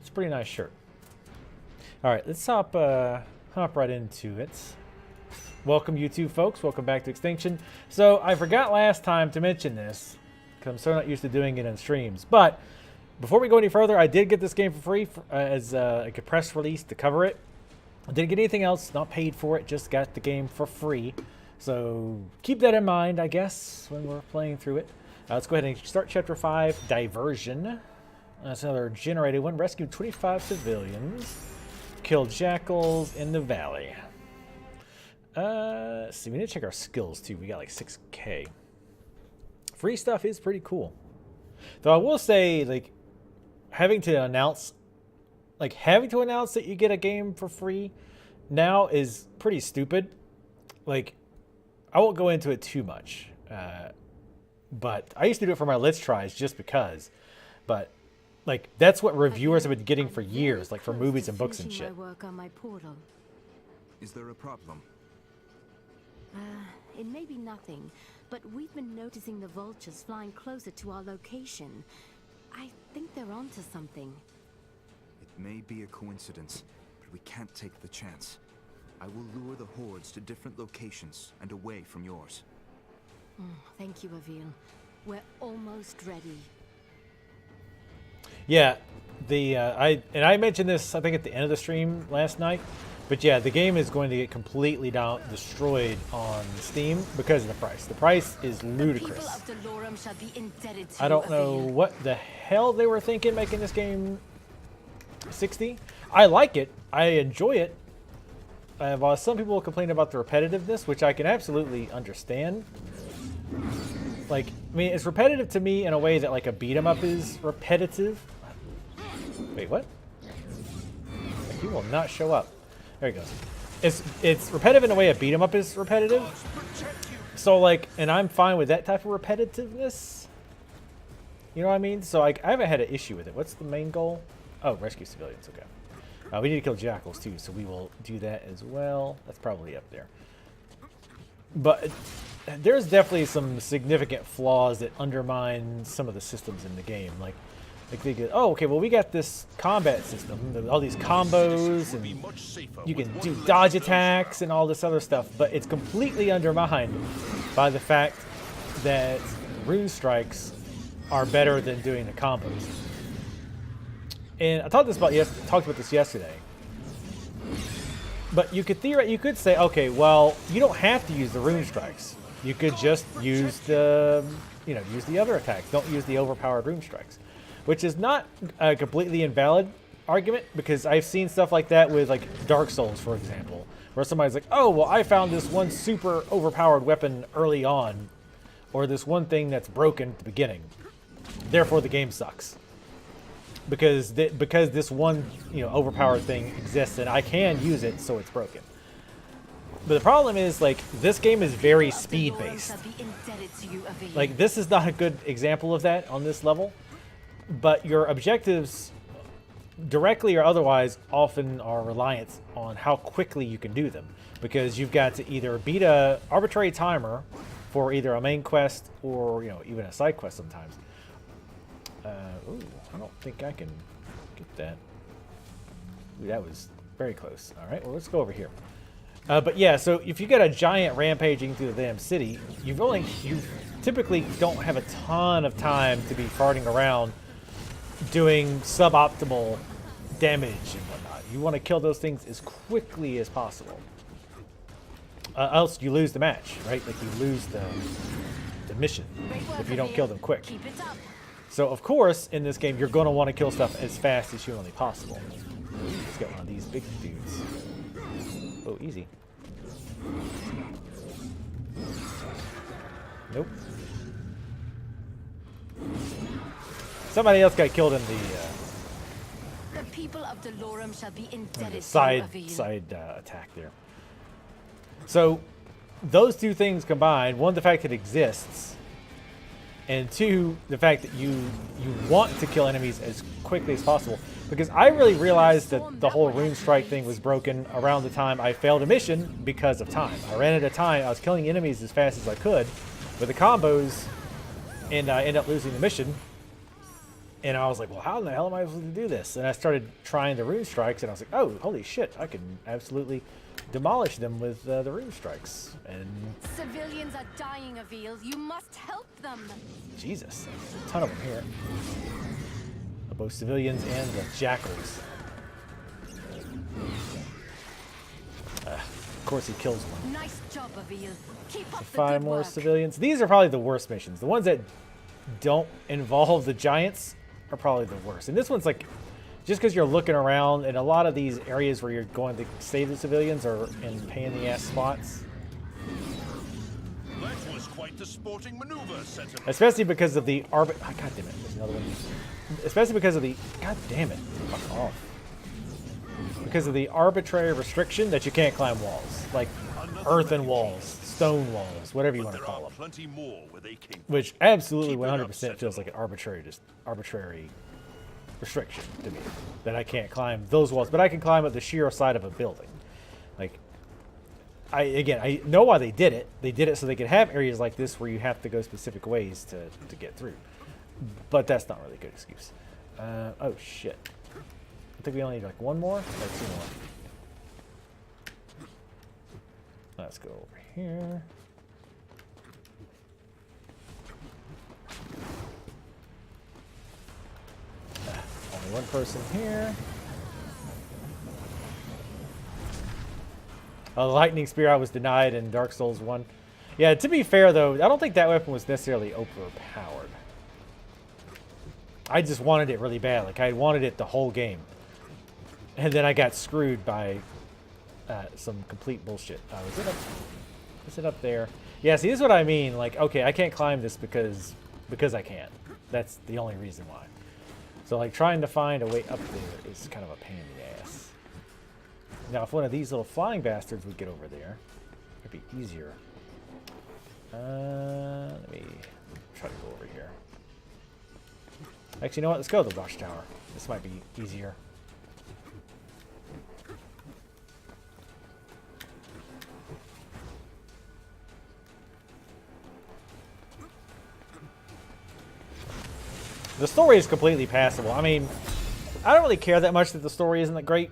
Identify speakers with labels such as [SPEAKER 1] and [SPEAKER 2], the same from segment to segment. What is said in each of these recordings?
[SPEAKER 1] It's a pretty nice shirt. All right, let's hop right into it. Welcome, you two folks. Welcome back to Extinction. So I forgot last time to mention this because I'm so not used to doing it in streams. But before we go any further, I did get this game for free as like a press release to cover it. I didn't get anything else, not paid for it, just got the game for free. So keep that in mind, I guess, when we're playing through it. Let's go ahead and start Chapter 5, Diversion. That's another generated one. Rescued 25 civilians. Killed jackals in the valley. Let's see, we need to check our skills too. We got like 6K. Free stuff is pretty cool. Though I will say, like, having to announce that you get a game for free now is pretty stupid. Like, I won't go into it too much. But I used to do it for my Let's Tries just because. But, like, that's what reviewers have been getting for years, like for movies and books and shit.
[SPEAKER 2] Is there a problem?
[SPEAKER 3] It may be nothing, but we've been noticing the vultures flying closer to our location. I think they're onto something.
[SPEAKER 2] It may be a coincidence, but we can't take the chance. I will lure the hordes to different locations and away from yours.
[SPEAKER 3] Thank you, Avil. We're almost ready.
[SPEAKER 1] Yeah, I mentioned this I think at the end of the stream last night, but yeah, the game is going to get completely destroyed on Steam because of the price. The price is ludicrous. I don't know what the hell they were thinking making this game 60. I like it. I enjoy it. While some people will complain about the repetitiveness, which I can absolutely understand. Like, I mean, it's repetitive to me in a way that like a beat 'em up is repetitive. Wait, what? Like, he will not show up. There he goes. It's repetitive in a way a beat 'em up is repetitive. So like, and I'm fine with that type of repetitiveness. You know what I mean? So like, I haven't had an issue with it. What's the main goal? Oh, rescue civilians. Okay. We need to kill jackals too, so we will do that as well. That's probably up there. But there's definitely some significant flaws that undermine some of the systems in the game. Like they go, oh, okay, well, we got this combat system, all these combos, and you can do dodge attacks and all this other stuff, but it's completely undermined by the fact that rune strikes are better than doing the combos. And I talked about this yesterday. But you could say, okay, well, you don't have to use the rune strikes. You could just use the other attacks. Don't use the overpowered rune strikes, which is not a completely invalid argument, because I've seen stuff like that with like Dark Souls, for example, where somebody's like, oh, well, I found this one super overpowered weapon early on, or this one thing that's broken at the beginning. Therefore, the game sucks. Because this one overpowered thing exists and I can use it, so it's broken. But the problem is, like, this game is very speed based. Like, this is not a good example of that on this level. But your objectives, directly or otherwise, often are reliant on how quickly you can do them, because you've got to either beat a arbitrary timer for either a main quest or even a side quest sometimes. Ooh, I don't think I can get that. Ooh, that was very close. All right, well, let's go over here. But yeah, so if you got a giant rampaging through the damn city, you typically don't have a ton of time to be farting around doing suboptimal damage and whatnot. You want to kill those things as quickly as possible. Else you lose the match, right? Like, you lose the mission if you don't kill them quick. So, of course, in this game, you're going to want to kill stuff as fast as humanly possible. Let's get one of these big dudes. Oh, easy. Nope. Somebody else got killed in
[SPEAKER 3] The people of Delorum shall be indebted
[SPEAKER 1] side attack there. So, those two things combined, one, the fact that it exists, and two, the fact that you want to kill enemies as quickly as possible. Because I really realized that the whole rune strike thing was broken around the time I failed a mission because of time. I ran out of time. I was killing enemies as fast as I could with the combos, and I ended up losing the mission. And I was like, well, how in the hell am I supposed to do this? And I started trying the rune strikes, and I was like, oh, holy shit, I can absolutely demolish them with the rune strikes. And
[SPEAKER 3] Civilians are dying, Avil. You must help them.
[SPEAKER 1] Jesus, there's a ton of them here. Both civilians and the jackals. Of course, he kills one.
[SPEAKER 3] Nice job, Avil. Keep up the
[SPEAKER 1] Five
[SPEAKER 3] good
[SPEAKER 1] more
[SPEAKER 3] work.
[SPEAKER 1] civilians. These are probably the worst missions. The ones that don't involve the giants are probably the worst. And this one's like, just because you're looking around, and a lot of these areas where you're going to save the civilians are in pain-in-the-ass spots.
[SPEAKER 4] That was quite the sporting maneuver, Sentinel.
[SPEAKER 1] Especially because of the God damn it, there's another one. Especially because of the God damn it, fuck off. Because of the arbitrary restriction that you can't climb walls, like earthen walls, stone walls, whatever you want to
[SPEAKER 4] There
[SPEAKER 1] call
[SPEAKER 4] are
[SPEAKER 1] them.
[SPEAKER 4] plenty more where they came from.
[SPEAKER 1] Which absolutely
[SPEAKER 4] Keep it up,
[SPEAKER 1] 100% feels like an
[SPEAKER 4] Sentinel.
[SPEAKER 1] arbitrary restriction to me, that I can't climb those walls, but I can climb up the sheer side of a building. Like, I know why they did it. They did it so they could have areas like this where you have to go specific ways to get through. But that's not really a good excuse. Oh shit. I think we only need like one more? Or two more. Let's go over here. Only one person here. The lightning spear I was denied in Dark Souls 1. Yeah, to be fair though, I don't think that weapon was necessarily overpowered. I just wanted it really bad. Like, I wanted it the whole game. And then I got screwed by some complete bullshit. Is it up there? Yeah, see, this is what I mean. Like, okay, I can't climb this because I can't. That's the only reason why. So, like, trying to find a way up there is kind of a pain in the ass. Now, if one of these little flying bastards would get over there, it'd be easier. Let me try to go over here. Actually, you know what? Let's go to the watchtower. This might be easier. The story is completely passable. I mean, I don't really care that much that the story isn't that great.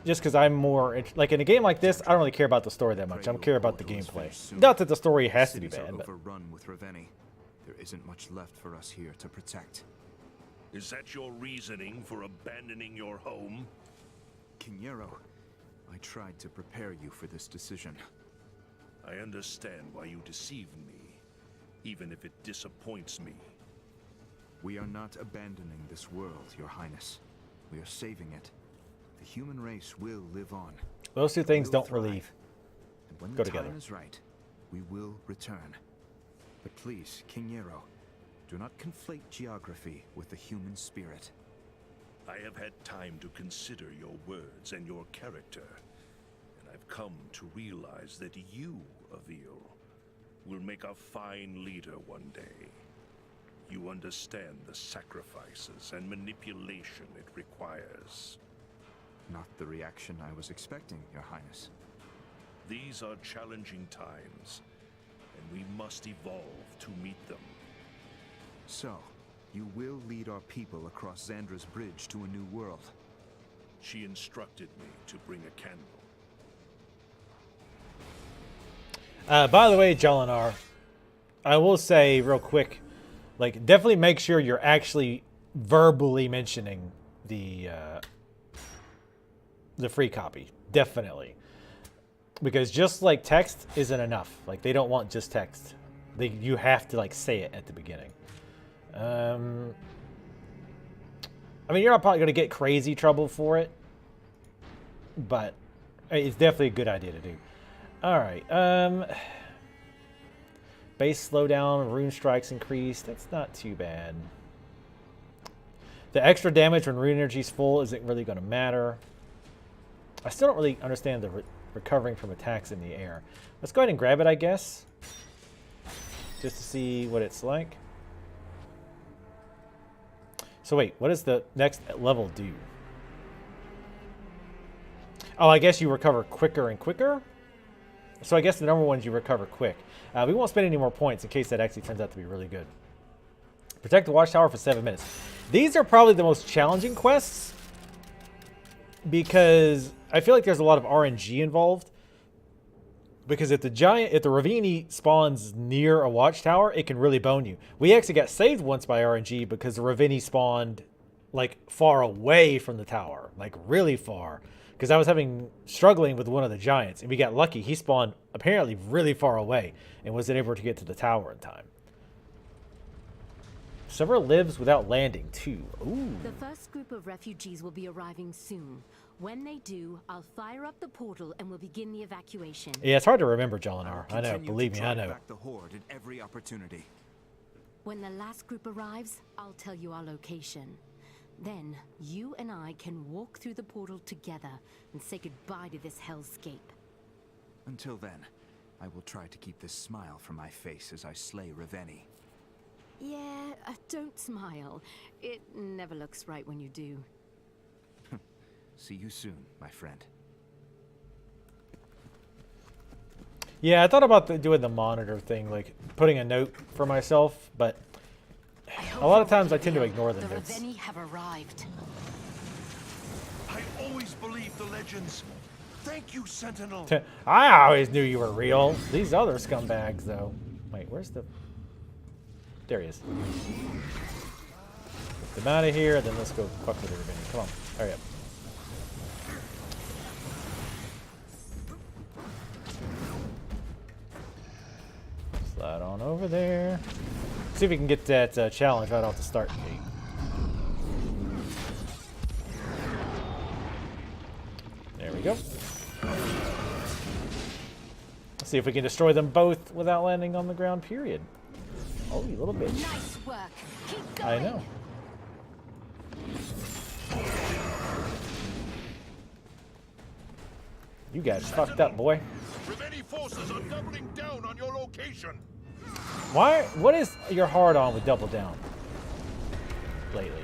[SPEAKER 1] Just because I'm more... Like, in a game like this, I don't really care about the story that much. I don't care about the gameplay. Not that the story has to be
[SPEAKER 2] Cities are
[SPEAKER 1] bad, but...
[SPEAKER 2] overrun with Ravenii. There isn't much left for us here to protect.
[SPEAKER 4] Is that your reasoning for abandoning your home?
[SPEAKER 2] Kinyero, I tried to prepare you for this decision.
[SPEAKER 4] I understand why you deceived me, even if it disappoints me.
[SPEAKER 2] We are not abandoning this world, Your Highness. We are saving it. The human race will live on.
[SPEAKER 1] Those two things
[SPEAKER 2] We'll
[SPEAKER 1] don't
[SPEAKER 2] thrive.
[SPEAKER 1] really
[SPEAKER 2] And when
[SPEAKER 1] go
[SPEAKER 2] the
[SPEAKER 1] together.
[SPEAKER 2] time is right, we will return. But please, Kinyero, do not conflate geography with the human spirit.
[SPEAKER 4] I have had time to consider your words and your character, and I've come to realize that you, Avil, will make a fine leader one day. You understand the sacrifices and manipulation it requires.
[SPEAKER 2] Not the reaction I was expecting, Your Highness.
[SPEAKER 4] These are challenging times, and we must evolve to meet them.
[SPEAKER 2] So, you will lead our people across Xandra's bridge to a new world.
[SPEAKER 4] She instructed me to bring a candle.
[SPEAKER 1] By the way, Jelinar, I will say real quick, like, definitely make sure you're actually verbally mentioning the free copy. Definitely. Because just, like, text isn't enough. Like, they don't want just text. You have to, like, say it at the beginning. I mean, you're not probably going to get crazy trouble for it, but it's definitely a good idea to do. Alright, base slowdown, rune strikes increase. That's not too bad. The extra damage when rune energy is full isn't really going to matter. I still don't really understand the recovering from attacks in the air. Let's go ahead and grab it, I guess. Just to see what it's like. So wait, what does the next level do? Oh, I guess you recover quicker and quicker? So I guess the number ones you recover quick. We won't spend any more points in case that actually turns out to be really good. Protect the watchtower for 7 minutes. These are probably the most challenging quests because I feel like there's a lot of RNG involved. Because if the Ravenii spawns near a watchtower, it can really bone you. We actually got saved once by RNG because the Ravenii spawned like far away from the tower, like really far. Because I was struggling with one of the giants, and we got lucky. He spawned apparently really far away and wasn't able to get to the tower in time. Several lives without landing too. Ooh.
[SPEAKER 3] The first group of refugees will be arriving soon. When they do, I'll fire up the portal and we'll begin the evacuation.
[SPEAKER 1] Yeah, it's hard to remember, Jolinar. I know,
[SPEAKER 2] Continue
[SPEAKER 1] believe
[SPEAKER 2] to
[SPEAKER 1] me, I
[SPEAKER 2] drive
[SPEAKER 1] know.
[SPEAKER 2] back the horde at every opportunity.
[SPEAKER 3] When the last group arrives, I'll tell you our location. Then, you and I can walk through the portal together and say goodbye to this hellscape.
[SPEAKER 2] Until then, I will try to keep this smile from my face as I slay Ravenii.
[SPEAKER 3] Yeah, don't smile. It never looks right when you do.
[SPEAKER 2] See you soon, my friend.
[SPEAKER 1] Yeah, I thought about doing the monitor thing, like putting a note for myself, but a lot of times I tend to ignore the notes.
[SPEAKER 3] Ravenii have arrived.
[SPEAKER 4] I always believed the legends. Thank you, Sentinel.
[SPEAKER 1] I always knew you were real. These other scumbags, though. Wait, where's the... There he is. Get them out of here, then let's go fuck with everybody. Come on, hurry up. Slide on over there. See if we can get that challenge right off the start gate. There we go. Let's see if we can destroy them both without landing on the ground, period. Oh, you little bitch.
[SPEAKER 3] Nice work. Keep going.
[SPEAKER 1] I know. You guys fucked up, boy.
[SPEAKER 4] Ravenii forces are doubling down on your location.
[SPEAKER 1] Why? What is your hard on with double down lately?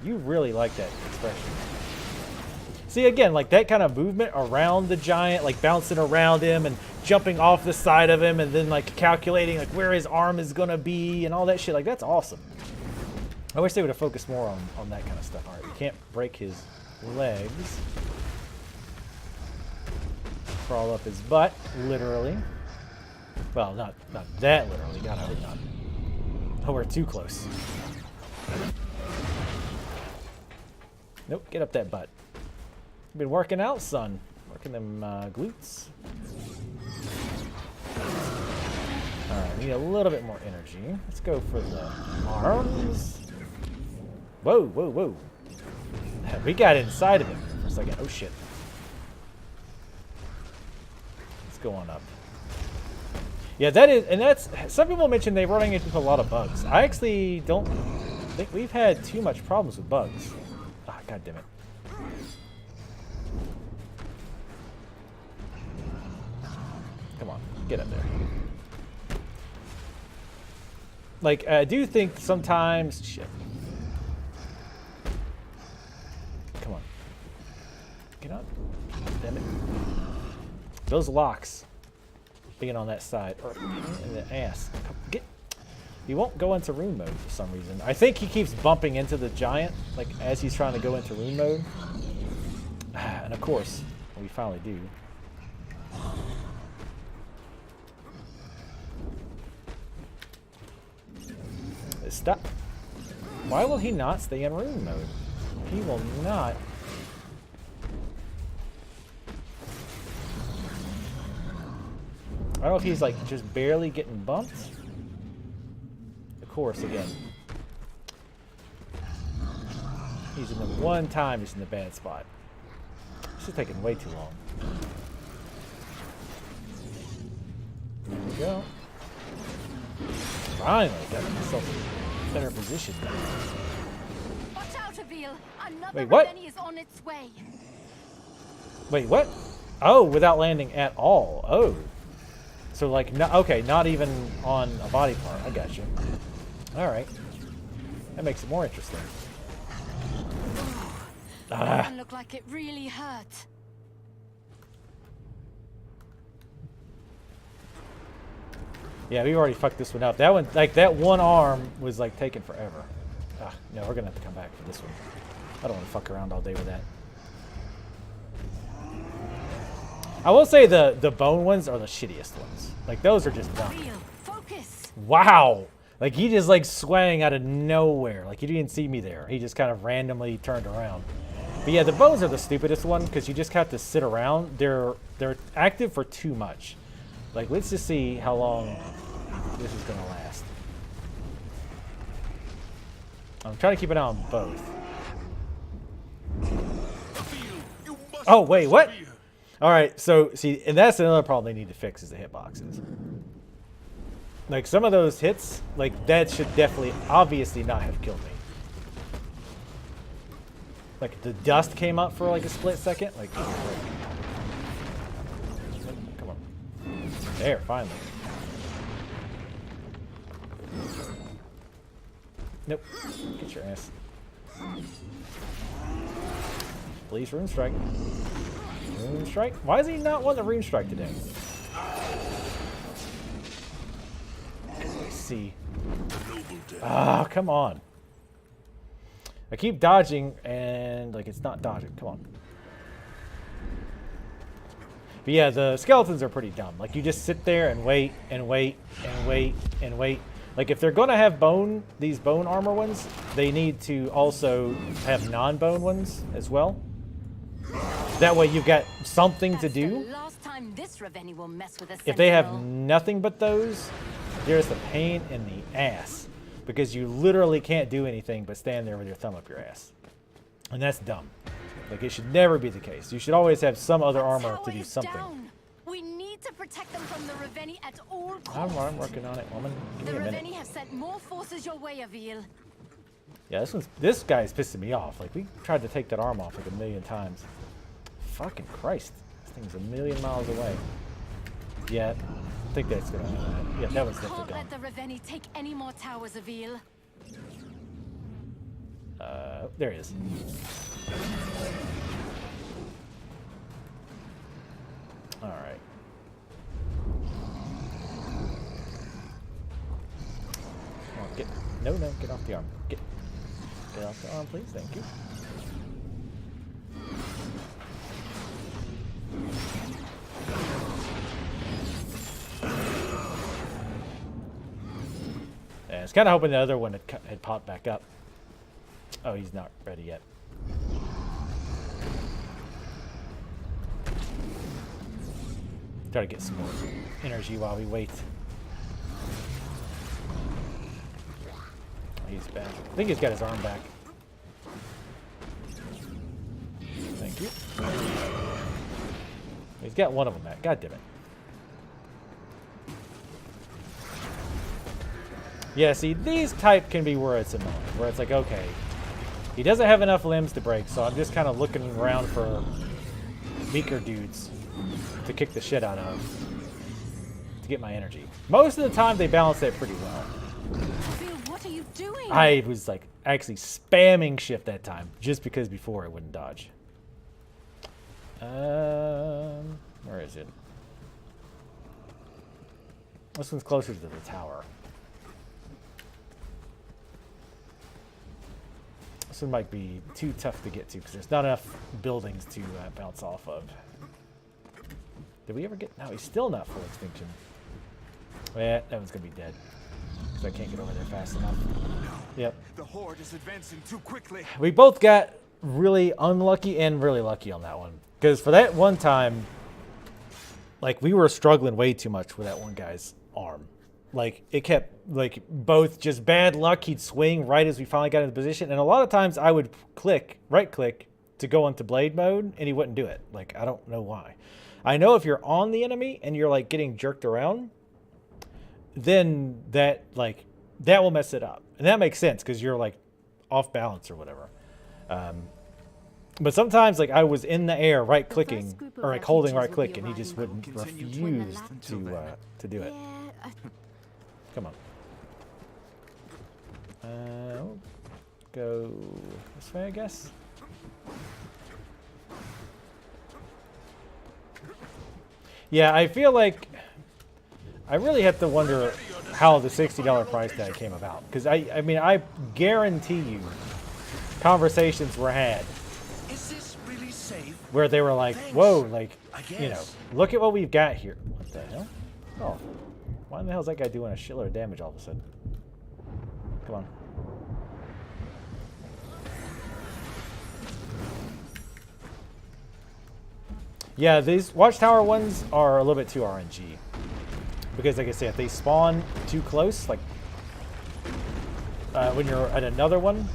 [SPEAKER 1] You really like that expression. See, again, like that kind of movement around the giant, like bouncing around him and jumping off the side of him and then like calculating like where his arm is going to be and all that shit. Like, that's awesome. I wish they would have focused more on that kind of stuff. All right, you can't break his legs. Crawl up his butt, literally. Well, not that literally. God, I hope not. Oh, we're too close. Nope, get up that butt. You've been working out, son. Working them glutes. Alright, we need a little bit more energy. Let's go for the arms. Whoa, whoa, whoa. We got inside of him for a second. Oh, shit. Let's go on up. Yeah, that is, and that's, some people mentioned they're running into a lot of bugs. I actually don't think we've had too much problems with bugs. Ah, god damn it. Come on, get up there. Like, I do think sometimes, shit. Come on. Get up. Damn it. Those locks. Being on that side, or in the ass. He won't go into rune mode for some reason. I think he keeps bumping into the giant, like as he's trying to go into rune mode. And of course, we finally do. Stop. Why will he not stay in rune mode? He will not. I don't know if he's like just barely getting bumped. Of course, again. He's in the one time he's in the bad spot. This is taking way too long. There we go. Finally got myself in a better position now.
[SPEAKER 3] Watch out, Avil. Another
[SPEAKER 1] Wait, what?
[SPEAKER 3] Ravenii is on its way.
[SPEAKER 1] Wait, what? Oh, without landing at all. Oh. So, like, no, okay, not even on a body part. I got you. All right. That makes it more interesting.
[SPEAKER 3] That one looked like it really hurt.
[SPEAKER 1] Yeah, we already fucked this one up. That one, like, that one arm was, like, taking forever. No, we're gonna have to come back for this one. I don't want to fuck around all day with that. I will say the bone ones are the shittiest ones. Like, those are just dumb.
[SPEAKER 3] Focus.
[SPEAKER 1] Wow! Like, he just, like, swang out of nowhere. Like, you didn't see me there. He just kind of randomly turned around. But yeah, the bones are the stupidest one because you just have to sit around. They're active for too much. Like, let's just see how long this is going to last. I'm trying to keep an eye on both. Oh, wait, what? Alright, so, see, and that's another problem they need to fix is the hitboxes. Like, some of those hits, like, that should definitely, obviously not have killed me. Like, the dust came up for, like, a split second. Like, come on. There, finally. Nope. Get your ass. Please, rune strike. Rune strike? Why is he not wanting the rune strike today? Let's see. Ah, come on. I keep dodging and like it's not dodging. Come on. But yeah, the skeletons are pretty dumb. Like you just sit there and wait and wait and wait and wait. Like if they're gonna have these bone armor ones, they need to also have non-bone ones as well. That way you've got something to do.
[SPEAKER 3] Last time this Ravenii will mess with a
[SPEAKER 1] If they have
[SPEAKER 3] Sentinel.
[SPEAKER 1] nothing but those, there's the pain in the ass. Because you literally can't do anything but stand there with your thumb up your ass. And that's dumb. Like, it should never be the case. You should always have some other armor to do something.
[SPEAKER 3] Down. We need to protect them from the Ravenii at all costs.
[SPEAKER 1] I'm working on it, woman. Give
[SPEAKER 3] The
[SPEAKER 1] me a minute.
[SPEAKER 3] Ravenii have sent more forces your way, Avil.
[SPEAKER 1] Yeah, this guy's pissing me off. Like, we tried to take that arm off like a million times. Fucking Christ. This thing's a million miles away. Yeah, I think that's gonna happen. Yeah, that was definitely
[SPEAKER 3] Can't
[SPEAKER 1] done.
[SPEAKER 3] let the Ravenii take any more towers, Avil.
[SPEAKER 1] There he is. Alright. Come on, get. No, get off the arm. Get off the arm, please. Thank you. Yeah, I was kind of hoping the other one had popped back up. Oh, he's not ready yet. Try to get some more energy while we wait. Oh, he's back. I think he's got his arm back. Thank you. He's got one of them back. God damn it. Yeah, see, these type can be where it's annoying. Where it's like, okay, he doesn't have enough limbs to break, so I'm just kind of looking around for weaker dudes to kick the shit out of to get my energy. Most of the time, they balance that pretty well.
[SPEAKER 3] Avil, what are you doing?
[SPEAKER 1] I was like actually spamming shift that time, just because before I wouldn't dodge. Where is it? This one's closer to the tower. This one might be too tough to get to because there's not enough buildings to bounce off of. Did we ever get... No, he's still not full extinction. Yeah, that one's going to be dead. Because I can't get over there fast enough. Yep.
[SPEAKER 2] The horde is advancing too quickly.
[SPEAKER 1] We both got really unlucky and really lucky on that one. Because for that one time, like, we were struggling way too much with that one guy's arm. Like, it kept, like, both just bad luck. He'd swing right as we finally got into position. And a lot of times I would right-click to go into blade mode, and he wouldn't do it. Like, I don't know why. I know if you're on the enemy and you're, like, getting jerked around, then that, like, that will mess it up. And that makes sense because you're, like, off balance or whatever. But sometimes, like, I was in the air right-clicking, or, like, holding right-click, and he just wouldn't refuse to do it.
[SPEAKER 3] Yeah,
[SPEAKER 1] Come on. Go this way, I guess. Yeah, I feel like I really have to wonder how the $60 price tag came about. Because I mean, I guarantee you, conversations were had
[SPEAKER 4] Is this really safe?
[SPEAKER 1] where they were like,
[SPEAKER 4] Thanks,
[SPEAKER 1] "Whoa, like,
[SPEAKER 4] I
[SPEAKER 1] you know,
[SPEAKER 4] guess.
[SPEAKER 1] look at what we've got here." What the hell? Oh, why in the hell is that guy doing a shitload of damage all of a sudden? Come on. Yeah, these Watchtower ones are a little bit too RNG. Because, like I said, if they spawn too close, like when you're at another one,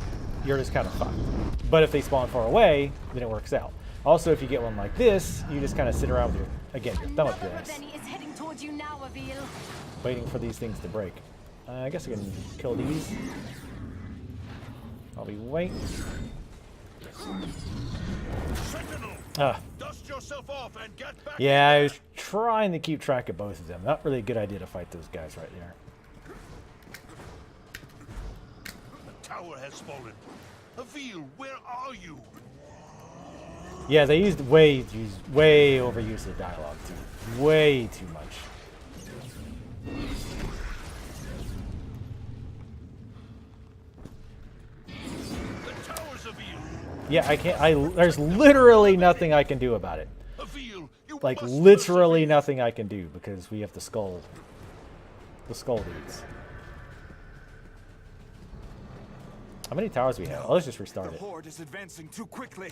[SPEAKER 1] you're just kind of fucked. But if they spawn far away, then it works out. Also, if you get one like this, you just kind of sit around with your, again, your thumb up your ass,
[SPEAKER 3] Ravenii is heading towards you now, Avil.
[SPEAKER 1] waiting for these things to break. I guess I can kill these. I'll be waiting.
[SPEAKER 4] Sentinel,
[SPEAKER 1] Ah.
[SPEAKER 4] dust yourself off and get back.
[SPEAKER 1] Yeah, I was trying to keep track of both of them. Not really a good idea to fight those guys right there.
[SPEAKER 4] The tower has fallen. Avil, where are you?
[SPEAKER 1] Yeah, they used way overuse the dialogue too. Way too much.
[SPEAKER 4] The tower's Avil.
[SPEAKER 1] Yeah, I can't. There's literally nothing I can do about it.
[SPEAKER 4] Avil, you
[SPEAKER 1] Like
[SPEAKER 4] must
[SPEAKER 1] literally
[SPEAKER 4] persevere.
[SPEAKER 1] nothing I can do because we have the skull dudes. How many towers do we have? Oh, let's just restart
[SPEAKER 2] The
[SPEAKER 1] it.
[SPEAKER 2] horde is advancing too quickly.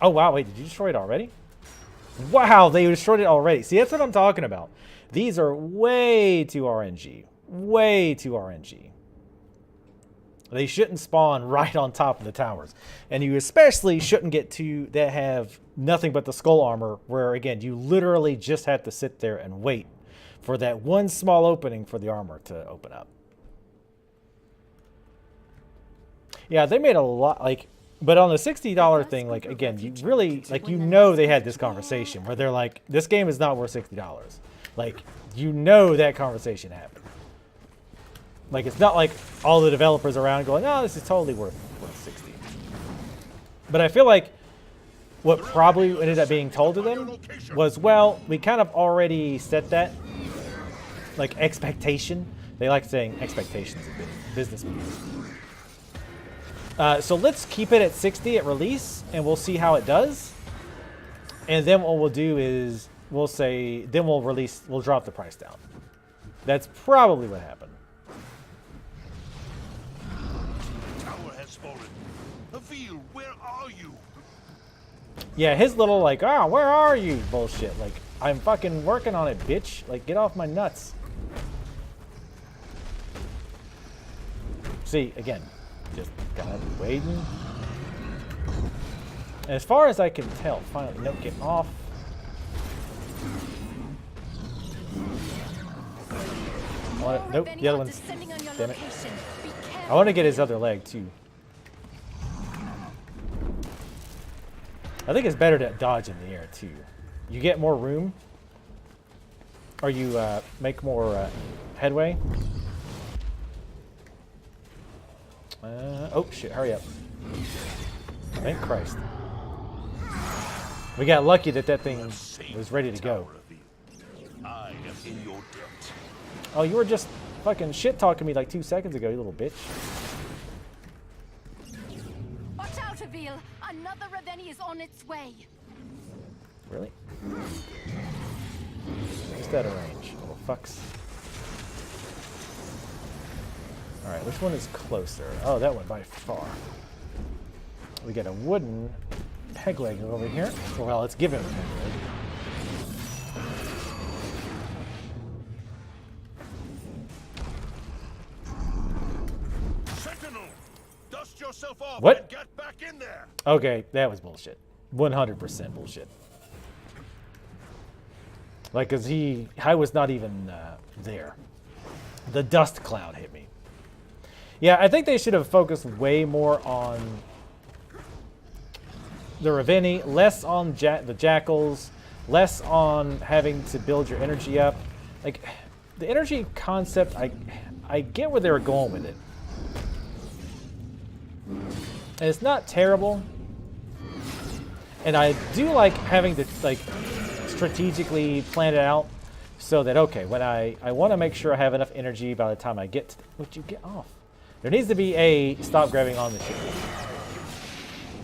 [SPEAKER 1] Oh wow, wait, did you destroy it already? Wow, they destroyed it already. See, that's what I'm talking about. These are way too RNG. Way too RNG. They shouldn't spawn right on top of the towers. And you especially shouldn't get to that have nothing but the skull armor, where again, you literally just have to sit there and wait for that one small opening for the armor to open up. Yeah, they made a lot, like, but on the $60 thing, like, again, you really, like, you know they had this conversation where they're like, this game is not worth $60. Like, you know that conversation happened. Like, it's not like all the developers around going, oh, this is totally worth 60. But I feel like what probably ended up being told to them was, well, we kind of already set that, like, expectation. They like saying expectations in business meetings. So let's keep it at 60 at release, and we'll see how it does. And then what we'll do is we'll say, then we'll drop the price down. That's probably what happened.
[SPEAKER 4] Tower has fallen. Avil, where are you?
[SPEAKER 1] Yeah, his little like, oh, where are you bullshit. Like, I'm fucking working on it, bitch. Like, get off my nuts. See, again, just kind of waiting. As far as I can tell, finally, nope, get off. Nope, the other one's, damn it. I want to get his other leg too. I think it's better to dodge in the air too. You get more room, or you make more headway. Oh shit, hurry up. Thank Christ. We got lucky that thing was ready to go.
[SPEAKER 4] I am in your debt.
[SPEAKER 1] Oh, you were just fucking shit talking me like 2 seconds ago, you little bitch.
[SPEAKER 3] Watch out, Avil! Another Ravenii is on its way.
[SPEAKER 1] Really? Just out of range. Oh, fucks. Alright, which one is closer? Oh, that one by far. We got a wooden peg leg over here. Well, let's give him a peg leg.
[SPEAKER 4] Sentinel, dust yourself off
[SPEAKER 1] What?
[SPEAKER 4] and get back in there.
[SPEAKER 1] Okay, that was bullshit. 100% bullshit. Like, cause I was not even there. The dust cloud hit me. Yeah, I think they should have focused way more on the Ravenii, less on the jackals, less on having to build your energy up. Like, the energy concept, I get where they were going with it. And it's not terrible. And I do like having to, like, strategically plan it out so that, okay, when I want to make sure I have enough energy by the time I get to... Would you get off? There needs to be a stop grabbing on the ship.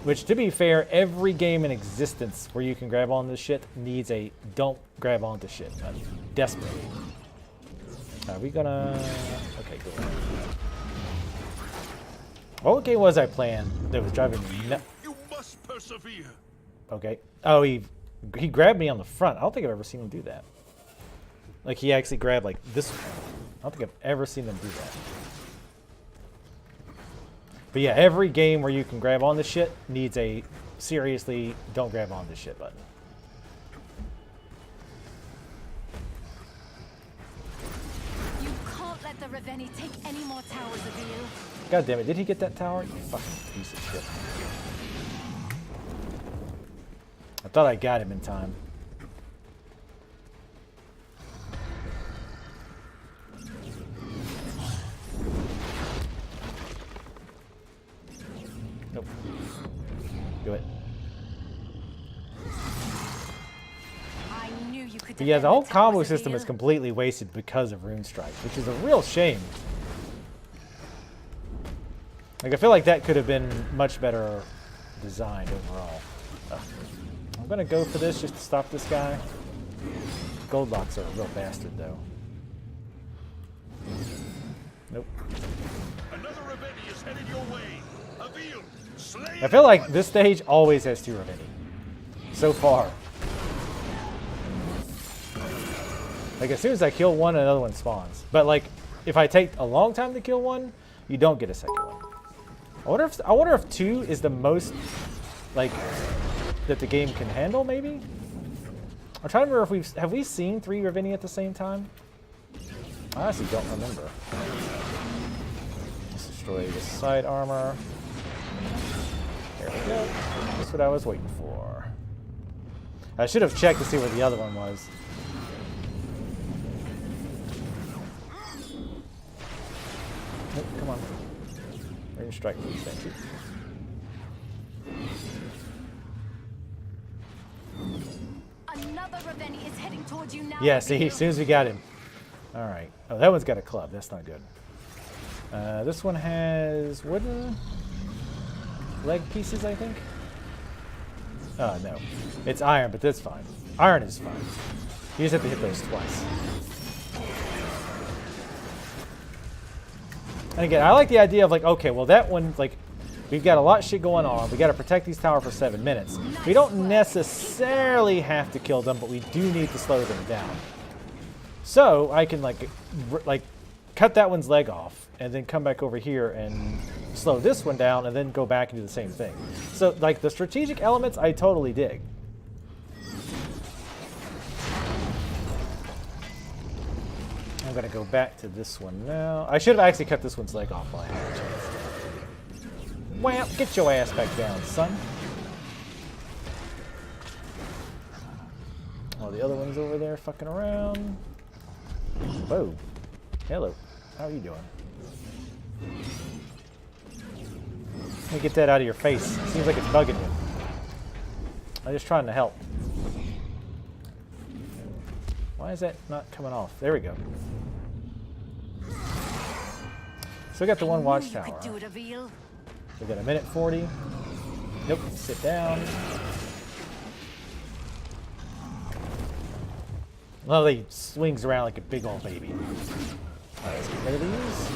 [SPEAKER 1] Which, to be fair, every game in existence where you can grab onto shit needs a don't grab onto shit button. Desperately. Are we gonna... Okay, go ahead. What game was I playing that was driving me nuts?
[SPEAKER 4] You must persevere.
[SPEAKER 1] Okay. Oh, he grabbed me on the front. I don't think I've ever seen him do that. Like, he actually grabbed, like, this one. I don't think I've ever seen him do that. But yeah, every game where you can grab on the shit needs a seriously don't grab on the shit button.
[SPEAKER 3] You can't let the Ravenii take any more towers, Avil.
[SPEAKER 1] God damn it, did he get that tower? You fucking piece of shit. I thought I got him in time. Nope. Do it.
[SPEAKER 3] I knew you could.
[SPEAKER 1] But yeah, the
[SPEAKER 3] defend
[SPEAKER 1] whole combo
[SPEAKER 3] towers,
[SPEAKER 1] system is
[SPEAKER 3] Avil.
[SPEAKER 1] completely wasted because of rune strikes, which is a real shame. Like, I feel like that could have been much better designed overall. I'm gonna go for this just to stop this guy. Gold locks are a real bastard, though. Nope.
[SPEAKER 4] Another Ravenii is headed your way. Avil, slay
[SPEAKER 1] I feel like this stage always has two Ravenii. So far. Like, as soon as I kill one, another one spawns. But, like, if I take a long time to kill one, you don't get a second one. I wonder if 2 is the most, like, that the game can handle, maybe? I'm trying to remember if have we seen 3 Ravenii at the same time? I honestly don't remember. Let's destroy the side armor. There we go. That's what I was waiting for. I should have checked to see where the other one was. Oh, come on. Range strike, please. Thank you.
[SPEAKER 3] Another Ravenii is heading towards you now.
[SPEAKER 1] Yeah, see,
[SPEAKER 3] Avil.
[SPEAKER 1] as soon as we got him. Alright. Oh, that one's got a club. That's not good. This one has wooden leg pieces, I think. Oh, no. It's iron, but that's fine. Iron is fine. You just have to hit those twice. And again, I like the idea of, like, okay, well, that one, like, we've got a lot of shit going on. We got to protect these towers for 7 minutes. We don't necessarily have to kill them, but we do need to slow them down. So I can, like cut that one's leg off and then come back over here and slow this one down and then go back and do the same thing. So, like, the strategic elements, I totally dig. I'm going to go back to this one now. I should have actually cut this one's leg off while I had a chance. Well, get your ass back down, son. Oh, the other one's over there fucking around. Whoa. Hello. How are you doing? Let me get that out of your face. Seems like it's bugging you. I'm just trying to help. Why is that not coming off? There we go. Still got the one watchtower.
[SPEAKER 3] Do it, Avil.
[SPEAKER 1] We got a minute 40. Nope. Sit down. Well, he swings around like a big old baby. Alright, let's get rid of these.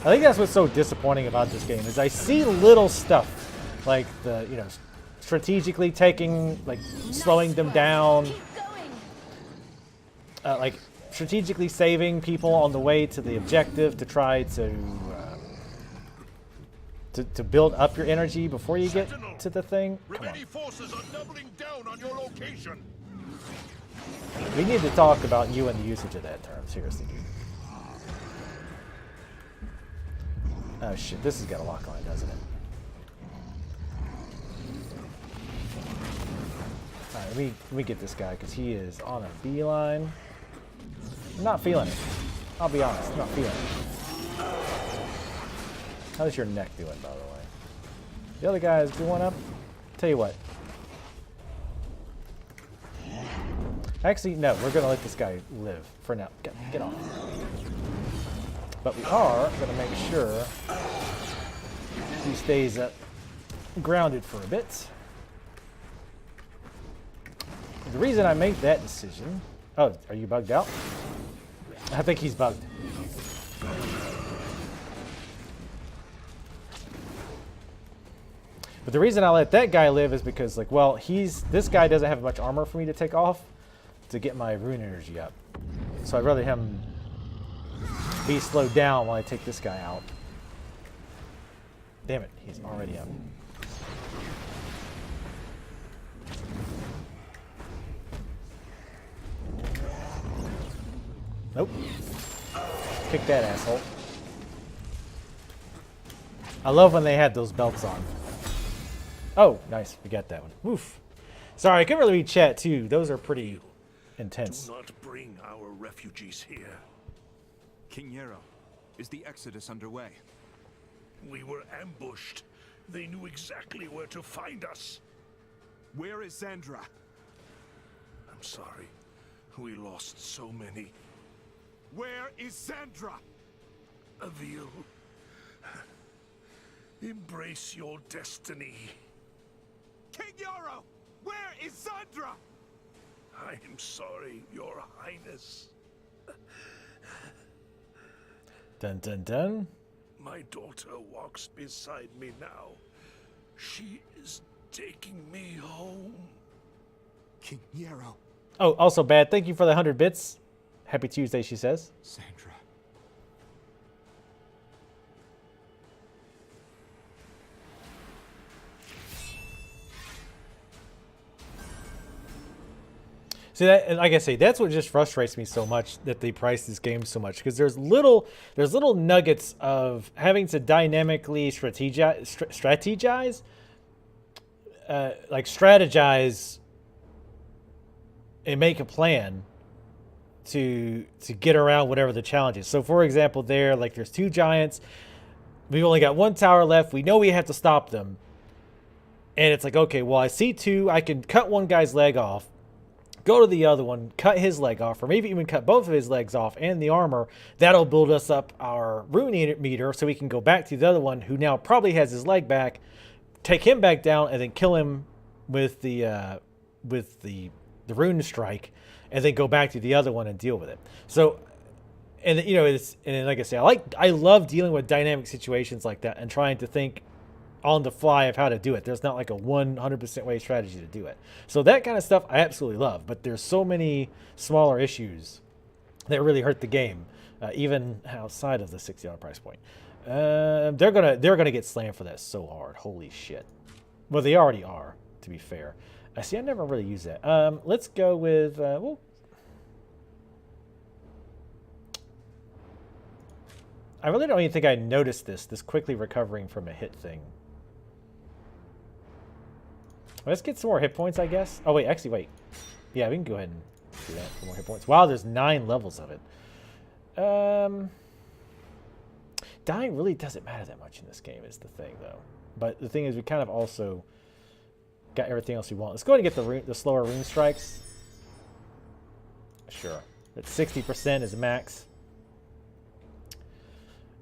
[SPEAKER 1] I think that's what's so disappointing about this game is I see little stuff like the, you know, strategically taking, like, slowing them down,
[SPEAKER 3] Keep going.
[SPEAKER 1] like strategically saving people on the way to the objective to try to build up your energy before you get to the thing. Come on.
[SPEAKER 4] Ravenii forces are doubling down on your location.
[SPEAKER 1] We need to talk about you and the usage of that term. Seriously, dude. Oh shit, this has got a lock on it, doesn't it? Alright, let me get this guy, because he is on a beeline. I'm not feeling it. I'll be honest, not feeling it. How's your neck doing, by the way? The other guy is going up. Tell you what. Actually, no, we're going to let this guy live for now. Get off. But we are going to make sure he stays grounded for a bit. The reason I made that decision... Oh, are you bugged out? I think he's bugged. But the reason I let that guy live is because, like, well, this guy doesn't have much armor for me to take off to get my rune energy up. So I'd rather him be slowed down while I take this guy out. Damn it, he's already up. Nope. Kick that asshole. I love when they had those belts on. Oh, nice. We got that one. Woof. Sorry, I couldn't really read chat, too. Those are pretty intense.
[SPEAKER 4] Do not bring our refugees here.
[SPEAKER 2] King Yarrow, is the exodus underway?
[SPEAKER 4] We were ambushed. They knew exactly where to find us.
[SPEAKER 2] Where is Zandra?
[SPEAKER 4] I'm sorry. We lost so many.
[SPEAKER 2] Where is Zandra?
[SPEAKER 4] Avil. Embrace your destiny.
[SPEAKER 2] King Yarrow, where is Zandra?
[SPEAKER 4] I am sorry, Your Highness.
[SPEAKER 1] Dun dun dun.
[SPEAKER 4] My daughter walks beside me now. She is taking me home.
[SPEAKER 2] King Yarrow.
[SPEAKER 1] Oh, also bad. Thank you for the 100 bits. Happy Tuesday, she says.
[SPEAKER 2] Zandra.
[SPEAKER 1] See that, and like I say, that's what just frustrates me so much that they price this game so much, because there's little nuggets of having to dynamically strategize, and make a plan to get around whatever the challenge is. So, for example, there's two giants. We've only got one tower left. We know we have to stop them, and it's like, okay, well, I see two. I can cut one guy's leg off. Go to the other one, cut his leg off, or maybe even cut both of his legs off and the armor. That'll build us up our rune meter so we can go back to the other one who now probably has his leg back, take him back down, and then kill him with the rune strike, and then go back to the other one and deal with it. So, and like I say, I love dealing with dynamic situations like that and trying to think on the fly of how to do it. There's not like a 100% way strategy to do it. So that kind of stuff I absolutely love, but there's so many smaller issues that really hurt the game, even outside of the $60 price point. They're gonna get slammed for that so hard. Holy shit. Well, they already are, to be fair. I see. I never really use that. Let's go with well. I really don't even think I noticed this quickly recovering from a hit thing. Let's get some more hit points, I guess. Oh, wait. Actually, wait. Yeah, we can go ahead and do that for more hit points. Wow, there's 9 levels of it. Dying really doesn't matter that much in this game is the thing, though. But the thing is, we kind of also got everything else we want. Let's go ahead and get the slower rune strikes. Sure. That 60% is max.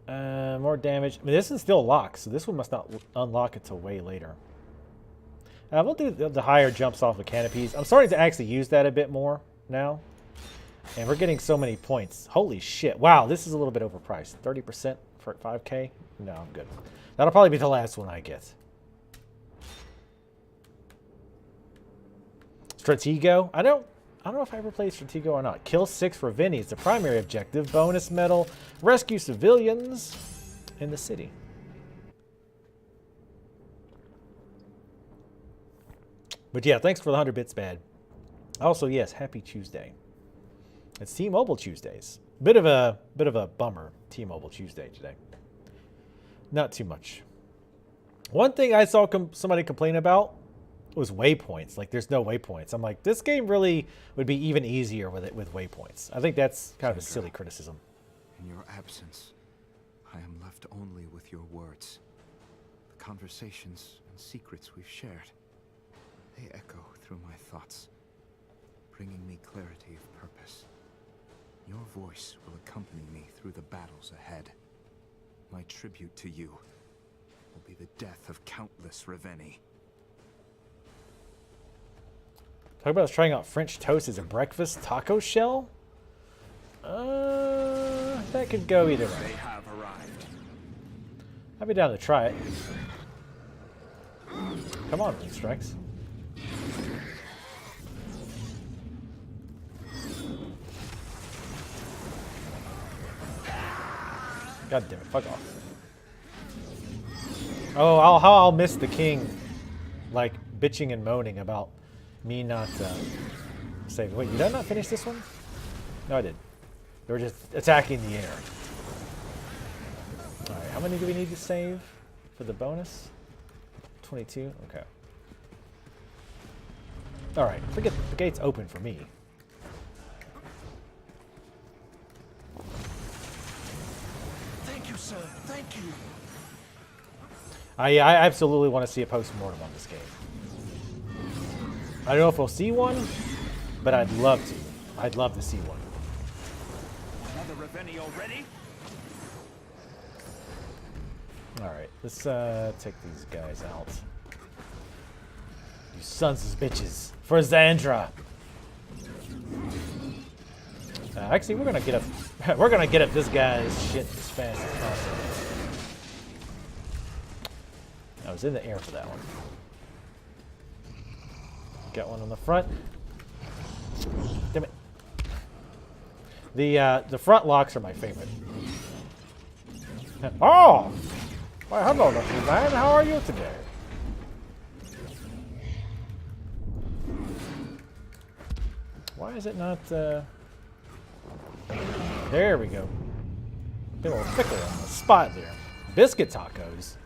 [SPEAKER 1] More damage. I mean, this is still locked, so this one must not unlock until way later. We'll do the higher jumps off the canopies. I'm starting to actually use that a bit more now. And we're getting so many points. Holy shit. Wow, this is a little bit overpriced. 30% for 5K? No, I'm good. That'll probably be the last one I get. Stratego? I don't know if I ever played Stratego or not. Kill 6 Ravenii is the primary objective. Bonus medal. Rescue civilians in the city. But yeah, thanks for the 100 bits, bad. Also, yes, happy Tuesday. It's T-Mobile Tuesdays. Bit of a bummer, T-Mobile Tuesday today. Not too much. One thing I saw somebody complain about was waypoints. Like, there's no waypoints. I'm like, this game really would be even easier with waypoints. I think that's kind of a silly criticism.
[SPEAKER 2] In your absence, I am left only with your words. The conversations and secrets we've shared. They echo through my thoughts, bringing me clarity of purpose. Your voice will accompany me through the battles ahead. My tribute to you will be the death of countless Ravenii.
[SPEAKER 1] Talk about us trying out French toast as a breakfast taco shell? That could go either way.
[SPEAKER 2] They have arrived.
[SPEAKER 1] I'd be down to try it. Come on, Rune Strikes. God damn it, fuck off. Oh, how I'll miss the king, like, bitching and moaning about me not saving. Wait, did I not finish this one? No, I did. They were just attacking the air. Alright, how many do we need to save for the bonus? 22? Okay. Alright, forget the gate's open for me.
[SPEAKER 2] Thank you, sir. Thank you.
[SPEAKER 1] I absolutely want to see a post-mortem on this game. I don't know if we'll see one, but I'd love to. I'd love to see one.
[SPEAKER 2] Another Ravenii already?
[SPEAKER 1] Alright, let's take these guys out. You sons of bitches. For Xandra! Actually, we're gonna get up. We're gonna get up this guy's shit as fast as possible. I was in the air for that one. Got one on the front. Damn it. The front locks are my favorite. Oh! Why, hello, lucky man. How are you today? Why is it not? There we go. Been a little fickle on the spot there. Biscuit tacos.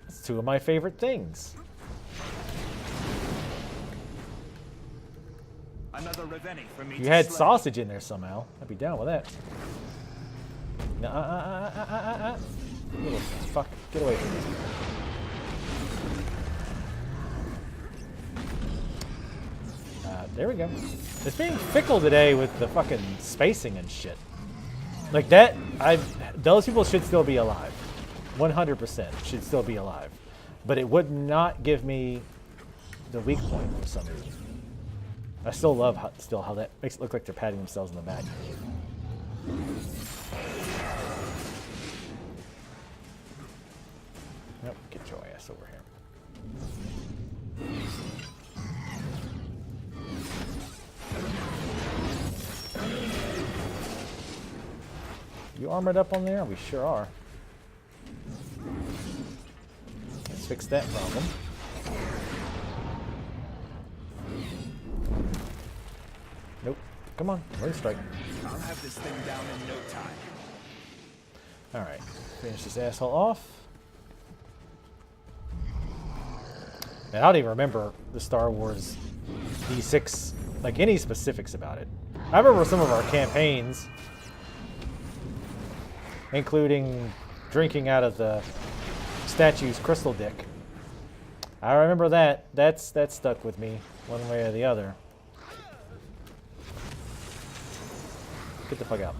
[SPEAKER 1] That's two of my favorite things.
[SPEAKER 2] Another Ravenii for me.
[SPEAKER 1] You had sausage in there somehow. I'd be down with that. Little fuck, get away from me. There we go. It's being fickle today with the fucking spacing and shit. Like that, those people should still be alive. 100% should still be alive. But it would not give me the weak point for some reason. I still love how that makes it look like they're patting themselves in the back. Nope, get your ass over here. You armored up on there? We sure are. Let's fix that problem. Nope. Come on, Rune Strike.
[SPEAKER 2] I'll have this thing down in no time.
[SPEAKER 1] Alright, finish this asshole off. And I don't even remember the Star Wars D6, like any specifics about it. I remember some of our campaigns, including drinking out of the statue's crystal dick. I remember that. That stuck with me one way or the other. Get the fuck out.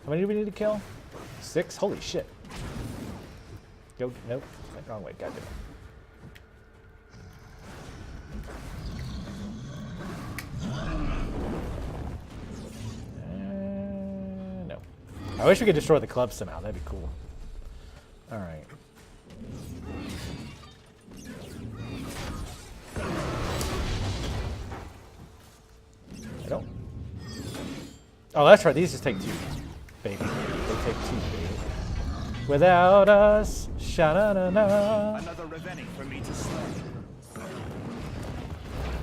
[SPEAKER 1] How many do we need to kill? 6? Holy shit. Go, nope. Wrong way. Goddamn. No. I wish we could destroy the club somehow. That'd be cool. Alright. I don't. Oh, that's right. These just take 2, baby. They take 2, baby. Without us, sha-na-na-na.
[SPEAKER 2] Another Ravenii for me to slay.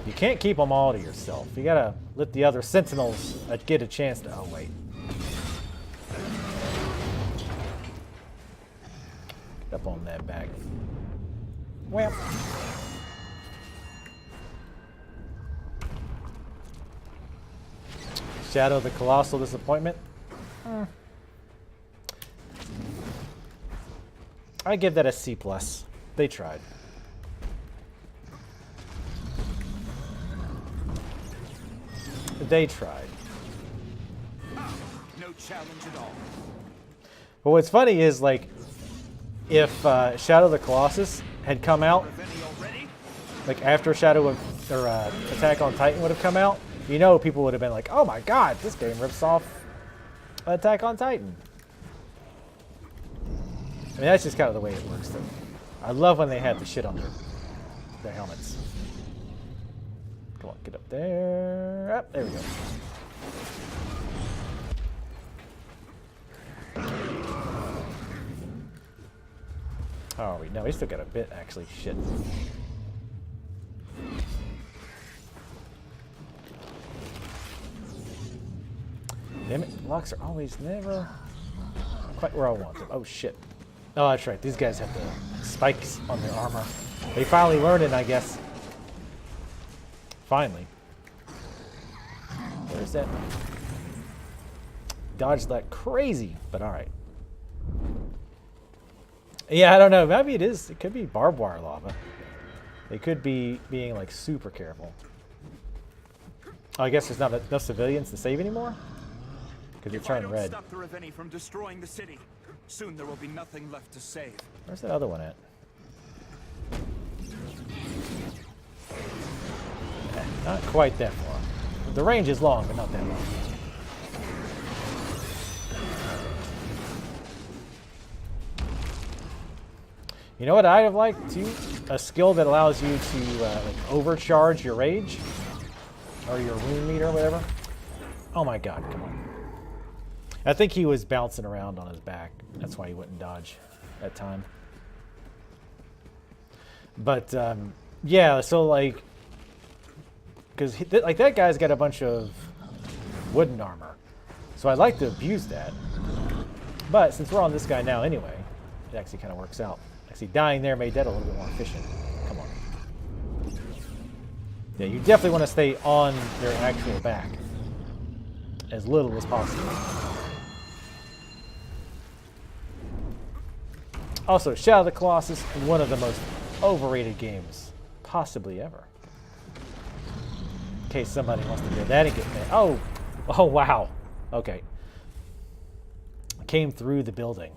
[SPEAKER 1] You can't keep them all to yourself. You gotta let the other Sentinels get a chance to. Oh wait. Get up on that back. Well. Shadow the Colossal Disappointment. I give that a C+. They tried. they tried.
[SPEAKER 2] No challenge at all.
[SPEAKER 1] But what's funny is, like, if Shadow of the Colossus had come out,
[SPEAKER 2] Ravenii already?
[SPEAKER 1] like after Attack on Titan would have come out, you know, people would have been like, "Oh my God, this game rips off Attack on Titan." I mean, that's just kind of the way it works, though. I love when they had the shit on their helmets. Come on, get up there. Up, there we go. How are we? No, we still got a bit, actually. Shit. Damn it, locks are always never quite where I want them. Oh, shit. Oh, that's right. These guys have the spikes on their armor. They finally learned it, I guess. Finally. Where's that? Dodged like crazy, but alright. Yeah, I don't know. Maybe it is. It could be barbed wire lava. They could be being like super careful. Oh, I guess there's not enough civilians to save anymore? Because you're turning red.
[SPEAKER 2] Stop the Ravenii from destroying the city. Soon there will be nothing left to save.
[SPEAKER 1] Where's that other one at? Not quite that far. The range is long, but not that long. You know what I'd have liked too? A skill that allows you to like overcharge your rage or your wound meter or whatever. Oh my God! Come on. I think he was bouncing around on his back. That's why he wouldn't dodge that time. But yeah, so like, because like that guy's got a bunch of wooden armor, so I'd like to abuse that. But since we're on this guy now anyway, it actually kind of works out. Actually, dying there made that a little bit more efficient. Come on. Yeah, you definitely want to stay on their actual back as little as possible. Also, Shadow of the Colossus, one of the most overrated games possibly ever. In case somebody wants to do that and get mad. Oh, wow. Okay. Came through the building.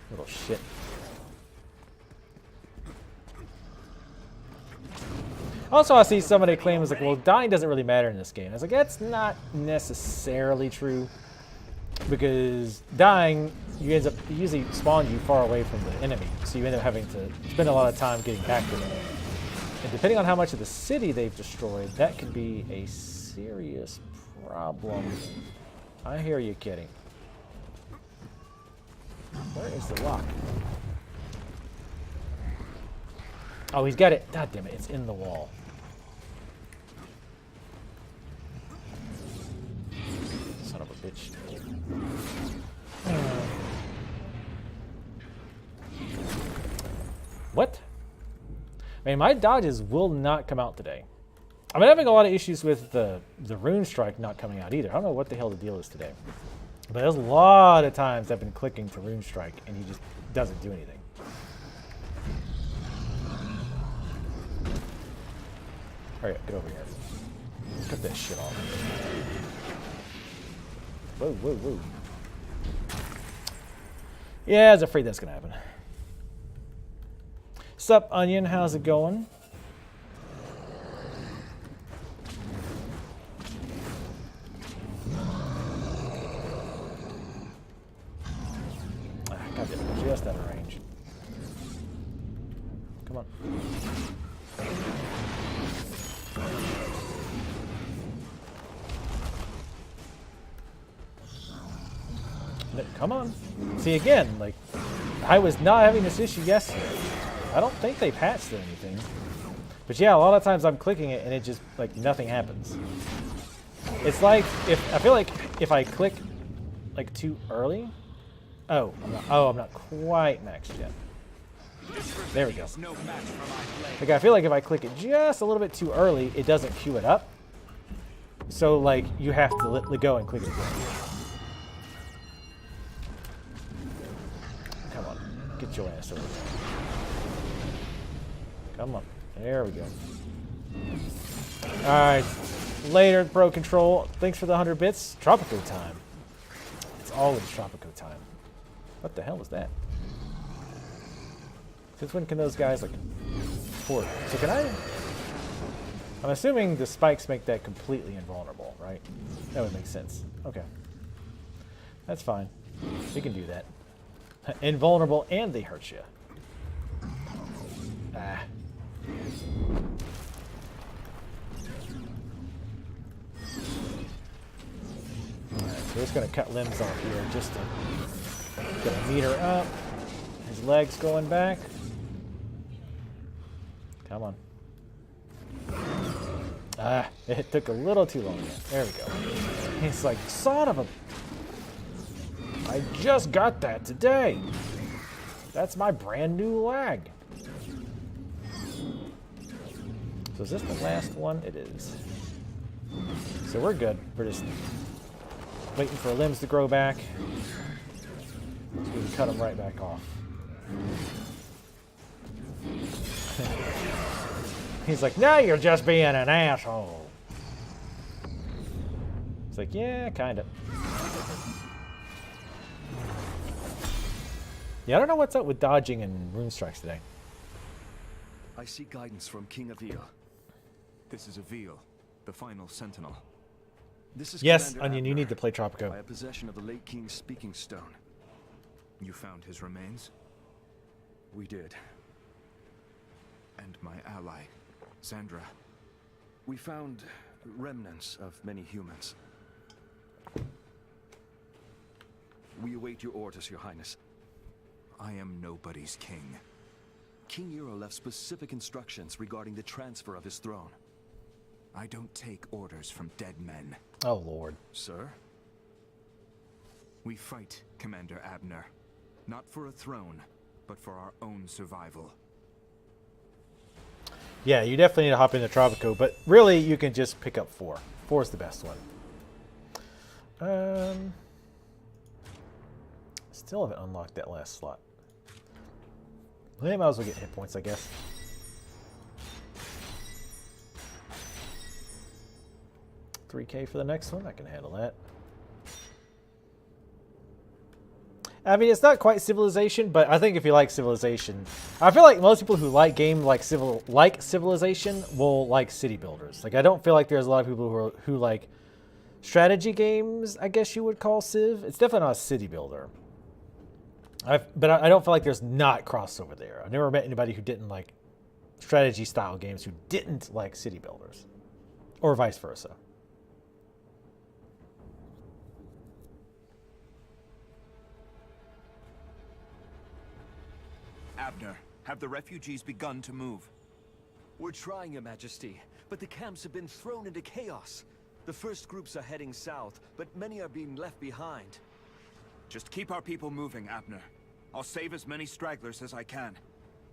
[SPEAKER 1] Little shit. Also, I see somebody claim was like, well, dying doesn't really matter in this game. I was like, that's not necessarily true. Because dying, you usually spawn you far away from the enemy. So you end up having to spend a lot of time getting back to them. And depending on how much of the city they've destroyed, that could be a serious problem. I hear you kidding. Where is the lock? Oh, he's got it. God damn it, it's in the wall. Son of a bitch. What? I mean, my dodges will not come out today. I'm having a lot of issues with the rune strike not coming out either. I don't know what the hell the deal is today. But there's a lot of times I've been clicking to rune strike and he just doesn't do anything. Hurry up, get over here. Cut that shit off. Whoa, whoa, whoa. Yeah, I was afraid that's gonna happen. Sup, Onion, how's it going? God damn it, just out of range. Come on. No, come on. See, again, like, I was not having this issue yesterday. I don't think they patched or anything. But yeah, a lot of times I'm clicking it and it just, like, nothing happens. It's like, I feel like if I click, like, too early. Oh, I'm not quite maxed yet. There we go. Like, I feel like if I click it just a little bit too early, it doesn't queue it up. So, like, you have to let go and click it again. Come on, get your ass over there. Come on, there we go. All right, Later, Pro Control. Thanks for the 100 bits. Tropico time. It's always Tropico time. What the hell was that? Since when can those guys, like, port? So can I... I'm assuming the spikes make that completely invulnerable, right? That would make sense. Okay. That's fine. We can do that. Invulnerable and they hurt you. Ah. Alright, so we're just going to cut limbs off here just to get a meter up. His legs going back. Come on. Ah, it took a little too long. There we go. He's like, son of a... I just got that today. That's my brand new lag. So is this the last one? It is. So we're good. We're just waiting for limbs to grow back. So we can cut them right back off. He's like, now you're just being an asshole. It's like, yeah, kinda. Yeah, I don't know what's up with dodging and rune strikes today.
[SPEAKER 2] I see guidance from King Avil. This is Avil, the final Sentinel. This is
[SPEAKER 1] Yes,
[SPEAKER 2] Commander
[SPEAKER 1] Onion, you
[SPEAKER 2] Abner.
[SPEAKER 1] need to play Tropico.
[SPEAKER 2] I have possession of the late King's speaking stone. You found his remains? We did. And my ally, Sandra. We found remnants of many humans. We await your orders, Your Highness. I am nobody's king. King Euro left specific instructions regarding the transfer of his throne. I don't take orders from dead men.
[SPEAKER 1] Oh, Lord.
[SPEAKER 2] Sir? We fight, Commander Abner. Not for a throne, but for our own survival.
[SPEAKER 1] Yeah, you definitely need to hop into Tropico, but really you can just pick up 4. 4 is the best one. Still haven't unlocked that last slot. Well, I might as well get hit points, I guess. $3K for the next one. I can handle that. I mean, it's not quite Civilization, but I think if you like Civilization, I feel like most people who like game like Civilization will like city builders. Like, I don't feel like there's a lot of people who like strategy games, I guess you would call Civ. It's definitely not a city builder. But I don't feel like there's not crossover there. I've never met anybody who didn't like strategy style games who didn't like city builders, or vice versa.
[SPEAKER 5] Abner, have the refugees begun to move?
[SPEAKER 6] We're trying, Your Majesty, but the camps have been thrown into chaos. The first groups are heading south, but many are being left behind.
[SPEAKER 5] Just keep our people moving, Abner. I'll save as many stragglers as I can.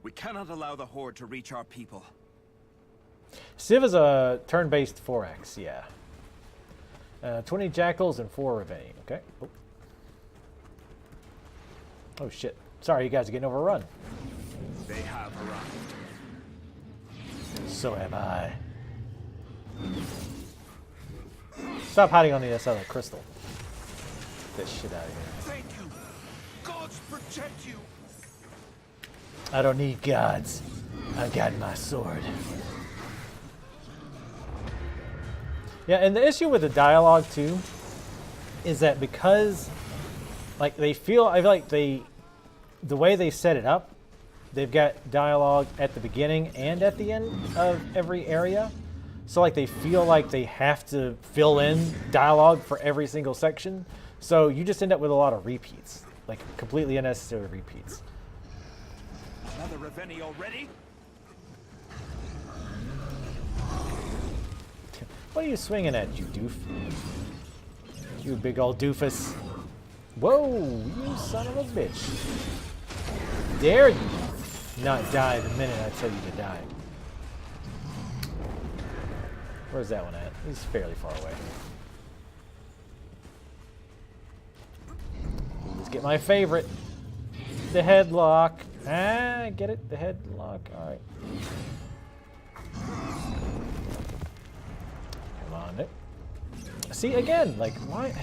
[SPEAKER 5] We cannot allow the horde to reach our people.
[SPEAKER 1] Civ is a turn-based 4X, yeah. 20 Jackals and 4 Ravenii, okay. Oh, shit. Sorry, you guys are getting overrun.
[SPEAKER 5] They have arrived.
[SPEAKER 1] So am I. Stop hiding on the other side of the crystal. Get this shit out of here.
[SPEAKER 4] Thank you. Gods protect you.
[SPEAKER 1] I don't need gods. I got my sword. Yeah, and the issue with the dialogue too is that because like I feel like the way they set it up, they've got dialogue at the beginning and at the end of every area. So like they feel like they have to fill in dialogue for every single section. So you just end up with a lot of repeats, like completely unnecessary repeats.
[SPEAKER 5] Another Ravenii already?
[SPEAKER 1] What are you swinging at, you doof? You big old doofus. Whoa, you son of a bitch. Dare you not die the minute I tell you to die. Where's that one at? He's fairly far away. Let's get my favorite. The headlock. Ah, I get it. The headlock. Alright. Come on, Nick. See, again, like, why?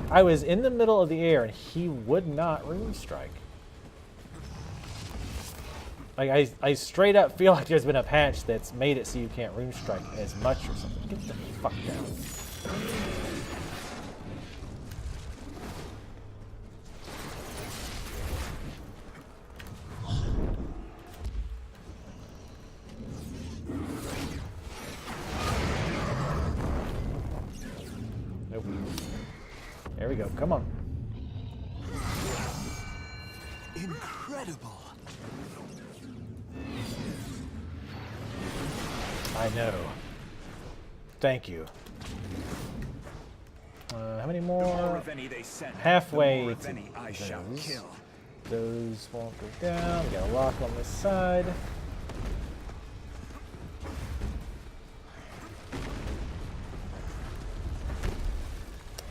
[SPEAKER 1] I was in the middle of the air and he would not rune strike. Like, I straight up feel like there's been a patch that's made it so you can't rune strike as much or something. Get the fuck down. Nope. There we go. Come on.
[SPEAKER 6] Incredible.
[SPEAKER 1] I know. Thank you. How many more?
[SPEAKER 5] Ravenii they send,
[SPEAKER 1] Halfway
[SPEAKER 5] the
[SPEAKER 1] to
[SPEAKER 5] more Ravenii I shall
[SPEAKER 1] those.
[SPEAKER 5] kill.
[SPEAKER 1] Those won't go down. We got a lock on this side.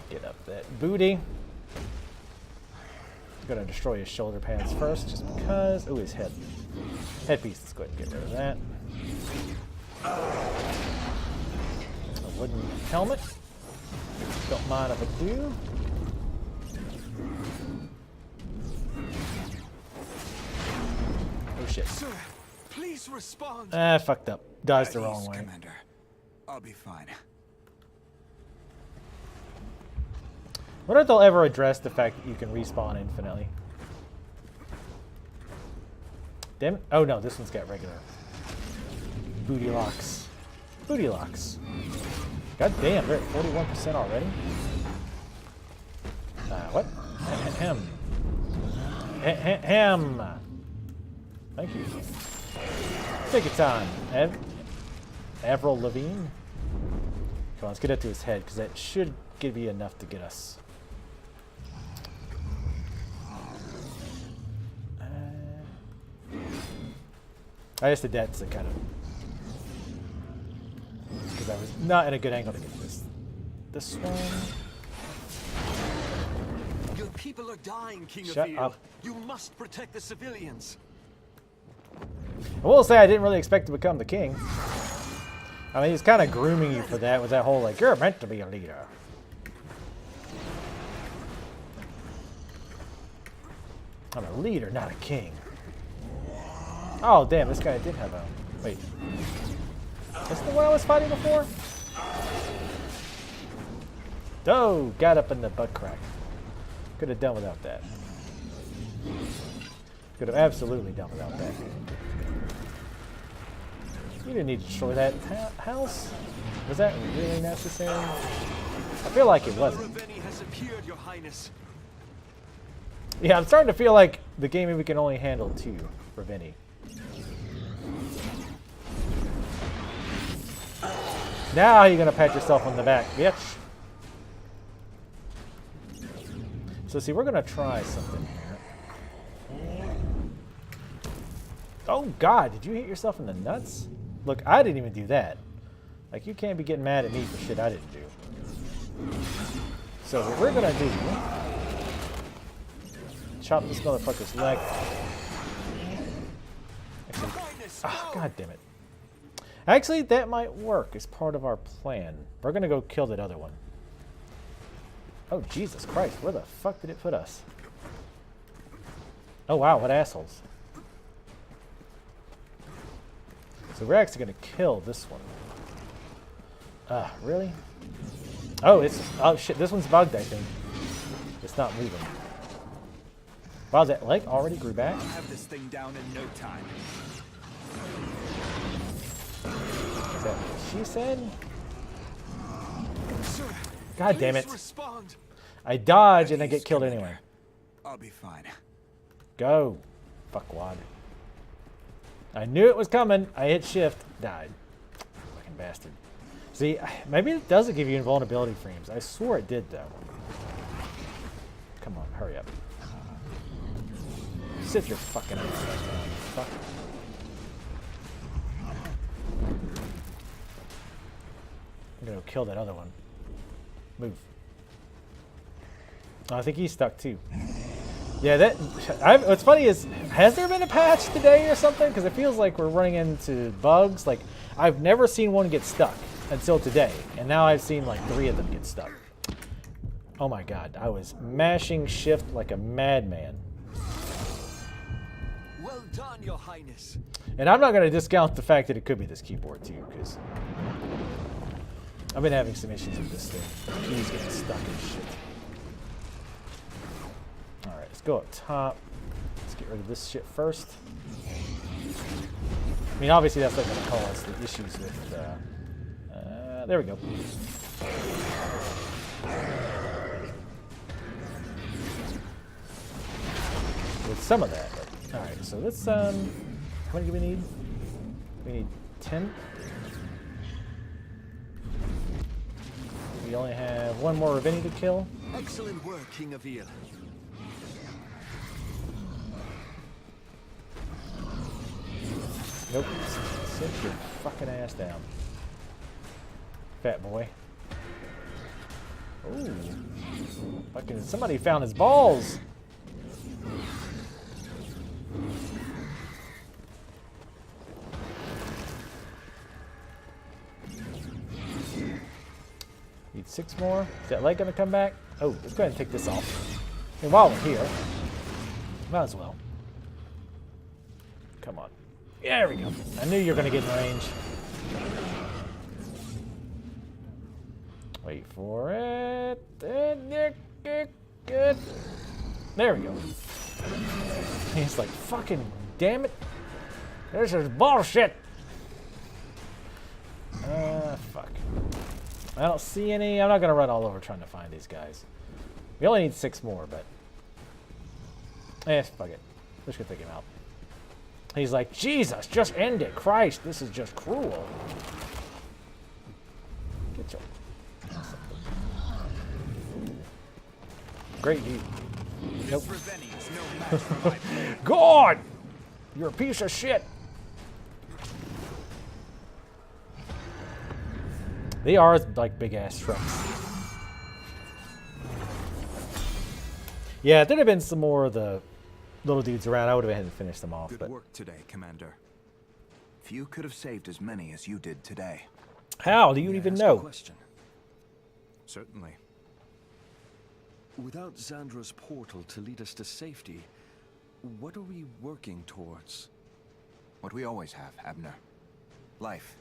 [SPEAKER 1] Get up that booty. I'm gonna destroy his shoulder pads first, just because. Oh, his headpiece. Let's go ahead and get rid of that. A wooden helmet. Don't mind if I do. Oh shit.
[SPEAKER 5] Sir, please respond.
[SPEAKER 1] Ah, fucked up. Dodged the
[SPEAKER 5] At
[SPEAKER 1] wrong
[SPEAKER 5] ease,
[SPEAKER 1] way.
[SPEAKER 5] Commander. I'll be fine.
[SPEAKER 1] Wonder if they'll ever address the fact that you can respawn infinitely. Damn it. Oh no, this one's got regular. Booty locks. Booty God damn, they're at 41% already. What? Ahem. Ahem. Thank you. Take your time. Avil Levine. Come on, let's get up to his head, because that should give you enough to get us. I guess that's a kind of... because I was not in a good angle to get this one.
[SPEAKER 6] Your people are dying, King
[SPEAKER 1] Shut
[SPEAKER 6] Avil.
[SPEAKER 1] up.
[SPEAKER 6] You must protect the civilians.
[SPEAKER 1] I will say I didn't really expect to become the king. I mean, he's kind of grooming you for that with that whole, like, you're meant to be a leader. I'm a leader, not a king. Oh, damn, this guy did have a... wait. Is the one I was fighting before? Oh, got up in the butt crack. Could have done without that. Could have absolutely done without that. You didn't need to destroy that house. Was that really necessary? I feel like it wasn't.
[SPEAKER 6] Ravenii has appeared, Your Highness.
[SPEAKER 1] Yeah, I'm starting to feel like the game maybe can only handle 2 Ravenii. Now you're gonna pat yourself on the back, bitch. So see, we're gonna try something here. Oh God, did you hit yourself in the nuts? Look, I didn't even do that. Like, you can't be getting mad at me for shit I didn't do. So what we're gonna do, chop this motherfucker's leg. Actually, God damn it. Actually, that might work as part of our plan. We're gonna go kill that other one. Oh, Jesus Christ, where the fuck did it put us? Oh wow, what assholes. So we're actually gonna kill this one. Really? Oh, oh shit, this one's bugged, I think. It's not moving. Wow, that leg already grew back?
[SPEAKER 5] I'll have this thing down in no time.
[SPEAKER 1] Is that what she said?
[SPEAKER 5] Sir,
[SPEAKER 1] God damn it.
[SPEAKER 5] please respond.
[SPEAKER 1] I dodge and I
[SPEAKER 5] At
[SPEAKER 1] get
[SPEAKER 5] ease,
[SPEAKER 1] killed
[SPEAKER 5] Commander.
[SPEAKER 1] anyway.
[SPEAKER 5] I'll be fine.
[SPEAKER 1] Go. Fuckwad. I knew it was coming. I hit shift. Died. Fucking bastard. See, maybe it doesn't give you invulnerability frames. I swore it did, though. Come on, hurry up. Sit your fucking ass down. Fuck. I'm gonna kill that other one. Move. Oh, I think he's stuck too. Yeah, what's funny is, has there been a patch today or something? Because it feels like we're running into bugs. Like, I've never seen one get stuck. until today, and now I've seen like 3 of them get stuck. Oh my god, I was mashing shift like a madman.
[SPEAKER 6] Well done, Your Highness.
[SPEAKER 1] And I'm not going to discount the fact that it could be this keyboard too, because I've been having some issues with this thing. The keys getting stuck and shit. Alright, let's go up top. Let's get rid of this shit first. I mean, obviously that's not going to cause the issues with... there we go. With some of that. Alright, so let's... how many do we need? We need 10. We only have 1 more Ravenii to kill.
[SPEAKER 6] Excellent work, King Avil.
[SPEAKER 1] Nope. Sit your fucking ass down. Fat boy. Ooh. Fucking somebody found his balls. Need 6 more. Is that leg gonna come back? Oh, let's go ahead and take this off. And while we're here, might as well. Come on. Yeah, there we go. I knew you were gonna get in range. Wait for it. There we go. He's like, fucking damn it. This is bullshit. Fuck. I don't see any. I'm not gonna run all over trying to find these guys. We only need 6 more, but fuck it. We're just gonna take him out. He's like, Jesus, just end it. Christ, this is just cruel. Get your... Great view. Nope. God! You're a piece of shit. They are like big ass trucks. Yeah, if there'd have been some more of the little dudes around, I would have had to finish them off.
[SPEAKER 5] Good work today, Commander. Few could have saved as many as you did today.
[SPEAKER 1] How do you even know?
[SPEAKER 6] Question.
[SPEAKER 2] Certainly.
[SPEAKER 6] Without Zandra's portal to lead us to safety, what are we working towards?
[SPEAKER 5] What we always have, Abner. Life.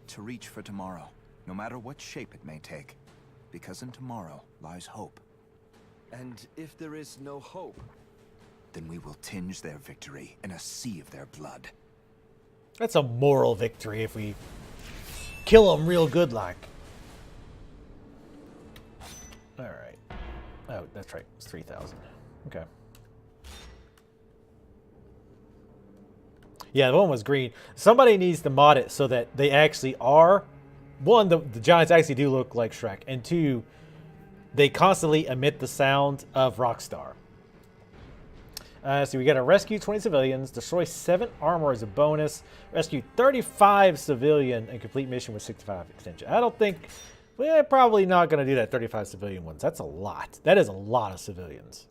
[SPEAKER 5] To reach for tomorrow, no matter what shape it may take. Because in tomorrow lies hope.
[SPEAKER 6] And if there is no hope,
[SPEAKER 5] then we will tinge their victory in a sea of their blood.
[SPEAKER 1] That's a moral victory if we kill them real good like. Alright. Oh, that's right. It's 3,000. Okay. Yeah, the one was green. Somebody needs to mod it so that they actually are... One, the giants actually do look like Shrek. And 2, they constantly emit the sound of Rockstar. So we got to rescue 20 civilians, destroy 7 armor as a bonus, rescue 35 civilian, and complete mission with 65 extension. I don't think... We're probably not going to do that 35 civilian ones. That's a lot. That is a lot of civilians.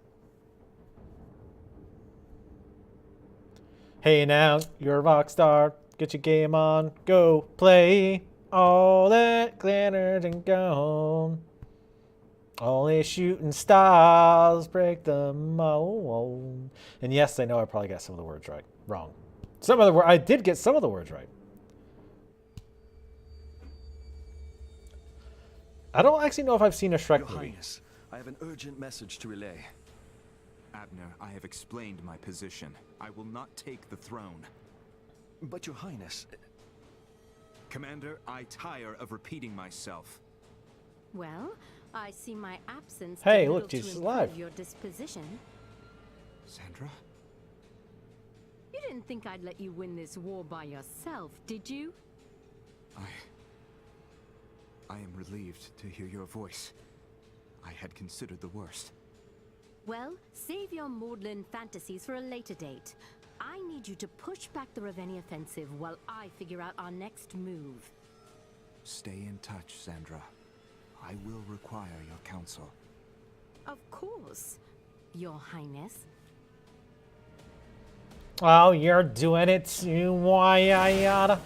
[SPEAKER 1] Hey now, you're a rock star. Get your game on. Go play. All that glitters and gold. Only shooting stars break the mold. And yes, I know I probably got some of the words right. Wrong. Some of the I did get some of the words right. I don't actually know if I've seen a Shrek
[SPEAKER 6] Your
[SPEAKER 1] movie.
[SPEAKER 6] Highness, I have an urgent message to relay.
[SPEAKER 2] Abner, I have explained my position. I will not take the throne.
[SPEAKER 6] But Your Highness...
[SPEAKER 2] Commander, I tire of repeating myself.
[SPEAKER 3] Well, I see my absence
[SPEAKER 1] Hey,
[SPEAKER 3] did
[SPEAKER 1] look,
[SPEAKER 3] little to
[SPEAKER 1] Jesus is
[SPEAKER 3] improve
[SPEAKER 1] alive.
[SPEAKER 3] your disposition.
[SPEAKER 2] Sandra?
[SPEAKER 3] You didn't think I'd let you win this war by yourself, did you?
[SPEAKER 2] I am relieved to hear your voice. I had considered the worst.
[SPEAKER 3] Well, save your maudlin fantasies for a later date. I need you to push back the Ravenii offensive while I figure out our next move.
[SPEAKER 5] Stay in touch, Sandra. I will require your counsel.
[SPEAKER 3] Of course, Your Highness.
[SPEAKER 1] Oh, you're doing it too. Why I oughta.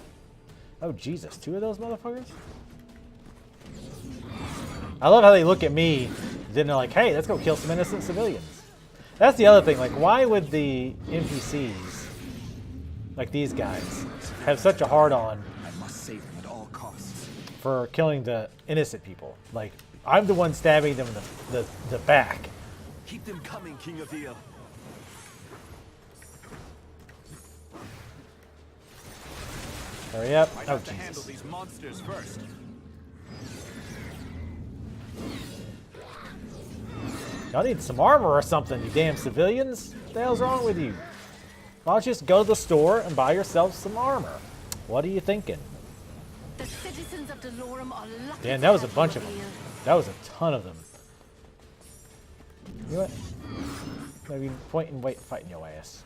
[SPEAKER 1] Oh, Jesus. 2 of those motherfuckers? I love how they look at me, then they're like, hey, let's go kill some innocent civilians. That's the other thing. Like, why would the NPCs, like these guys, have such a hard-on
[SPEAKER 5] I must save them at all costs.
[SPEAKER 1] for killing the innocent people? Like, I'm the one stabbing them in the back.
[SPEAKER 6] Keep them coming, King Avil.
[SPEAKER 1] Hurry up.
[SPEAKER 5] Might
[SPEAKER 1] Oh,
[SPEAKER 5] have to handle
[SPEAKER 1] Jesus.
[SPEAKER 5] these monsters first.
[SPEAKER 1] Y'all need some armor or something, you damn civilians. What the hell's wrong with you? Why don't you just go to the store and buy yourself some armor? What are you thinking?
[SPEAKER 3] The citizens of Delorum are lucky.
[SPEAKER 1] Damn,
[SPEAKER 3] to
[SPEAKER 1] that was a
[SPEAKER 3] have
[SPEAKER 1] bunch
[SPEAKER 3] you,
[SPEAKER 1] of them.
[SPEAKER 3] Avil.
[SPEAKER 1] That was a ton of them. You know what? Maybe point and wait fighting your ass.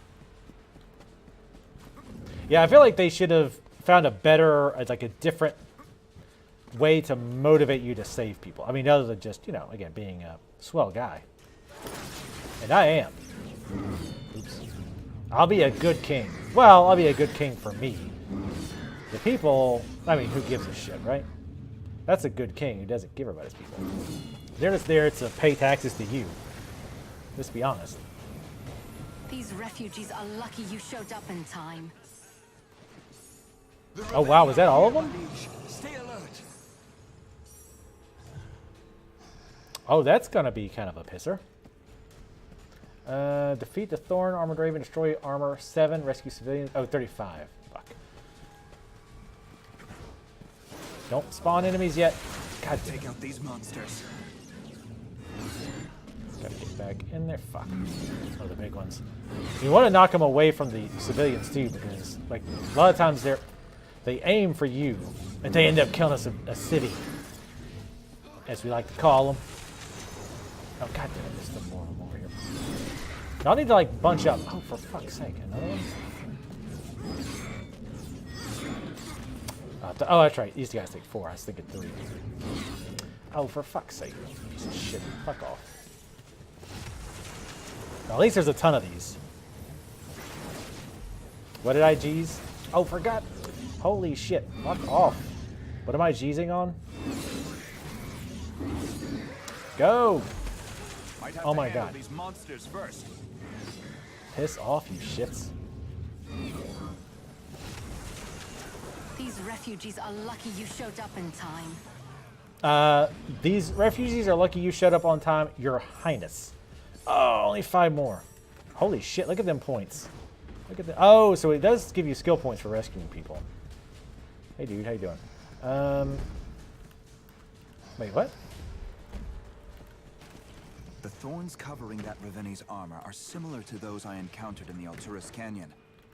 [SPEAKER 1] Yeah, I feel like they should have found a better, like a different way to motivate you to save people. I mean, other than just, you know, again, being a swell guy. And I am. Oops. I'll be a good king. Well, I'll be a good king for me. The people, I mean, who gives a shit, right? That's a good king who doesn't give about his people. They're just there to pay taxes to you. Let's be honest.
[SPEAKER 3] These refugees are lucky you showed up in time.
[SPEAKER 1] Oh wow, was that all of them?
[SPEAKER 6] Stay alert.
[SPEAKER 1] Oh, that's gonna be kind of a pisser. Defeat the Thorn, Armored Raven, destroy armor 7, rescue civilians. Oh, 35. Fuck. Don't spawn enemies yet. God damn.
[SPEAKER 5] Take out these monsters.
[SPEAKER 1] Gotta get back in there. Fuck. Oh, the big ones. You want to knock them away from the civilians too, because like a lot of times they aim for you, and they end up killing a city, as we like to call them. Oh god damn it! There's still more of them over here. Y'all need to like bunch up. Oh, for fuck's sake! Another one. Oh, that's right. These guys take 4. I was thinking 3. Oh, for fuck's sake! Piece of shit. Fuck off. Well, at least there's a ton of these. What did I G's? Oh, forgot. Holy shit. Fuck off. What am I G'ing on? Go.
[SPEAKER 5] Might have
[SPEAKER 1] Oh
[SPEAKER 5] to
[SPEAKER 1] my
[SPEAKER 5] handle
[SPEAKER 1] god.
[SPEAKER 5] these monsters first.
[SPEAKER 1] Piss off, you shits.
[SPEAKER 3] These refugees are lucky you showed up in time.
[SPEAKER 1] These refugees are lucky you showed up on time, Your Highness. Oh, only 5 more. Holy shit, look at them points. Look at the. Oh, so it does give you skill points for rescuing people. Hey dude, how you doing? Wait, what?
[SPEAKER 5] The thorns covering that Ravenii's armor are similar to those I encountered in the Alturas Canyon.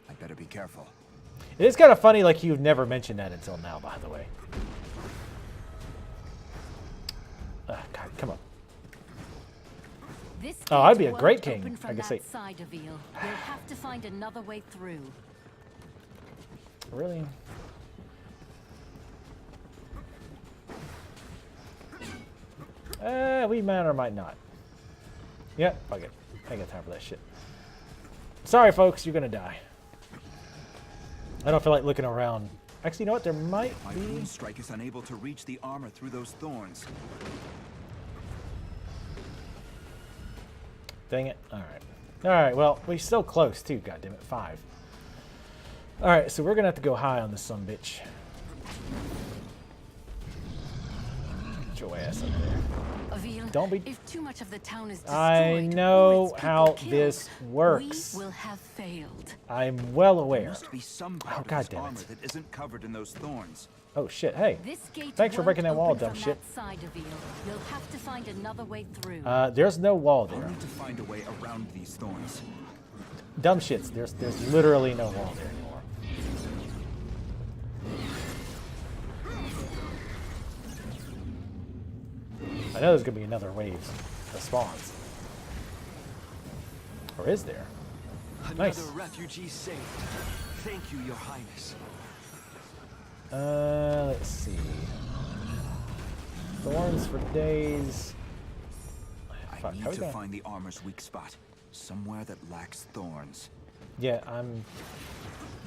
[SPEAKER 5] I'd better be careful.
[SPEAKER 1] It is kind of funny, like you've never mentioned that until now, by the way. God, come on.
[SPEAKER 3] This
[SPEAKER 1] Oh, I'd
[SPEAKER 3] gate
[SPEAKER 1] be a great
[SPEAKER 3] won't
[SPEAKER 1] king,
[SPEAKER 3] open
[SPEAKER 1] I
[SPEAKER 3] from
[SPEAKER 1] can
[SPEAKER 3] that
[SPEAKER 1] say.
[SPEAKER 3] side of Avil. You'll have to find another way through.
[SPEAKER 1] Really? We might or might not. Yeah, fuck it. I ain't got time for that shit. Sorry, folks, you're gonna die. I don't feel like looking around. Actually, you know what? There might
[SPEAKER 5] My
[SPEAKER 1] be.
[SPEAKER 5] rune strike is unable to reach the armor through those thorns.
[SPEAKER 1] Dang it. All right. All right. Well, we're still close too. God damn it. 5. All right. So we're gonna have to go high on this sumbitch. Get your ass up there.
[SPEAKER 3] Avil,
[SPEAKER 1] Don't be-
[SPEAKER 3] if too much of the town is destroyed,
[SPEAKER 1] I
[SPEAKER 3] or
[SPEAKER 1] know
[SPEAKER 3] its people
[SPEAKER 1] how
[SPEAKER 3] killed,
[SPEAKER 1] this works.
[SPEAKER 3] We will have failed.
[SPEAKER 1] I'm well
[SPEAKER 5] There
[SPEAKER 1] aware.
[SPEAKER 5] must be some part of
[SPEAKER 1] God
[SPEAKER 5] this
[SPEAKER 1] damn it.
[SPEAKER 5] armor that isn't covered in those thorns.
[SPEAKER 1] Oh shit. Hey.
[SPEAKER 3] This gate
[SPEAKER 1] Thanks for
[SPEAKER 3] won't
[SPEAKER 1] breaking that wall,
[SPEAKER 3] open
[SPEAKER 1] dumb
[SPEAKER 3] from
[SPEAKER 1] shit.
[SPEAKER 3] that side of Avil. You'll have to find another way through.
[SPEAKER 1] There's no wall
[SPEAKER 5] I'll
[SPEAKER 1] there.
[SPEAKER 5] need to find a way around these thorns.
[SPEAKER 1] Dumb shits. There's literally no wall there anymore. I know there's gonna be another wave that spawns. Or is there?
[SPEAKER 6] Another
[SPEAKER 1] Nice.
[SPEAKER 6] refugee saved. Thank you, Your Highness.
[SPEAKER 1] Let's see. Thorns for days.
[SPEAKER 5] I
[SPEAKER 1] Fuck,
[SPEAKER 5] need
[SPEAKER 1] how we
[SPEAKER 5] to
[SPEAKER 1] gonna...
[SPEAKER 5] find the armor's weak spot. Somewhere that lacks thorns.
[SPEAKER 1] Yeah, I'm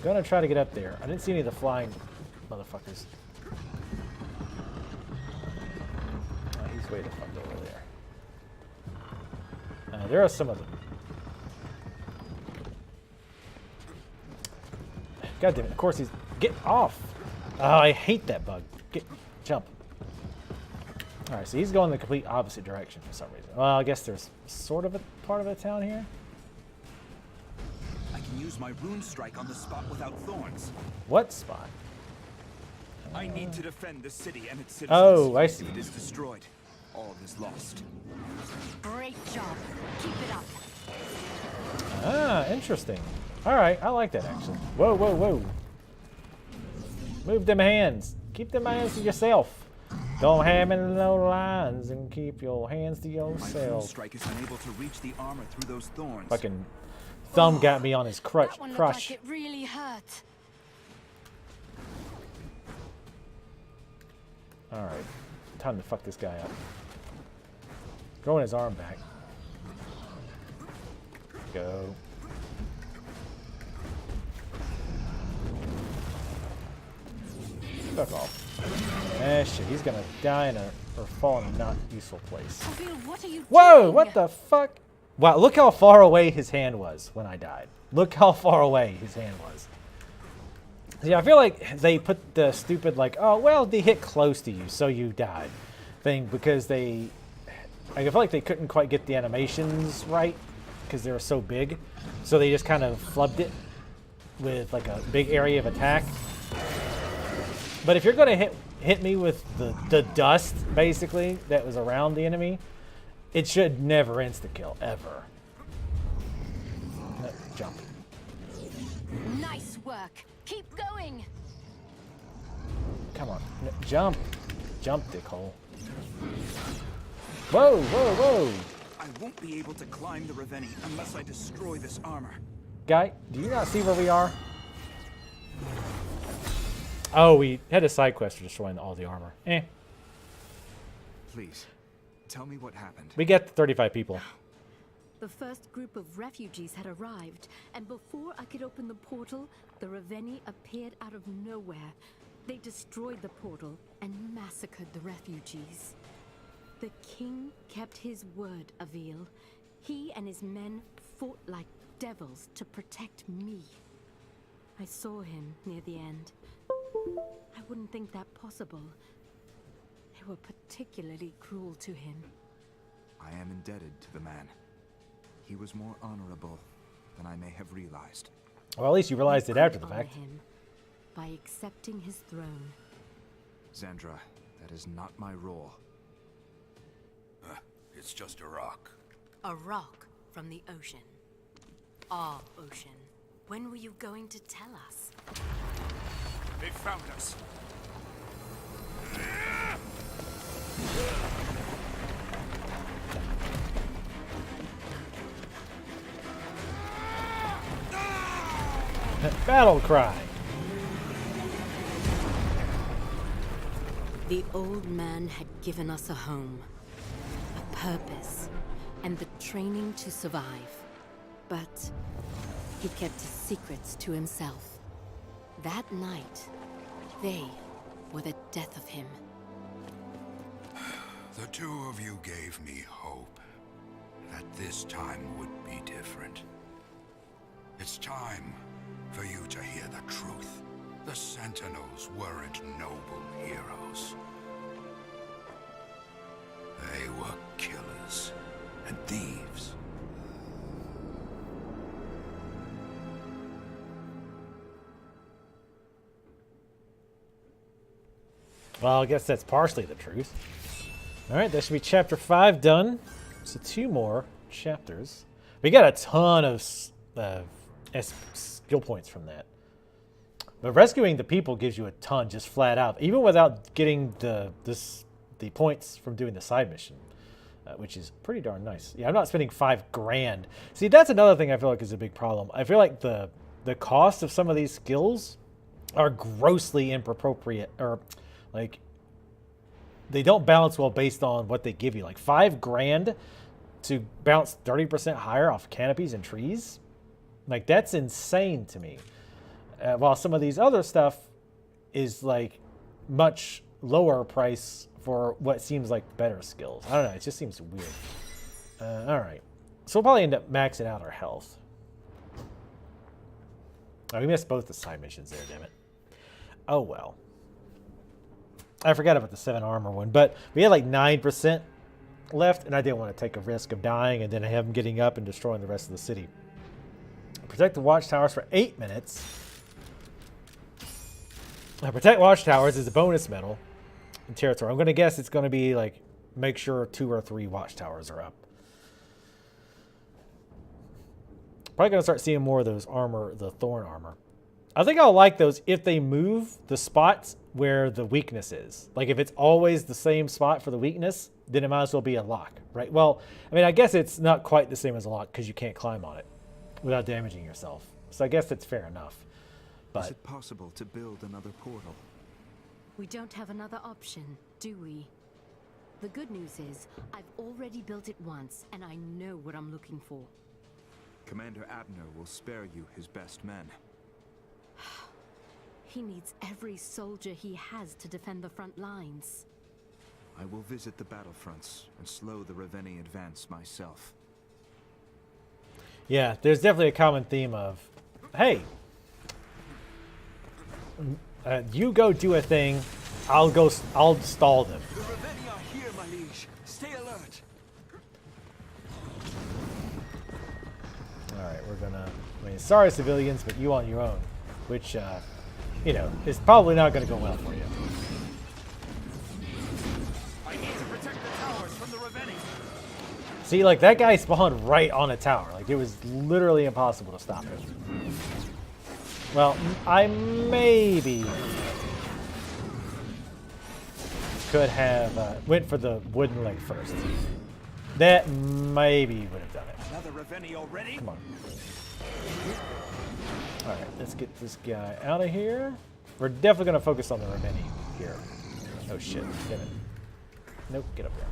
[SPEAKER 1] gonna try to get up there. I didn't see any of the flying motherfuckers. He's It's way the fuck over there. There are some of them. God damn it! Of course he's get off. Oh, I hate that bug. Jump. All right, so he's going the complete opposite direction for some reason. Well, I guess there's sort of a part of the town here.
[SPEAKER 5] I can use my rune strike on the spot without thorns.
[SPEAKER 1] What spot?
[SPEAKER 5] I need to defend the city and its citizens.
[SPEAKER 1] Oh, I see.
[SPEAKER 5] If it is destroyed, all is lost.
[SPEAKER 3] Great job. Keep it up.
[SPEAKER 1] Ah, interesting. All right, I like that actually. Whoa, whoa, whoa. Move them hands. Keep them hands to yourself. Don't have any no lines and keep your hands to
[SPEAKER 5] My rune
[SPEAKER 1] yourself.
[SPEAKER 5] strike is unable to reach the armor through those thorns.
[SPEAKER 1] Fucking thumb got me on his crutch.
[SPEAKER 3] That one looked
[SPEAKER 1] Crush.
[SPEAKER 3] like it really hurt.
[SPEAKER 1] All right, time to fuck this guy up. Throwing his arm back. Go. Fuck off. Eh, shit, he's gonna die in a, or fall in a not useful place.
[SPEAKER 3] Avil, what are you
[SPEAKER 1] Whoa,
[SPEAKER 3] doing?
[SPEAKER 1] what the fuck? Wow, look how far away his hand was when I died. Look how far away his hand was. Yeah, I feel like they put the stupid, like, oh, well, they hit close to you, so you died thing because they, I feel like they couldn't quite get the animations right because they were so big. So they just kind of flubbed it with like a big area of attack. But if you're going to hit me with the dust, basically, that was around the enemy, it should never insta-kill, ever. No, jump.
[SPEAKER 3] Nice work. Keep going.
[SPEAKER 1] Come on. No, jump. Jump, dickhole. Whoa, whoa, whoa.
[SPEAKER 5] I won't be able to climb the Ravenii unless I destroy this armor.
[SPEAKER 1] Guy, do you not see where we are? Oh, we had a side quest for destroying all the armor. Eh.
[SPEAKER 5] Please, tell me what happened.
[SPEAKER 1] We get 35 people.
[SPEAKER 3] The first group of refugees had arrived, and before I could open the portal, the Ravenii appeared out of nowhere. They destroyed the portal and massacred the refugees. The king kept his word, Avil. He and his men fought like devils to protect me. I saw him near the end. I wouldn't think that possible. They were particularly cruel to him.
[SPEAKER 5] I am indebted to the man. He was more honorable than I may have realized.
[SPEAKER 1] Well, at least you realized it
[SPEAKER 3] You
[SPEAKER 1] after
[SPEAKER 3] could
[SPEAKER 1] the
[SPEAKER 3] honor
[SPEAKER 1] fact.
[SPEAKER 3] him by accepting his throne.
[SPEAKER 5] Xandra, that is not my role.
[SPEAKER 4] It's just a rock.
[SPEAKER 3] A rock from the ocean. Our ocean. When were you going to tell us?
[SPEAKER 4] They found us.
[SPEAKER 1] Battle cry.
[SPEAKER 3] The old man had given us a home, a purpose, and the training to survive. But he kept his secrets to himself. That night, they were the death of him.
[SPEAKER 7] The two of you gave me hope that this time would be different. It's time for you to hear the truth. The Sentinels weren't noble heroes. They were killers and thieves.
[SPEAKER 1] Well, I guess that's partially the truth. All right, that should be chapter 5 done. So 2 more chapters. We got a ton of skill points from that. But rescuing the people gives you a ton, just flat out, even without getting the points from doing the side mission, which is pretty darn nice. Yeah, I'm not spending $5,000. See, that's another thing I feel like is a big problem. I feel like the cost of some of these skills are grossly inappropriate, or like they don't balance well based on what they give you. Like $5,000 to bounce 30% higher off canopies and trees, like that's insane to me. While some of these other stuff is like much lower price for what seems like better skills. I don't know. It just seems weird. All right. So we'll probably end up maxing out our health. Oh, we missed both the side missions there, damn it. Oh, well. I forgot about the 7 armor one, but we had like 9% left, and I didn't want to take a risk of dying and then have him getting up and destroying the rest of the city. Protect the watchtowers for 8 minutes. Now, protect watchtowers is a bonus medal in territory. I'm going to guess it's going to be like make sure 2 or 3 watchtowers are up. Probably going to start seeing more of those armor, the thorn armor. I think I'll like those if they move the spots where the weakness is. Like if it's always the same spot for the weakness, then it might as well be a lock, right? Well, I mean, I guess it's not quite the same as a lock because you can't climb on it without damaging yourself. So I guess that's fair enough. But
[SPEAKER 2] Is it possible to build another portal?
[SPEAKER 3] We don't have another option, do we? The good news is, I've already built it once, and I know what I'm looking for.
[SPEAKER 2] Commander Abner will spare you his best men.
[SPEAKER 3] He needs every soldier he has to defend the front lines.
[SPEAKER 2] I will visit the battlefronts and slow the Ravenii advance myself.
[SPEAKER 1] yeah, there's definitely a common theme of, hey, you go do a thing, I'll stall them.
[SPEAKER 6] The Ravenii are here, my liege. Stay alert.
[SPEAKER 1] All right, we're gonna. I mean, sorry, civilians, but you on your own, which, you know, is probably not going to go well for you.
[SPEAKER 6] I need to protect the towers from the Ravenii.
[SPEAKER 1] See, like that guy spawned right on a tower. Like it was literally impossible to stop him. Well, I maybe could have went for the wooden leg first. That maybe would have done it.
[SPEAKER 6] Another Ravenii already?
[SPEAKER 1] Come on. All right, let's get this guy out of here. We're definitely going to focus on the Ravenii here. Oh shit, damn it. Nope, get up there.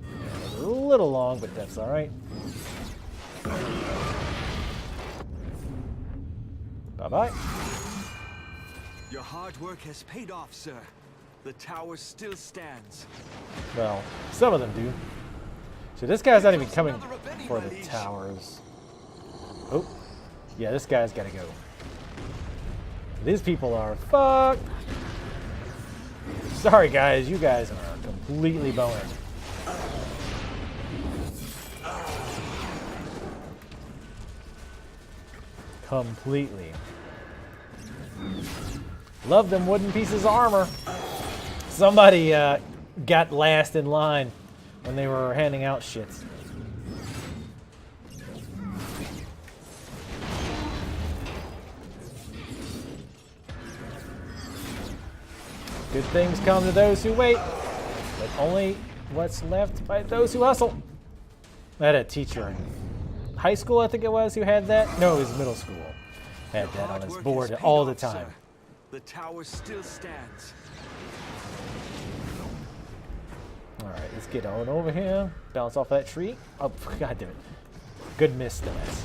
[SPEAKER 1] Yeah, a little long, but that's all right. Bye-bye.
[SPEAKER 6] Your hard work has paid off, sir. The tower still stands.
[SPEAKER 1] Well, some of them do. So this guy's not even coming for the towers. Oh, yeah, this guy's got to go. These people are fucked. Sorry, guys. You guys are completely boned. Completely. Love them wooden pieces of armor. Somebody got last in line when they were handing out shits. Good things come to those who wait, but only what's left by those who hustle. I had a teacher in high school, I think it was, who had that. No, it was middle school. Had that on his board all the time.
[SPEAKER 6] The tower still stands.
[SPEAKER 1] All right, let's get on over here. Bounce off that tree. Oh, god damn it. Good miss, dumbass.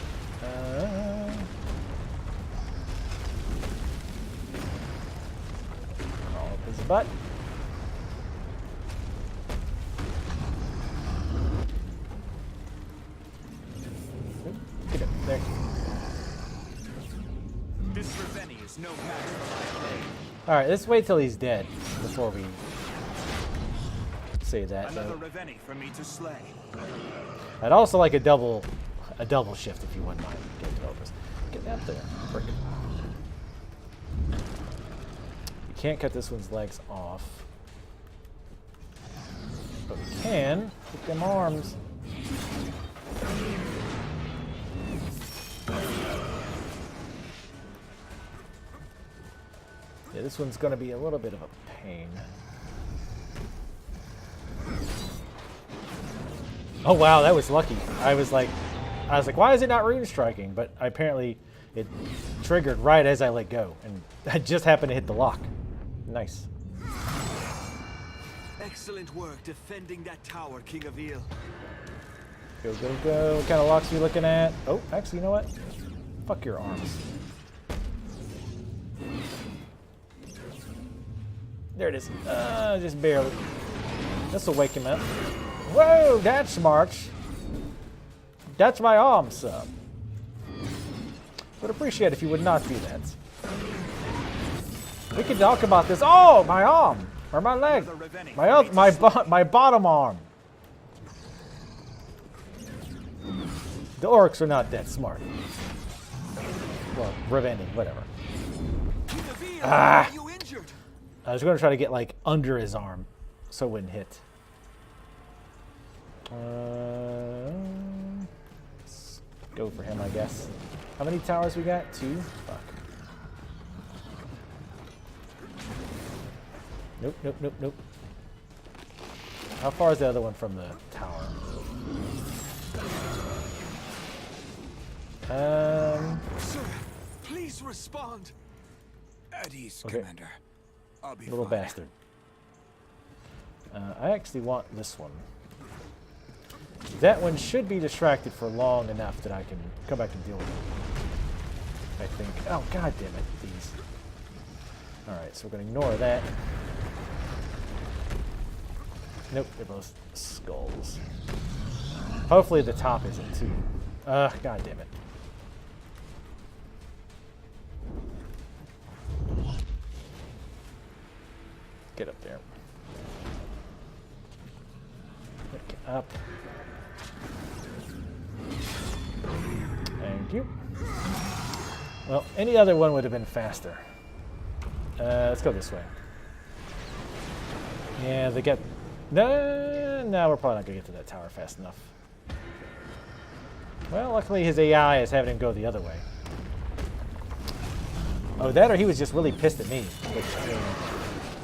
[SPEAKER 1] All up his butt. Get up there.
[SPEAKER 6] This Ravenii is no match for my blade.
[SPEAKER 1] All right, let's wait till he's dead before we say that.
[SPEAKER 6] Another Ravenii for me to slay.
[SPEAKER 1] I'd also like a double shift if you wouldn't mind, game developers. Get up there. Frick. We can't cut this one's legs off, but we can get them arms. Yeah, this one's going to be a little bit of a pain. Oh wow, that was lucky. I was like, why is it not rune striking? But apparently, it triggered right as I let go, and I just happened to hit the lock. Nice.
[SPEAKER 6] Excellent work defending that tower, King Avil.
[SPEAKER 1] Go, go, go. What kind of locks are you looking at? Oh, actually, you know what? Fuck your arms. There it is. Just barely. This will wake him up. Whoa, that's smart. That's my arm, sir. Would appreciate if you would not do that. We can talk about this. Oh, my arm or my leg, my bottom arm. The orcs are not that smart. Well, Ravenii, whatever. Ah!
[SPEAKER 6] You injured?
[SPEAKER 1] I was going to try to get like under his arm, so it wouldn't hit. Let's go for him, I guess. How many towers we got? 2? Fuck. Nope, nope, nope, nope. How far is the other one from the tower?
[SPEAKER 6] Sir, please respond.
[SPEAKER 5] At ease,
[SPEAKER 1] Okay.
[SPEAKER 5] Commander. I'll be
[SPEAKER 1] Little
[SPEAKER 5] fine.
[SPEAKER 1] bastard. I actually want this one. That one should be distracted for long enough that I can come back and deal with it. I think. Oh, god damn it, these. Alright, so we're going to ignore that. Nope, they're both skulls. Hopefully the top isn't too. God damn it. Get up there. Get up. Thank you. Well, any other one would have been faster. Let's go this way. Yeah, they get... No, we're probably not going to get to that tower fast enough. Well, luckily his AI is having him go the other way. Oh, that or he was just really pissed at me. Which, I mean,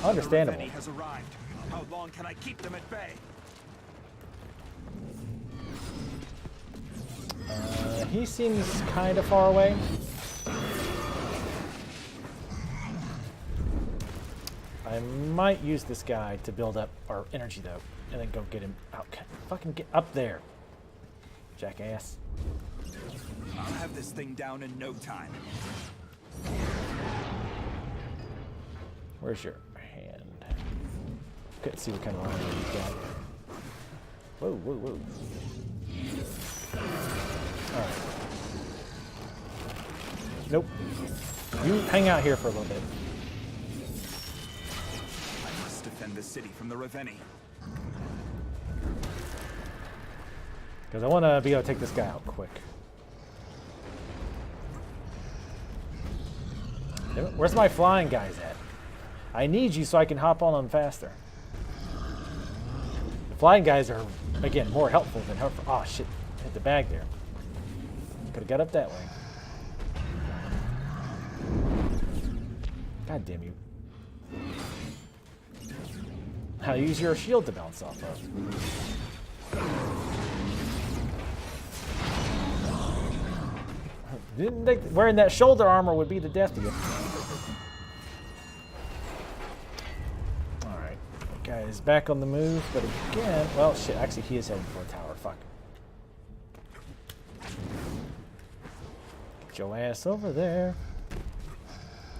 [SPEAKER 1] understandable.
[SPEAKER 5] Ravenii has arrived. How long can I keep them at bay?
[SPEAKER 1] He seems kind of far away. I might use this guy to build up our energy, though, and then go get him out. Fucking get up there, jackass.
[SPEAKER 5] I'll have this thing down in no time.
[SPEAKER 1] Where's your hand? Couldn't see what kind of armor you got. Whoa, whoa, whoa. Alright. Nope. You hang out here for a little bit.
[SPEAKER 5] I must defend the city from the Ravenii.
[SPEAKER 1] Because I want to be able to take this guy out quick. Where's my flying guys at? I need you so I can hop on them faster. The flying guys are, again, more helpful than helpful. Oh, shit. Hit the bag there. Could have got up that way. God damn you. I'll use your shield to bounce off of. Didn't think wearing that shoulder armor would be the death of you. Alright. That guy is back on the move, but again... Well, shit. Actually, he is heading for a tower. Fuck. Get your ass over there.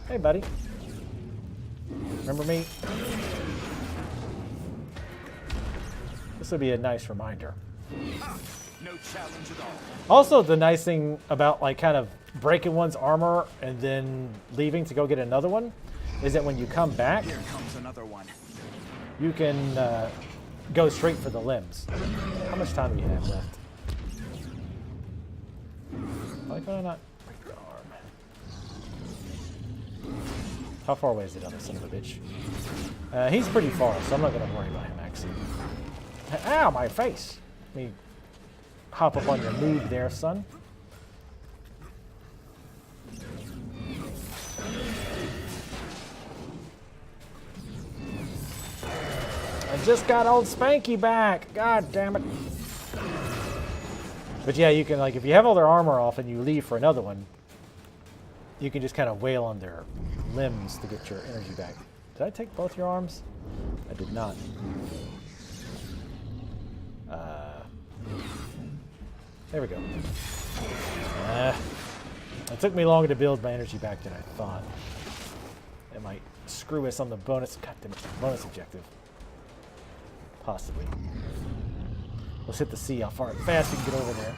[SPEAKER 1] Hey, buddy. Remember me? This would be a nice reminder.
[SPEAKER 5] No challenge at all.
[SPEAKER 1] Also, the nice thing about like kind of breaking one's armor and then leaving to go get another one is that when you come back,
[SPEAKER 5] Here comes another one.
[SPEAKER 1] you can go straight for the limbs. How much time do you have left? Why can I not break the arm? How far away is it, other son of a bitch? He's pretty far, so I'm not going to worry about him actually. Ow, my face! Let me hop up on your move there, son. I just got old Spanky back. God damn it. But yeah, you can, like, if you have all their armor off and you leave for another one, you can just kind of wail on their limbs to get your energy back. Did I take both your arms? I did not. There we go. It took me longer to build my energy back than I thought. It might screw us on the bonus. God damn it, bonus objective. Possibly. Let's hit the sea. How fast we can get over there.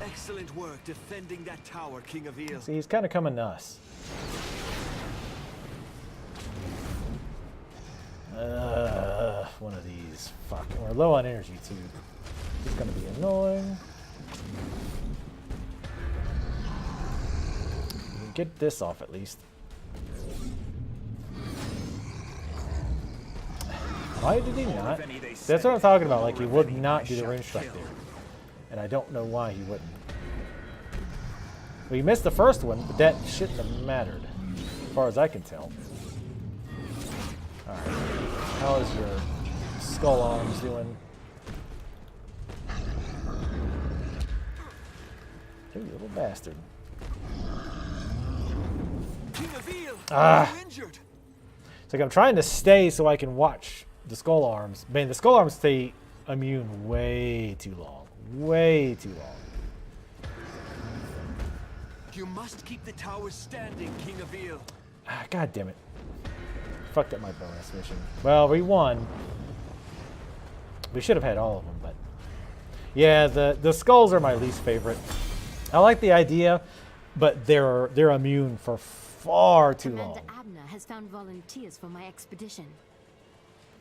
[SPEAKER 6] Excellent work defending that tower, King Avil.
[SPEAKER 1] See, he's kind of coming to us. One of these. Fuck. We're low on energy too. It's gonna be annoying. We can get this off at least. Why did he not? That's what I'm talking about. Like, he would not do the range strike there. And I don't know why he wouldn't. Well, he missed the first one, but that shouldn't have mattered, as far as I can tell. Alright. How is your skull arms doing? You little bastard.
[SPEAKER 6] King Avil,
[SPEAKER 1] Ah!
[SPEAKER 6] you're injured.
[SPEAKER 1] It's like I'm trying to stay so I can watch the skull arms. Man, the skull arms stay immune way too long. Way too long.
[SPEAKER 6] You must keep the tower standing, King Avil.
[SPEAKER 1] Ah, God damn it. Fucked up my bonus mission. Well, we won. We should have had all of them, but... Yeah, the skulls are my least favorite. I like the idea, but they're immune for far too long.
[SPEAKER 3] Commander Abner has found volunteers for my expedition.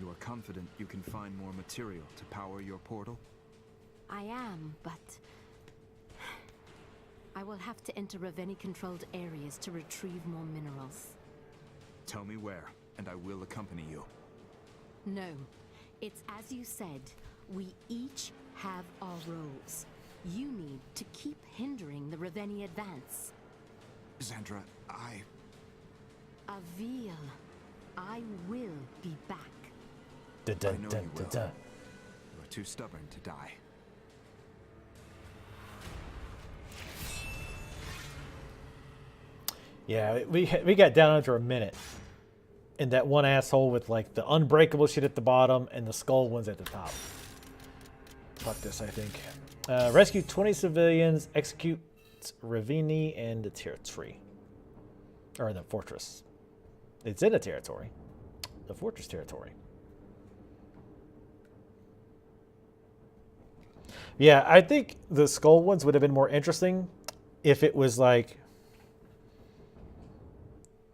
[SPEAKER 2] You are confident you can find more material to power your portal?
[SPEAKER 3] I am, but... I will have to enter Ravenii-controlled areas to retrieve more minerals.
[SPEAKER 2] Tell me where, and I will accompany you.
[SPEAKER 3] No. It's as you said. We each have our roles. You need to keep hindering the Ravenii advance.
[SPEAKER 2] Sandra,
[SPEAKER 3] Avil, I will be back.
[SPEAKER 1] Dun, dun,
[SPEAKER 2] I know
[SPEAKER 1] dun,
[SPEAKER 2] you
[SPEAKER 1] dun,
[SPEAKER 2] will.
[SPEAKER 1] dun.
[SPEAKER 2] You are too stubborn to die.
[SPEAKER 1] Yeah, we got down under a minute. And that one asshole with like the unbreakable shit at the bottom and the skull ones at the top. Fuck this, I think. Rescue 20 civilians, execute Ravenii and the territory. Or the fortress. It's in a territory. The fortress territory. Yeah, I think the skull ones would have been more interesting if it was like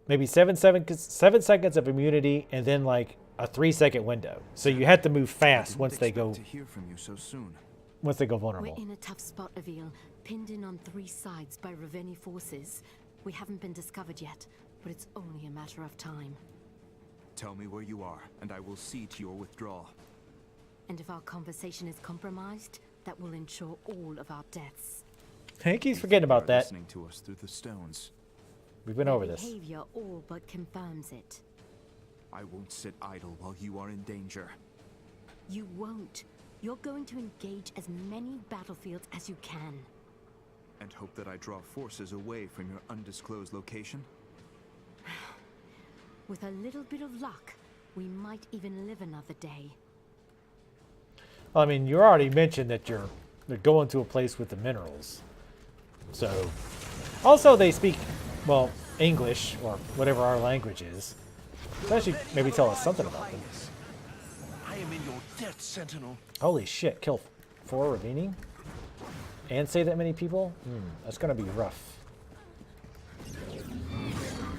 [SPEAKER 1] maybe 7 seconds of immunity and then like a 3-second window. So you had to move fast once they go
[SPEAKER 2] to hear from you so soon.
[SPEAKER 1] once they go vulnerable.
[SPEAKER 3] We're in a tough spot, Avil, pinned in on 3 sides by Ravenii forces. We haven't been discovered yet, but it's only a matter of time.
[SPEAKER 2] Tell me where you are, and I will see to your withdrawal.
[SPEAKER 3] And if our conversation is compromised, that will ensure all of our deaths.
[SPEAKER 1] He keeps forgetting about that.
[SPEAKER 2] Listening to us through the stones.
[SPEAKER 1] We've been over this.
[SPEAKER 3] Behavior all but confirms it.
[SPEAKER 2] I won't sit idle while you are in danger.
[SPEAKER 3] You won't. You're going to engage as many battlefields as you can.
[SPEAKER 2] And hope that I draw forces away from your undisclosed location?
[SPEAKER 3] With a little bit of luck, we might even live another day.
[SPEAKER 1] I mean, you already mentioned that they're going to a place with the minerals. So, also they speak, well, English or whatever our language is. So that should maybe tell us something about them.
[SPEAKER 4] I am in your debt, Sentinel.
[SPEAKER 1] Holy shit! Kill 4 Ravenii and save that many people. That's gonna be rough.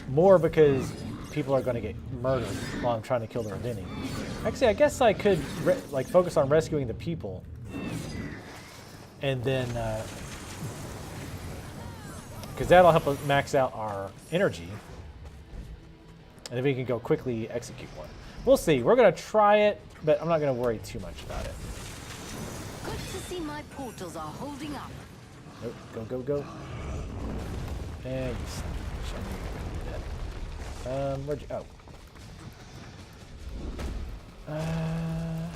[SPEAKER 1] More because people are gonna get murdered while I'm trying to kill the Ravenii. Actually, I guess I could like focus on rescuing the people, and then because that'll help us max out our energy, and then we can go quickly execute one. We'll see. We're gonna try it, but I'm not gonna worry too much about it.
[SPEAKER 3] Good to see my portals are holding up.
[SPEAKER 1] Nope. Go, go, go. And you son of a bitch. I knew you were gonna do that. Where'd you... Oh.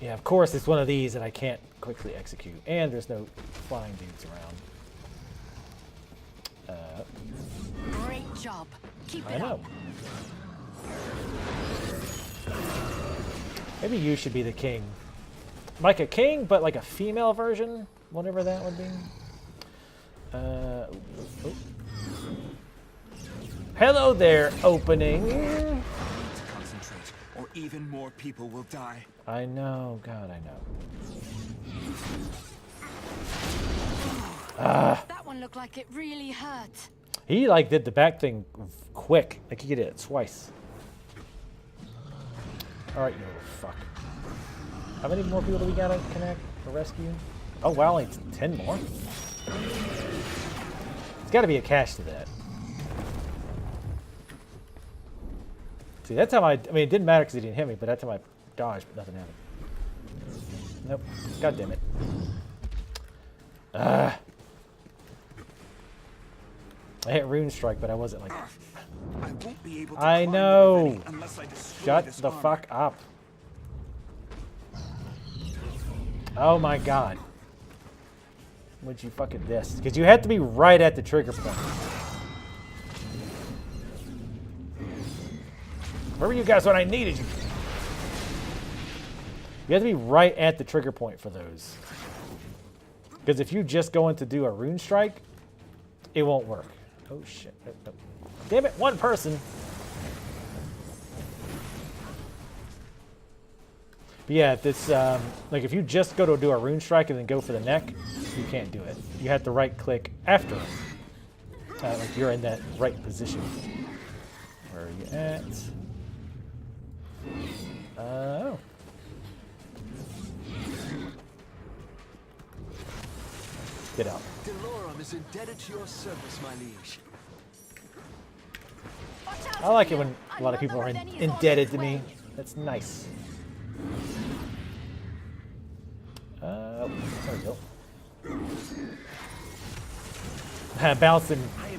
[SPEAKER 1] Yeah, of course it's one of these that I can't quickly execute. And there's no flying dudes around.
[SPEAKER 3] Great job. Keep
[SPEAKER 1] I
[SPEAKER 3] it
[SPEAKER 1] know.
[SPEAKER 3] up.
[SPEAKER 1] Maybe you should be the king. Like a king, but like a female version? Whatever that would be. Hello there, opening.
[SPEAKER 5] To concentrate, or even more people will die.
[SPEAKER 1] I know, God, I know.
[SPEAKER 3] That one looked like it really hurt.
[SPEAKER 1] He like did the back thing quick. Like he did it twice. All right, you little fuck. How many more people do we gotta connect or rescue? Oh wow, only 10 more. There's got to be a catch to that. See, that time I mean, it didn't matter because he didn't hit me, but that time I dodged, but nothing happened. Nope. God damn it. I hit Rune Strike, but I wasn't like.
[SPEAKER 5] I won't be able to
[SPEAKER 1] I
[SPEAKER 5] climb the
[SPEAKER 1] know.
[SPEAKER 5] Ravenii unless I destroy
[SPEAKER 1] Shut
[SPEAKER 5] this
[SPEAKER 1] the
[SPEAKER 5] armor.
[SPEAKER 1] fuck up. Oh my god. Would you fucking this? Because you have to be right at the trigger point. Where were you guys when I needed you? You have to be right at the trigger point for those. Because if you just go in to do a Rune Strike, it won't work. Oh shit. Damn it, one person. But yeah, this like if you just go to do a Rune Strike and then go for the neck, you can't do it. You have to right click after it. Like you're in that right position. Where are you at? Oh. Get out.
[SPEAKER 6] Delorum is indebted to your service, my liege.
[SPEAKER 1] I like it when a lot of people are indebted to me. That's nice. There we go.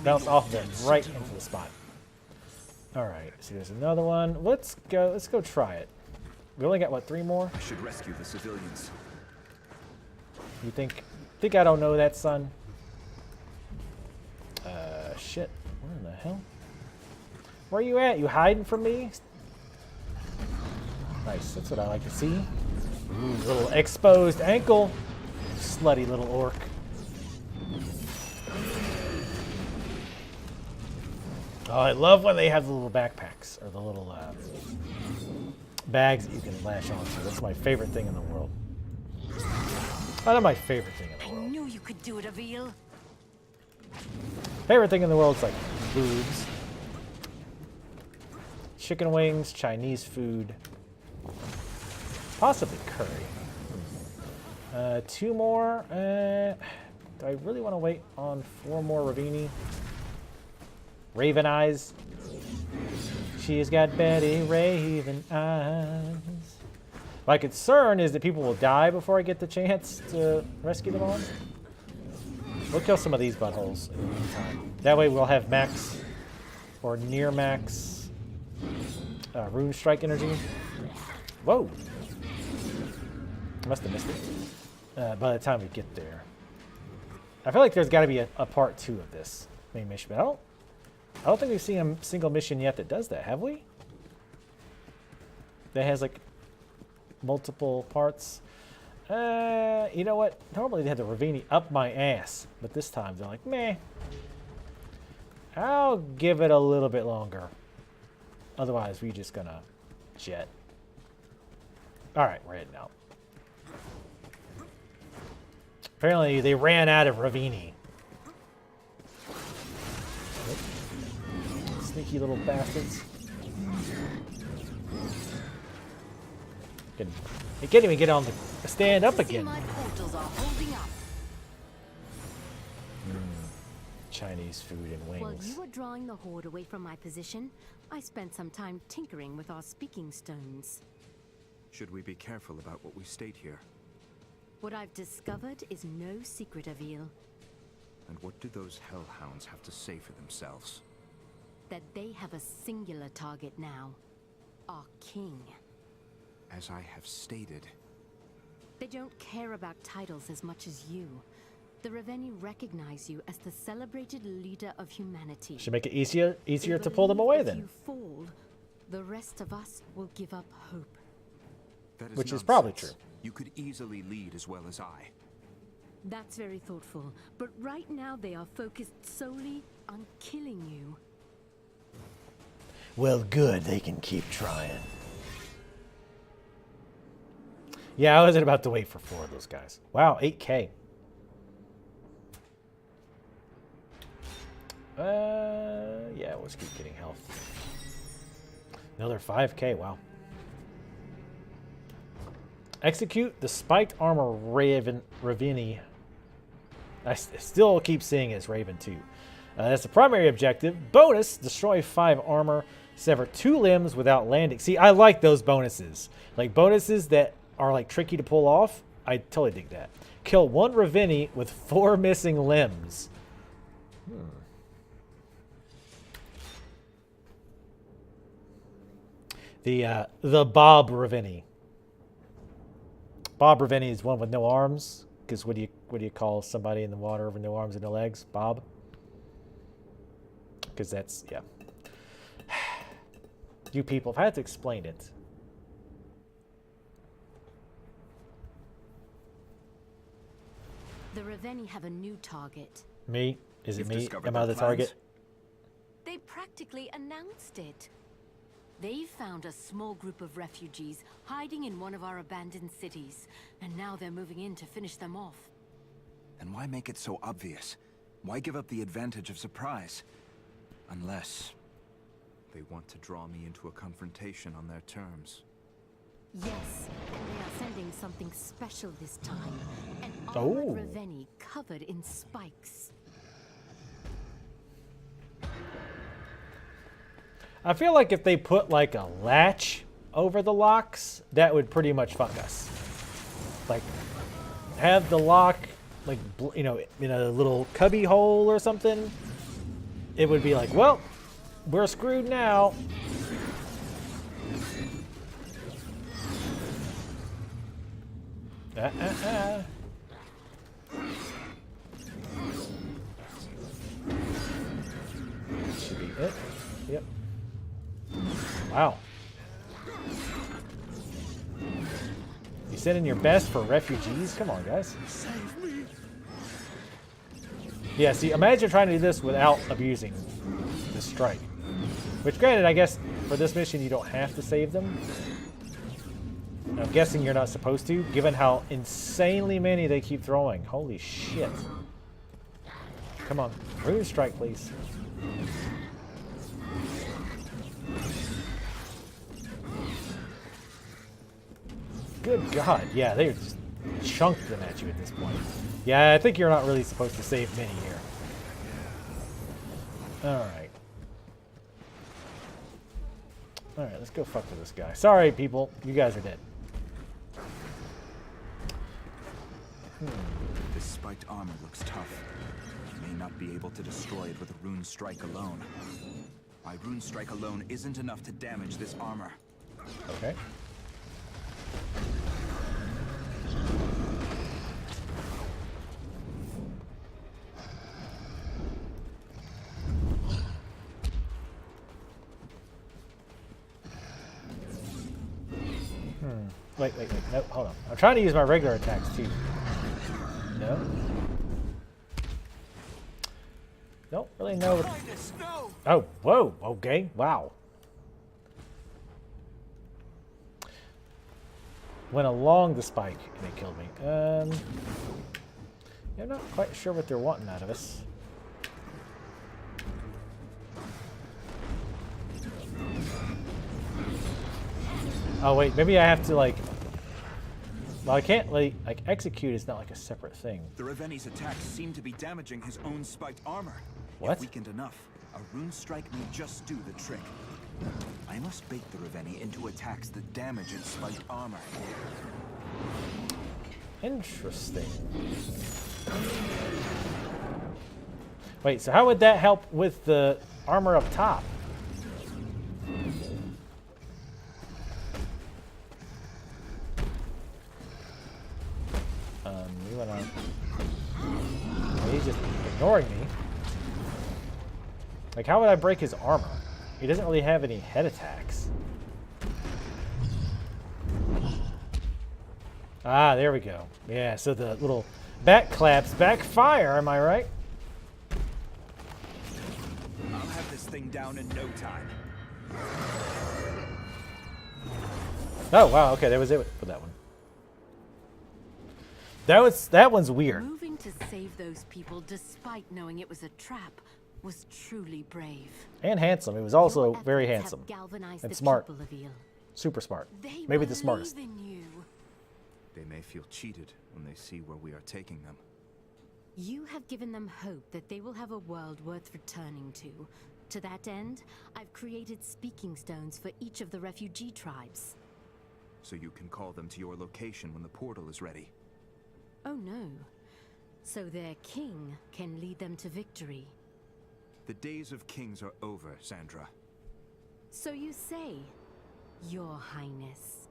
[SPEAKER 1] Bounce off of them right into the spot. All right. So there's another one. Let's go try it. We only got what, 3 more?
[SPEAKER 5] I should rescue the civilians.
[SPEAKER 1] You think I don't know that, son? Shit. Where in the hell? Where are you at? You hiding from me? Nice. That's what I like to see. Ooh, little exposed ankle. Slutty little orc. Oh, I love when they have the little backpacks or the little bags that you can lash onto. That's my favorite thing in the world. Oh, not my favorite thing in the
[SPEAKER 3] I
[SPEAKER 1] world.
[SPEAKER 3] knew you could do it, Avil.
[SPEAKER 1] Favorite thing in the world is like boobs, chicken wings, Chinese food, possibly curry. 2 more. Do I really want to wait on 4 more Ravenii? Raven eyes. She's got Betty Raven eyes. My concern is that people will die before I get the chance to rescue them all. We'll kill some of these buttholes in the meantime. That way we'll have max or near max Rune Strike energy. Whoa! I must have missed it by the time we get there. I feel like there's got to be a part 2 of this main mission, but I don't think we've seen a single mission yet that does that, have we? That has like multiple parts. You know what? Normally they have the Ravenii up my ass, but this time they're like, meh. I'll give it a little bit longer. Otherwise, we're just gonna jet. All right, we're heading out. Apparently, they ran out of Ravenii. Sneaky little bastards. They can't even get on the stand up again.
[SPEAKER 3] My portals are holding up.
[SPEAKER 1] Chinese food and
[SPEAKER 3] While
[SPEAKER 1] wings.
[SPEAKER 3] you were drawing the horde away from my position, I spent some time tinkering with our speaking stones.
[SPEAKER 5] Should we be careful about what we state here?
[SPEAKER 3] What I've discovered is no secret, Avil.
[SPEAKER 5] And what do those hellhounds have to say for themselves?
[SPEAKER 3] That they have a singular target now. Our king.
[SPEAKER 5] As I have stated,
[SPEAKER 3] They don't care about titles as much as you. The Ravenii recognize you as the celebrated leader of humanity.
[SPEAKER 1] Should make it easier
[SPEAKER 3] They
[SPEAKER 1] to pull them
[SPEAKER 3] believe
[SPEAKER 1] away
[SPEAKER 3] if
[SPEAKER 1] then.
[SPEAKER 3] you fall, the rest of us will give up hope.
[SPEAKER 5] that
[SPEAKER 1] Which is
[SPEAKER 5] nonsense.
[SPEAKER 1] probably true.
[SPEAKER 5] You could easily lead as well as I.
[SPEAKER 3] That's very thoughtful, but right now they are focused solely on killing you.
[SPEAKER 1] Well, good. They can keep trying. Yeah, I wasn't about to wait for 4 of those guys. Wow, 8K. Yeah, let's keep getting health. Another 5K, wow. Execute the spiked armor Ravenii. I still keep seeing it as Raven 2. That's the primary objective. Bonus, destroy 5 armor, sever 2 limbs without landing. See, I like those bonuses. Like bonuses that are like tricky to pull off. I totally dig that. Kill 1 Ravenii with 4 missing limbs. The Bob Ravenii. Bob Ravenii is one with no arms. Because what do you call somebody in the water with no arms and no legs? Bob. Because that's, yeah. You people, if I had to explain it.
[SPEAKER 3] The Ravenii have a new target.
[SPEAKER 1] Me? Is it
[SPEAKER 5] You've
[SPEAKER 1] me?
[SPEAKER 5] discovered
[SPEAKER 1] Am I
[SPEAKER 5] their
[SPEAKER 1] the target?
[SPEAKER 5] plans?
[SPEAKER 3] They practically announced it. They found a small group of refugees hiding in one of our abandoned cities, and now they're moving in to finish them off.
[SPEAKER 5] Then why make it so obvious? Why give up the advantage of surprise? Unless they want to draw me into a confrontation on their terms.
[SPEAKER 3] Yes, and they are sending something special this time. An armored
[SPEAKER 1] Oh.
[SPEAKER 3] Ravenii covered in spikes.
[SPEAKER 1] I feel like if they put like a latch over the locks, that would pretty much fuck us. Like, have the lock, like, you know, in a little cubby hole or something. It would be like, well, we're screwed now. Should be it. Yep. Wow. You send in your best for refugees? Come on, guys. Yeah, see, imagine trying to do this without abusing the strike. Which, granted, I guess for this mission you don't have to save them. I'm guessing you're not supposed to, given how insanely many they keep throwing. Holy shit. Come on. Rune strike, please. Good God. Yeah, they're just chunked them at you at this point. Yeah, I think you're not really supposed to save many here. Alright. Alright, let's go fuck with this guy. Sorry, people. You guys are dead.
[SPEAKER 5] This spiked armor looks tough. I may not be able to destroy it with a rune strike alone. My rune strike alone isn't enough to damage this armor.
[SPEAKER 1] Okay. Wait. Nope, hold on. I'm trying to use my regular attacks too. No? Don't really know what... Oh, whoa, okay, wow. Went along the spike and it killed me. I'm not quite sure what they're wanting out of us. Oh wait, maybe I have to like... Well, I can't like execute is not like a separate thing.
[SPEAKER 5] The Ravenni's attacks seem to be damaging his own spiked armor.
[SPEAKER 1] What?
[SPEAKER 5] If weakened enough, a rune strike may just do the trick. I must bait the Ravenni into attacks that damage its spiked armor.
[SPEAKER 1] Interesting. Wait, so how would that help with the armor up top? You wanna... He's just ignoring me. Like, how would I break his armor? He doesn't really have any head attacks. Ah, there we go. Yeah, so the little back claps backfire, am I right?
[SPEAKER 5] I'll have this thing down in no time.
[SPEAKER 1] Oh wow, okay, that was it for that one. That one's weird.
[SPEAKER 3] Moving to save those people despite knowing it was a trap was truly brave.
[SPEAKER 1] And handsome. It was also
[SPEAKER 3] Your
[SPEAKER 1] very
[SPEAKER 3] efforts have
[SPEAKER 1] handsome.
[SPEAKER 3] galvanized
[SPEAKER 1] And
[SPEAKER 3] the
[SPEAKER 1] smart.
[SPEAKER 3] people of Avil.
[SPEAKER 1] Super smart.
[SPEAKER 3] They
[SPEAKER 1] Maybe the smartest.
[SPEAKER 3] believe in you.
[SPEAKER 5] They may feel cheated when they see where we are taking them.
[SPEAKER 3] You have given them hope that they will have a world worth returning to. To that end, I've created speaking stones for each of the refugee tribes.
[SPEAKER 5] So you can call them to your location when the portal is ready.
[SPEAKER 3] Oh no. So their king can lead them to victory.
[SPEAKER 5] The days of kings are over, Sandra.
[SPEAKER 3] So you say, Your Highness.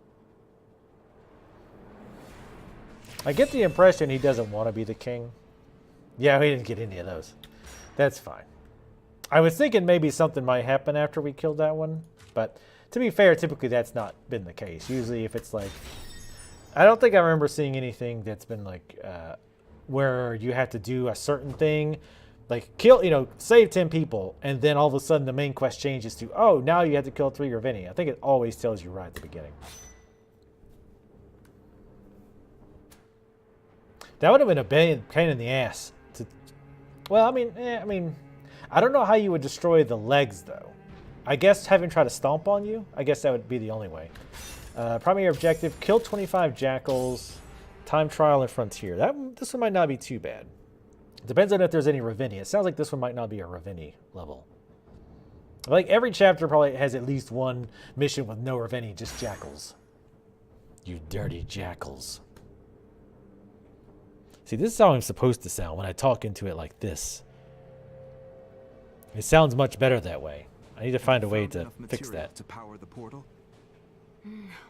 [SPEAKER 1] I get the impression he doesn't want to be the king. Yeah, we didn't get any of those. That's fine. I was thinking maybe something might happen after we killed that one, but to be fair, typically that's not been the case. Usually if it's like, I don't think I remember seeing anything that's been like, where you have to do a certain thing, like kill, save 10 people, and then all of a sudden the main quest changes to, oh, now you have to kill 3 Ravenii. I think it always tells you right at the beginning. That would have been a pain in the ass. Well, I mean, I don't know how you would destroy the legs, though. I guess having tried to stomp on you, I guess that would be the only way. Primary objective, kill 25 jackals, time trial and frontier. This one might not be too bad. Depends on if there's any Ravenii. It sounds like this one might not be a Ravenii level. Like every chapter probably has at least one mission with no Ravenii, just jackals. You dirty jackals. See, this is how I'm supposed to sound when I talk into it like this. It sounds much better that way. I need to find a way to fix that.
[SPEAKER 5] To power the portal?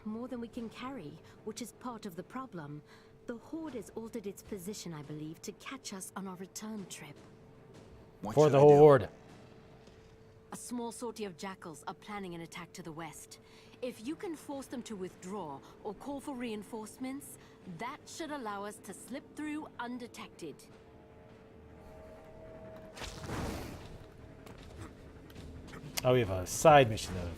[SPEAKER 3] More than we can carry, which is part of the problem. The Horde has altered its position, I believe, to catch us on our return trip.
[SPEAKER 5] What
[SPEAKER 1] For
[SPEAKER 5] should
[SPEAKER 1] the
[SPEAKER 5] I do?
[SPEAKER 1] Horde.
[SPEAKER 3] A small sortie of jackals are planning an attack to the west. If you can force them to withdraw or call for reinforcements, that should allow us to slip through undetected.
[SPEAKER 1] Oh, we have a side mission of...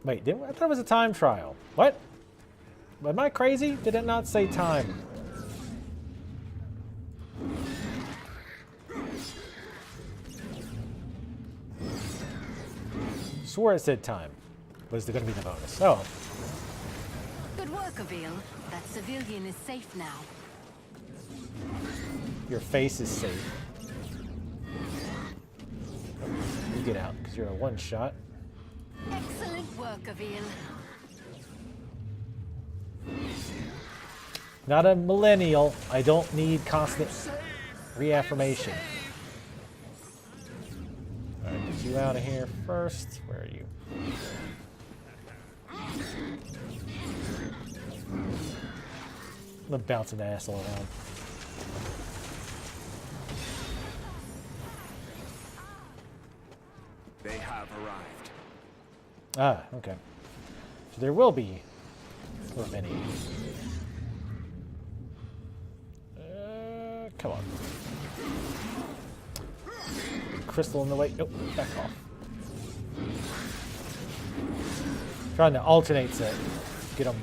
[SPEAKER 1] Wait, I thought it was a time trial. What? Am I crazy? Did it not say time? Swore it said time. Was it going to be the bonus? Oh.
[SPEAKER 3] Good work, Avil. That civilian is safe now.
[SPEAKER 1] Your face is safe. You get out, because you're a one-shot.
[SPEAKER 3] Excellent work, Avil.
[SPEAKER 1] Not a millennial. I don't need constant reaffirmation. Alright, get you out of here first. Where are you? I'm bouncing the asshole around.
[SPEAKER 5] They have arrived.
[SPEAKER 1] Ah, okay. So there will be Ravenii. Come on. Crystal in the way. Nope, back off. Trying to alternate to get them.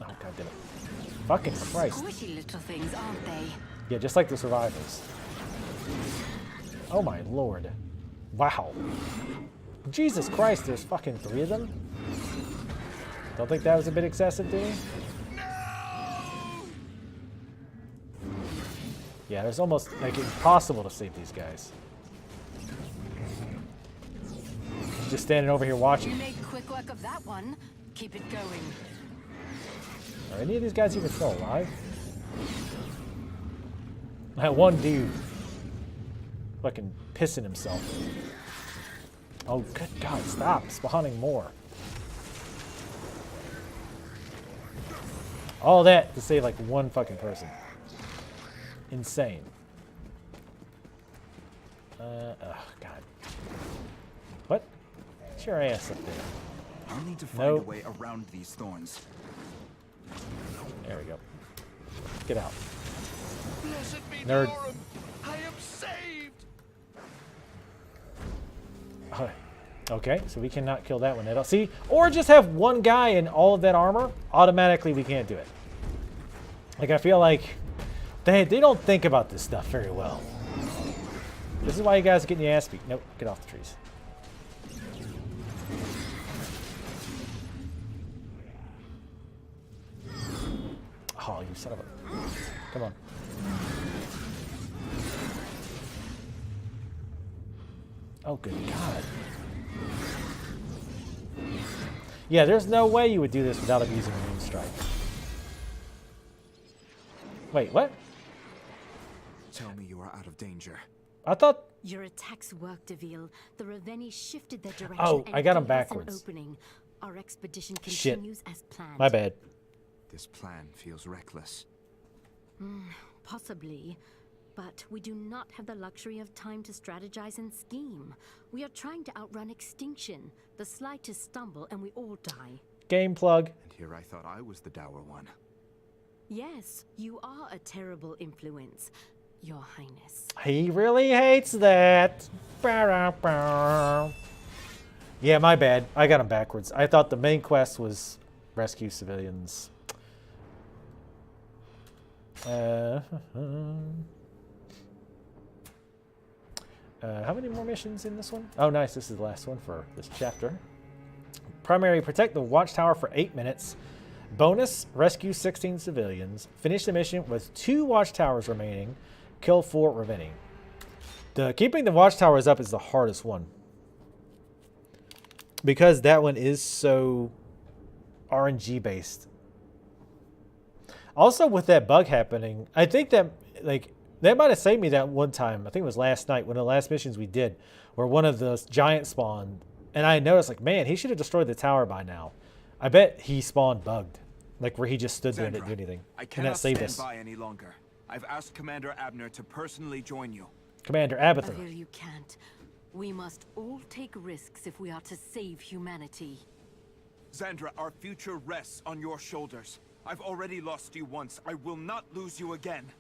[SPEAKER 1] Oh, god damn it. Fucking Christ.
[SPEAKER 3] Squishy little things, aren't they?
[SPEAKER 1] Yeah, just like the survivors. Oh my lord. Wow. Jesus Christ, there's fucking 3 of them? Don't think that was a bit excessive, do you? Yeah, it's almost like impossible to save these guys. Just standing over here
[SPEAKER 3] You
[SPEAKER 1] watching.
[SPEAKER 3] made quick work of that one. Keep it going.
[SPEAKER 1] Are any of these guys even still alive? That one dude. Fucking pissing himself. Oh, good God, stop spawning more. All that to save like one fucking person. Insane. Oh, God. What? Get your ass up there.
[SPEAKER 5] I'll need to find
[SPEAKER 1] Nope.
[SPEAKER 5] a way around these thorns.
[SPEAKER 1] There we go. Get out.
[SPEAKER 4] Blessed be
[SPEAKER 1] Nerd.
[SPEAKER 4] Dorum. I am saved.
[SPEAKER 1] Okay, so we cannot kill that one at all. See, or just have one guy in all of that armor. Automatically, we can't do it. Like, I feel like they don't think about this stuff very well. This is why you guys are getting your ass beat. Nope, get off the trees. Oh, you son of a... Come on. Oh, good God. Yeah, there's no way you would do this without him using Moon Strike. Wait, what?
[SPEAKER 5] Tell me you are out of danger.
[SPEAKER 1] I thought...
[SPEAKER 3] Your attacks worked, Avil. The Ravenii shifted their direction.
[SPEAKER 1] Oh,
[SPEAKER 3] and
[SPEAKER 1] I got 'em
[SPEAKER 3] gave us an
[SPEAKER 1] backwards.
[SPEAKER 3] Opening. Our expedition
[SPEAKER 1] Shit.
[SPEAKER 3] continues as planned.
[SPEAKER 1] My bad.
[SPEAKER 5] This plan feels reckless.
[SPEAKER 3] Possibly. But we do not have the luxury of time to strategize and scheme. We are trying to outrun extinction. The slightest stumble and we all die.
[SPEAKER 1] Game plug.
[SPEAKER 5] And here I thought I was the dour one.
[SPEAKER 3] Yes, you are a terrible influence, Your Highness.
[SPEAKER 1] He really hates that. Ba-da-ba. Yeah, my bad. I got him backwards. I thought the main quest was rescue civilians. How many more missions in this one? Oh, nice. This is the last one for this chapter. Primary, protect the watchtower for 8 minutes. Bonus, rescue 16 civilians. Finish the mission with 2 watchtowers remaining. Kill 4 Ravenii. Keeping the watchtowers up is the hardest one. Because that one is so RNG based. Also, with that bug happening, I think that, like, that might have saved me that one time. I think it was last night, one of the last missions we did, where one of the giants spawned. And I noticed, like, man, he should have destroyed the tower by now. I bet he spawned bugged. Like, where he just stood there and didn't do anything.
[SPEAKER 5] I
[SPEAKER 1] And
[SPEAKER 5] cannot
[SPEAKER 1] that saved
[SPEAKER 5] stand
[SPEAKER 1] us.
[SPEAKER 5] by any longer. I've asked Commander Abner to personally join you.
[SPEAKER 1] Commander Abathur.
[SPEAKER 3] Avil, you can't. We must all take risks if we are to save humanity.
[SPEAKER 5] Xandra, our future rests on your shoulders. I've already lost you once. I will not lose you again.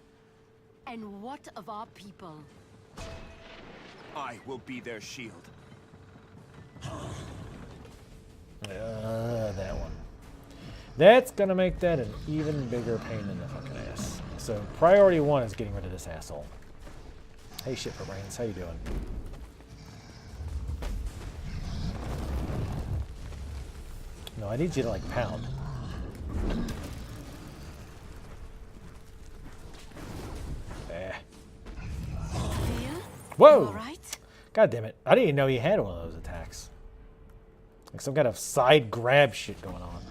[SPEAKER 3] And what of our people?
[SPEAKER 5] I will be their shield.
[SPEAKER 1] That one. That's gonna make that an even bigger pain in the fucking ass. So priority 1 is getting rid of this asshole. Hey, shit for brains, how you doing? No, I need you to like pound. Whoa!
[SPEAKER 3] All right.
[SPEAKER 1] God damn it! I didn't even know he had one of those attacks. Like some kind of side grab shit going on.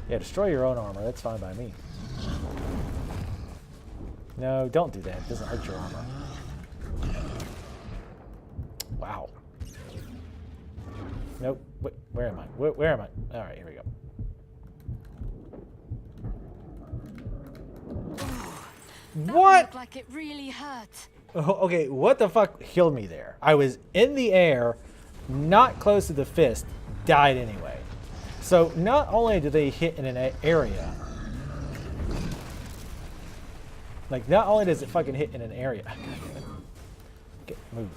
[SPEAKER 1] Yeah, destroy your own armor. That's fine by me. No, don't do that. It doesn't hurt your armor. Wow. Nope. Wait, where am I? Where am I? All right, here we go. What?
[SPEAKER 3] Looked like it really hurt.
[SPEAKER 1] Oh, okay, what the fuck killed me there? I was in the air, not close to the fist, died anyway. So not only do they hit in an area, like not only does it fucking hit in an area, move.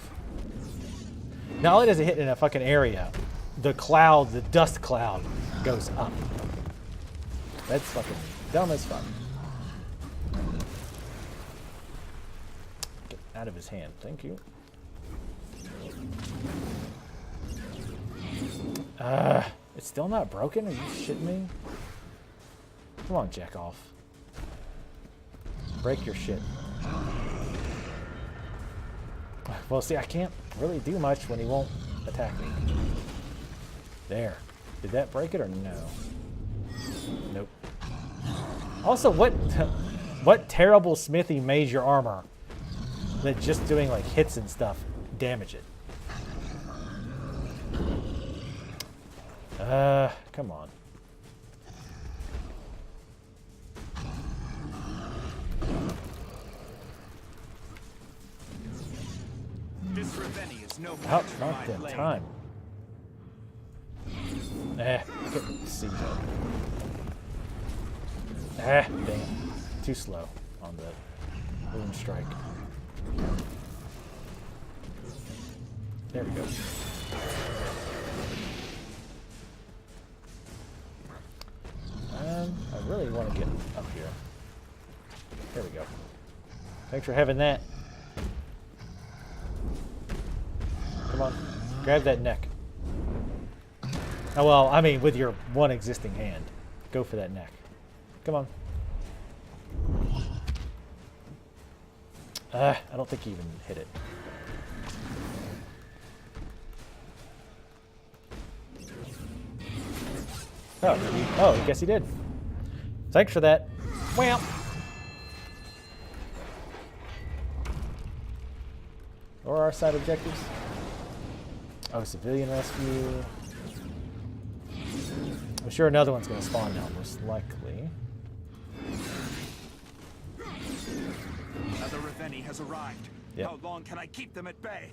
[SPEAKER 1] Not only does it hit in a fucking area, the cloud, the dust cloud, goes up. That's fucking dumb as fuck. Get out of his hand, thank you. It's still not broken? Are you shitting me? Come on, jack off. Break your shit. Well, see, I can't really do much when he won't attack me. There. Did that break it or no? Nope. Also, what terrible smithy made your armor that just doing like hits and stuff damage it? Come on.
[SPEAKER 5] This Ravenii is no
[SPEAKER 1] Oh,
[SPEAKER 5] match for
[SPEAKER 1] not
[SPEAKER 5] my
[SPEAKER 1] that
[SPEAKER 5] blade.
[SPEAKER 1] time. Couldn't see that. Dang it. Too slow on the boom strike. There we go. I really want to get up here. There we go. Thanks for having that. Come on. Grab that neck. Oh, well, I mean, with your one existing hand. Go for that neck. Come on. I don't think he even hit it. Oh, I guess he did. Thanks for that. Wham! Or our side objectives. Oh, civilian rescue. I'm sure another one's going to spawn now, most likely.
[SPEAKER 5] Another Ravenii has arrived.
[SPEAKER 1] Yep.
[SPEAKER 5] How long can I keep them at bay?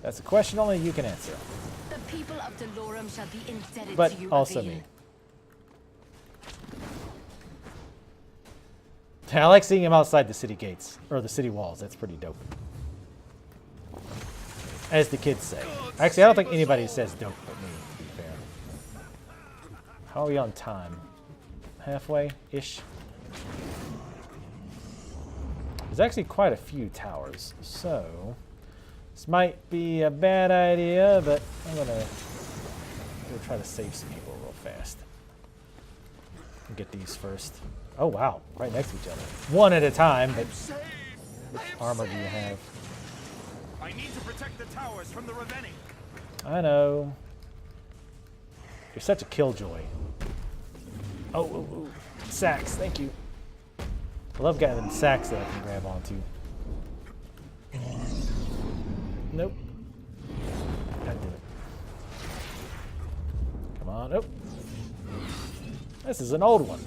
[SPEAKER 1] That's a question only you can answer.
[SPEAKER 3] The people of Delorum shall be indebted
[SPEAKER 1] But
[SPEAKER 3] to you,
[SPEAKER 1] also
[SPEAKER 3] Avil.
[SPEAKER 1] me. I like seeing him outside the city gates, or the city walls. That's pretty dope. As the kids say. Actually, I don't think anybody says dope but me, to be fair. How are we on time? Halfway-ish? There's actually quite a few towers, so this might be a bad idea, but I'm gonna go try to save some people real fast. And get these first. Oh wow, right next to each other. One at a time, but which armor do you have?
[SPEAKER 5] I need to protect the towers from the Ravenii.
[SPEAKER 1] I know. You're such a killjoy. Oh, sacks, thank you. I love getting sacks that I can grab onto. Nope. God damn it. Come on, nope. This is an old one.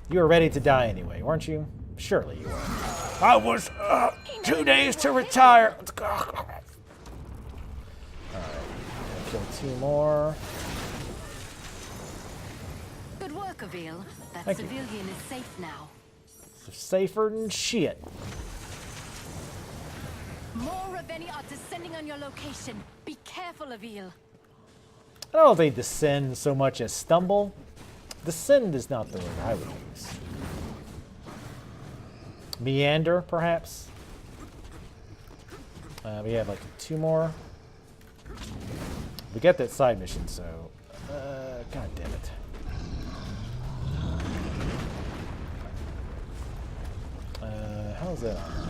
[SPEAKER 1] You were ready to die anyway, weren't you? Surely you were. I was 2 days to retire. Alright, kill 2 more.
[SPEAKER 3] Good work, Avil. That
[SPEAKER 1] Thank you.
[SPEAKER 3] civilian is safe now.
[SPEAKER 1] Safer than shit.
[SPEAKER 3] More Ravenii are descending on your location. Be careful, Avil.
[SPEAKER 1] I don't know if they descend so much as stumble. Descend is not the word I would use. Meander, perhaps. We have like 2 more. We got that side mission, so... God damn it. How's that on?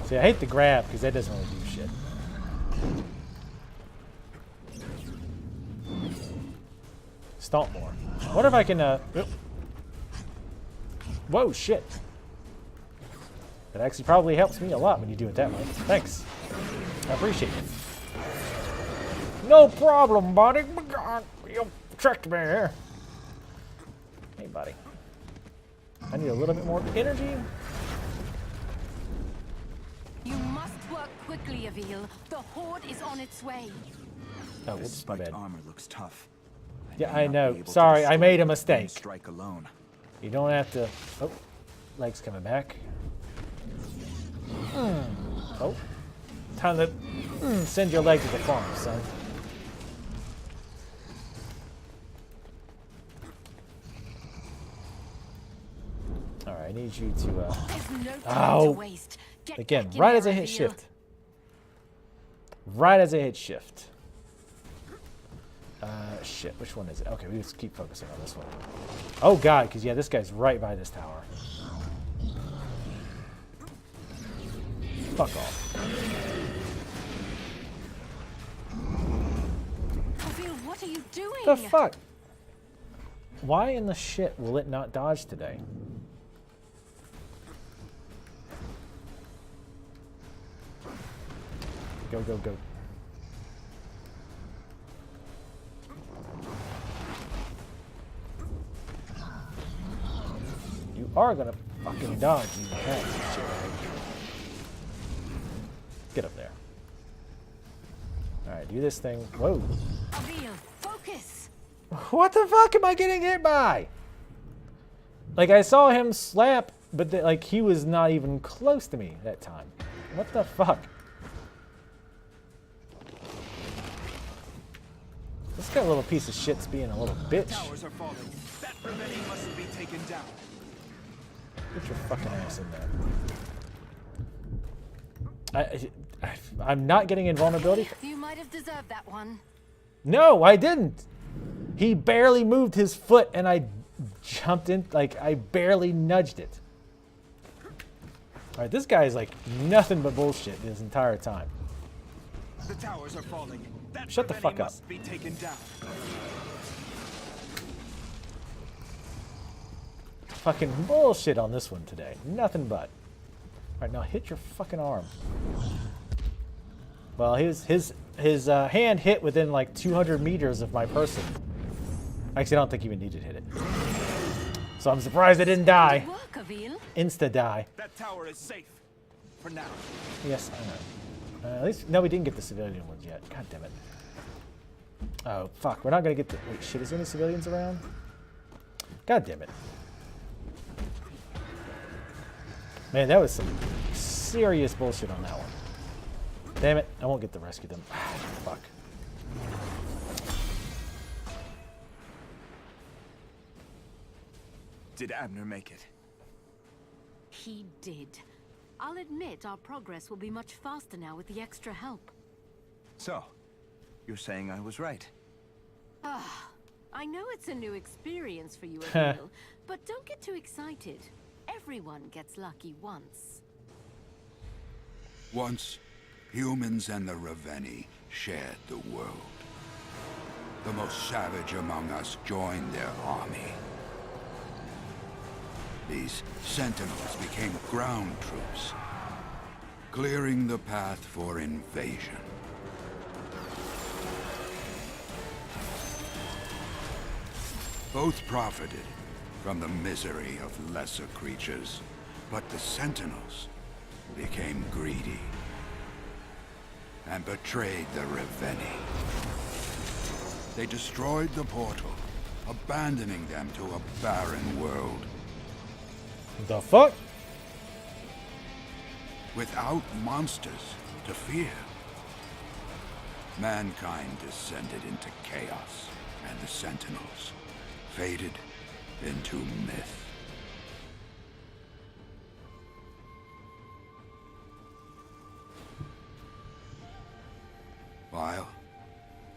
[SPEAKER 1] See, I hate the grab, because that doesn't really do shit. Stomp more. What if I can, Whoa, shit. That actually probably helps me a lot when you do it that way. Thanks. I appreciate it. No problem, buddy. You tricked me here. Hey, buddy. I need a little bit more energy.
[SPEAKER 3] You must work quickly, Avil. The horde is on its way.
[SPEAKER 1] Oh,
[SPEAKER 5] This
[SPEAKER 1] whoops, my
[SPEAKER 5] spiked
[SPEAKER 1] bad.
[SPEAKER 5] armor looks tough.
[SPEAKER 1] Yeah,
[SPEAKER 5] may
[SPEAKER 1] I
[SPEAKER 5] not
[SPEAKER 1] know.
[SPEAKER 5] be able to
[SPEAKER 1] Sorry, I
[SPEAKER 5] destroy
[SPEAKER 1] made a
[SPEAKER 5] it with
[SPEAKER 1] mistake.
[SPEAKER 5] one strike alone.
[SPEAKER 1] You don't have to... Oh, legs coming back. Oh, time to send your leg to the farm, son. All right, I need you to...
[SPEAKER 3] There's no time
[SPEAKER 1] Ow.
[SPEAKER 3] to waste. Get
[SPEAKER 1] Again,
[SPEAKER 3] back in
[SPEAKER 1] right as I
[SPEAKER 3] there,
[SPEAKER 1] hit
[SPEAKER 3] Avil.
[SPEAKER 1] shift. Right as I hit shift. Shit, which one is it? Okay, we just keep focusing on this one. Oh god, because yeah, this guy's right by this tower. Fuck off.
[SPEAKER 3] Avil, what are you doing?
[SPEAKER 1] The fuck? Why in the shit will it not dodge today? Go, go, go. You are gonna fucking dodge, you hat shit. Get up there. Alright, do this thing. Whoa.
[SPEAKER 3] Avil, focus.
[SPEAKER 1] What the fuck am I getting hit by? Like, I saw him slap But like he was not even close to me that time. What the fuck? This guy, little piece of shit's being a little bitch.
[SPEAKER 5] Towers are falling. That Ravenii must be taken down.
[SPEAKER 1] Get your fucking ass in there. I'm not getting invulnerability.
[SPEAKER 3] You might have deserved that one.
[SPEAKER 1] No, I didn't. He barely moved his foot and I jumped in, like I barely nudged it. All right, this guy is like nothing but bullshit this entire time.
[SPEAKER 5] The towers are falling. That
[SPEAKER 1] Shut the
[SPEAKER 5] Ravenii
[SPEAKER 1] fuck up.
[SPEAKER 5] must be taken down.
[SPEAKER 1] Fucking bullshit on this one today. Nothing but. All right, now hit your fucking arm. Well, his hand hit within like 200 meters of my person. Actually, I don't think he even needed to hit it. So I'm surprised I didn't die.
[SPEAKER 3] Good work, Avil.
[SPEAKER 1] Insta die.
[SPEAKER 5] That tower is safe. For now.
[SPEAKER 1] Yes, I know. At least, no, we didn't get the civilian ones yet. God damn it. Oh, fuck. We're not going to get the... Wait, shit, is there any civilians around? God damn it. Man, that was some serious bullshit on that one. Damn it. I won't get to rescue them. Fuck.
[SPEAKER 5] Did Abner make it?
[SPEAKER 3] He did. I'll admit our progress will be much faster now with the extra help.
[SPEAKER 5] So, you're saying I was right.
[SPEAKER 3] I know it's a new experience for you, Avil, but don't get too excited. Everyone gets lucky once.
[SPEAKER 7] Once, humans and the Ravenii shared the world. The most savage among us joined their army. These Sentinels became ground troops, clearing the path for invasion. Both profited from the misery of lesser creatures, but the Sentinels became greedy and betrayed the Ravenii. They destroyed the portal, abandoning them to a barren world.
[SPEAKER 1] The fuck?
[SPEAKER 7] Without monsters to fear. Mankind descended into chaos, and the Sentinels faded into myth. While,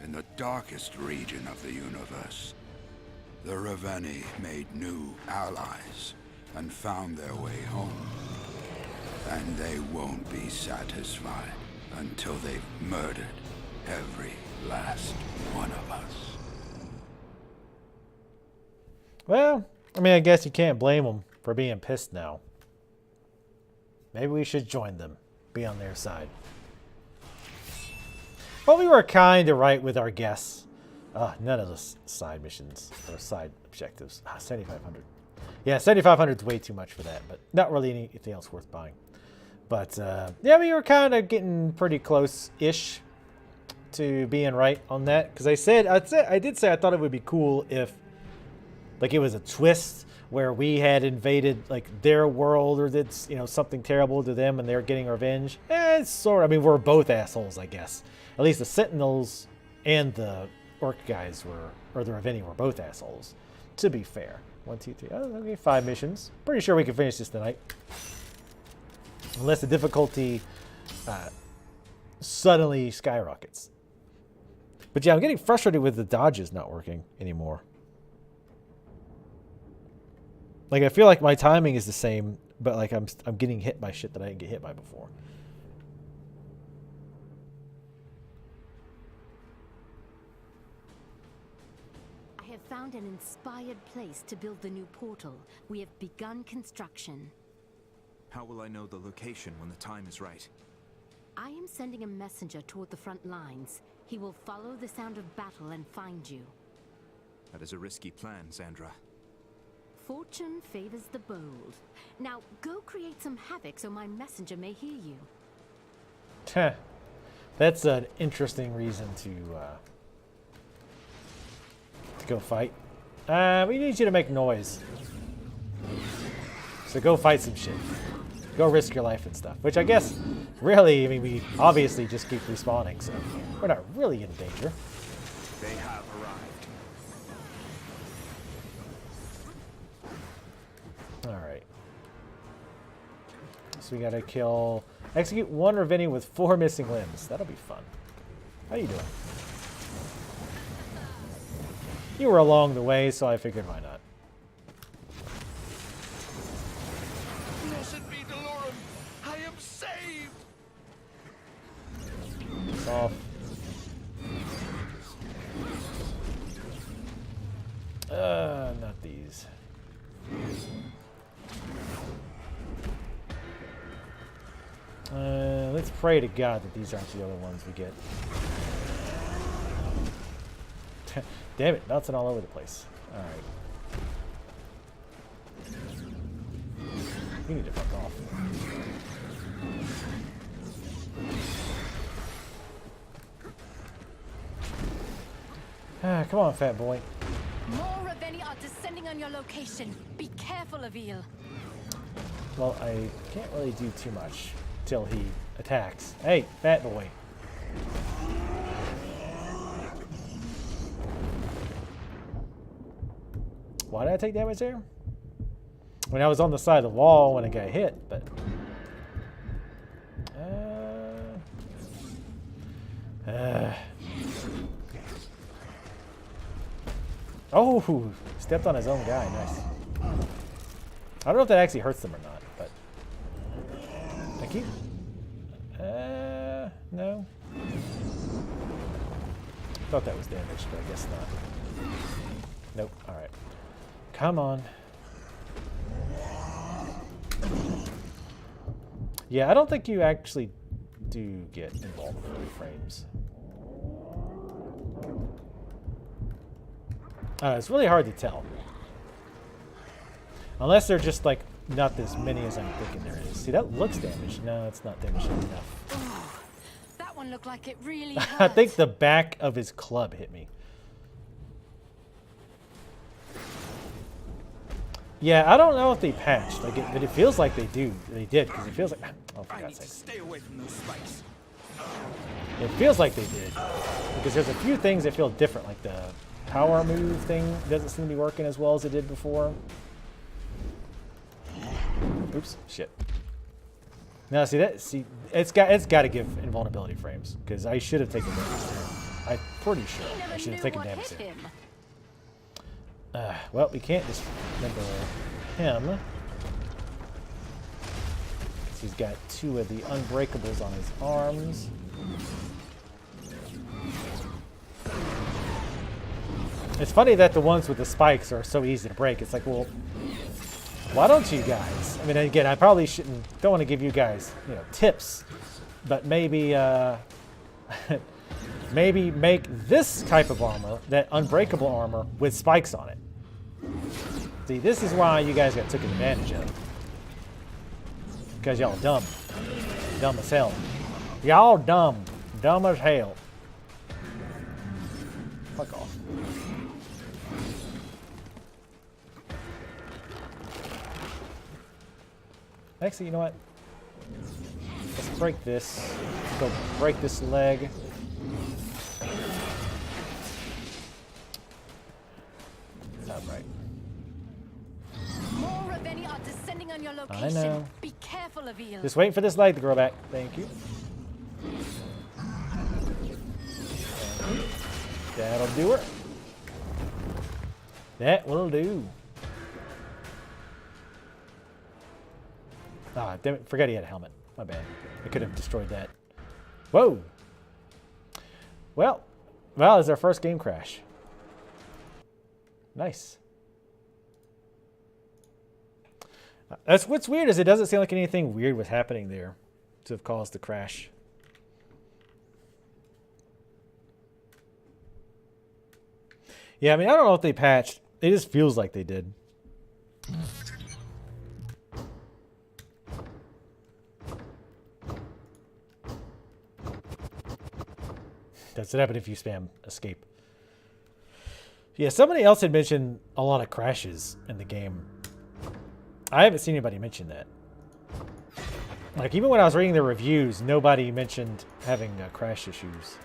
[SPEAKER 7] in the darkest region of the universe, the Ravenii made new allies and found their way home. And they won't be satisfied until they've murdered every last one of us.
[SPEAKER 1] Well, I mean, I guess you can't blame them for being pissed now. Maybe we should join them. Be on their side. Well, we were kind of right with our guess. None of the side missions or side objectives. 7,500. Yeah, 7,500 is way too much for that, but not really anything else worth buying. But, yeah, we were kind of getting pretty close-ish to being right on that. Because I did say I thought it would be cool if, like, it was a twist where we had invaded, like, their world or did, you know, something terrible to them and they're getting revenge. It's sort of, I mean, we're both assholes, I guess. At least the Sentinels and the Orc guys were, or the Ravenii were both assholes, to be fair. 1, 2, 3. Oh, okay, 5 missions. Pretty sure we can finish this tonight. Unless the difficulty suddenly skyrockets. But yeah, I'm getting frustrated with the dodges not working anymore. Like, I feel like my timing is the same, but like I'm getting hit by shit that I didn't get hit by before.
[SPEAKER 3] I have found an inspired place to build the new portal. We have begun construction.
[SPEAKER 5] How will I know the location when the time is right?
[SPEAKER 3] I am sending a messenger toward the front lines. He will follow the sound of battle and find you.
[SPEAKER 5] That is a risky plan, Sandra.
[SPEAKER 3] Fortune favors the bold. Now, go create some havoc so my messenger may hear you.
[SPEAKER 1] Heh. That's an interesting reason to go fight. We need you to make noise. So go fight some shit. Go risk your life and stuff. Which I guess, really, I mean, we obviously just keep respawning, so we're not really in danger.
[SPEAKER 2] They have arrived.
[SPEAKER 1] Alright. So we gotta execute one Ravenii with 4 missing limbs. That'll be fun. How you doing? You were along the way, so I figured why not.
[SPEAKER 4] Blessed be Delorum! I am saved!
[SPEAKER 1] It's off. Not these. Let's pray to God that these aren't the other ones we get. Damn it, bouncing all over the place. Alright. You need to fuck off. Come on, fat boy.
[SPEAKER 3] More Ravenii are descending on your location. Be careful, Avil.
[SPEAKER 1] Well, I can't really do too much till he attacks. Hey, fat boy. Why did I take damage there? When I was on the side of the wall when I got hit, but... Oh, stepped on his own guy. Nice. I don't know if that actually hurts them or not, but... Thank you. No. Thought that was damaged, but I guess not. Nope. Alright. Come on. Yeah, I don't think you actually do get invulnerability frames. It's really hard to tell. Unless they're just like not as many as I'm thinking there is. See, that looks damaged. No, it's not damaged enough.
[SPEAKER 3] Oh, that one looked like it really hurt.
[SPEAKER 1] I think the back of his club hit me. Yeah, I don't know if they patched, like but it feels like they do. They did, because it feels like... Oh, for God's sake.
[SPEAKER 2] Stay away from those spikes.
[SPEAKER 1] It feels like they did. Because there's a few things that feel different, like the power move thing doesn't seem to be working as well as it did before. Oops, shit. Now see, it's got to give invulnerability frames, because I should have taken damage there. I'm pretty sure I should have taken damage there. Well, we can't dismember him. He's got 2 of the unbreakables on his arms. It's funny that the ones with the spikes are so easy to break. It's like, well, why don't you guys? I mean, again, I probably don't want to give you guys, tips, but maybe, maybe make this type of armor, that unbreakable armor, with spikes on it. See, this is why you guys got taken advantage of. Because y'all dumb. Dumb as hell. Y'all dumb. Dumb as hell. Fuck off. Actually, you know what? Let's break this. Let's go break this leg. Right.
[SPEAKER 3] More Ravenii are descending on your location.
[SPEAKER 1] I know.
[SPEAKER 3] Be careful, Avil.
[SPEAKER 1] Just waiting for this leg to grow back. Thank you. That'll do her. That will do. Ah, damn it. Forgot he had a helmet. My bad. I could have destroyed that. Whoa. Well, it's our first game crash. Nice. That's what's weird is it doesn't seem like anything weird was happening there to have caused the crash. Yeah, I mean, I don't know if they patched. It just feels like they did. That's what happens if you spam escape. Yeah, somebody else had mentioned a lot of crashes in the game. I haven't seen anybody mention that. Like, even when I was reading the reviews, nobody mentioned having crash issues.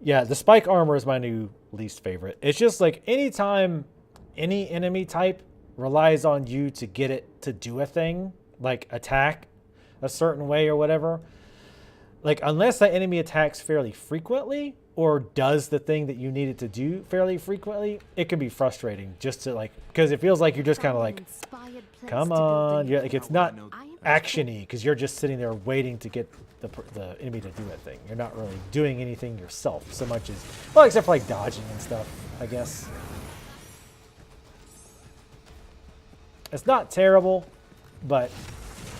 [SPEAKER 1] Yeah, the spike armor is my new least favorite. It's just like anytime any enemy type relies on you to get it to do a thing, like attack a certain way or whatever, like unless that enemy attacks fairly frequently or does the thing that you need it to do fairly frequently, it can be frustrating just to like, because it feels like you're just kind of like, come on, yeah, like it's not action-y because you're just sitting there waiting to get the enemy to do that thing. You're not really doing anything yourself so much as, well, except for like dodging and stuff, I guess. It's not terrible, but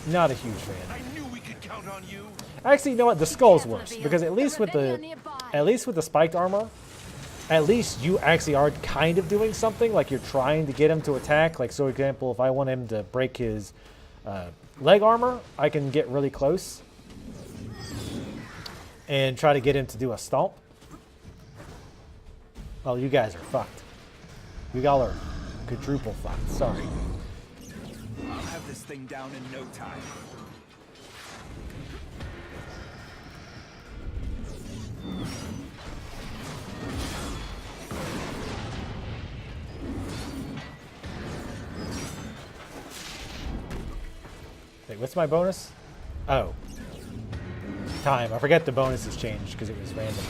[SPEAKER 1] not a huge fan.
[SPEAKER 4] I knew we could count on you.
[SPEAKER 1] Actually, you know what? The skull's worse because at least with the spiked armor, at least you actually are kind of doing something. Like you're trying to get him to attack. Like, so for example, if I want him to break his leg armor, I can get really close and try to get him to do a stomp. Oh, you guys are fucked. You all are quadruple fucked. Sorry.
[SPEAKER 5] I'll have this thing down in no time.
[SPEAKER 1] Wait, what's my bonus? Oh. Time. I forget the bonus has changed because it was random.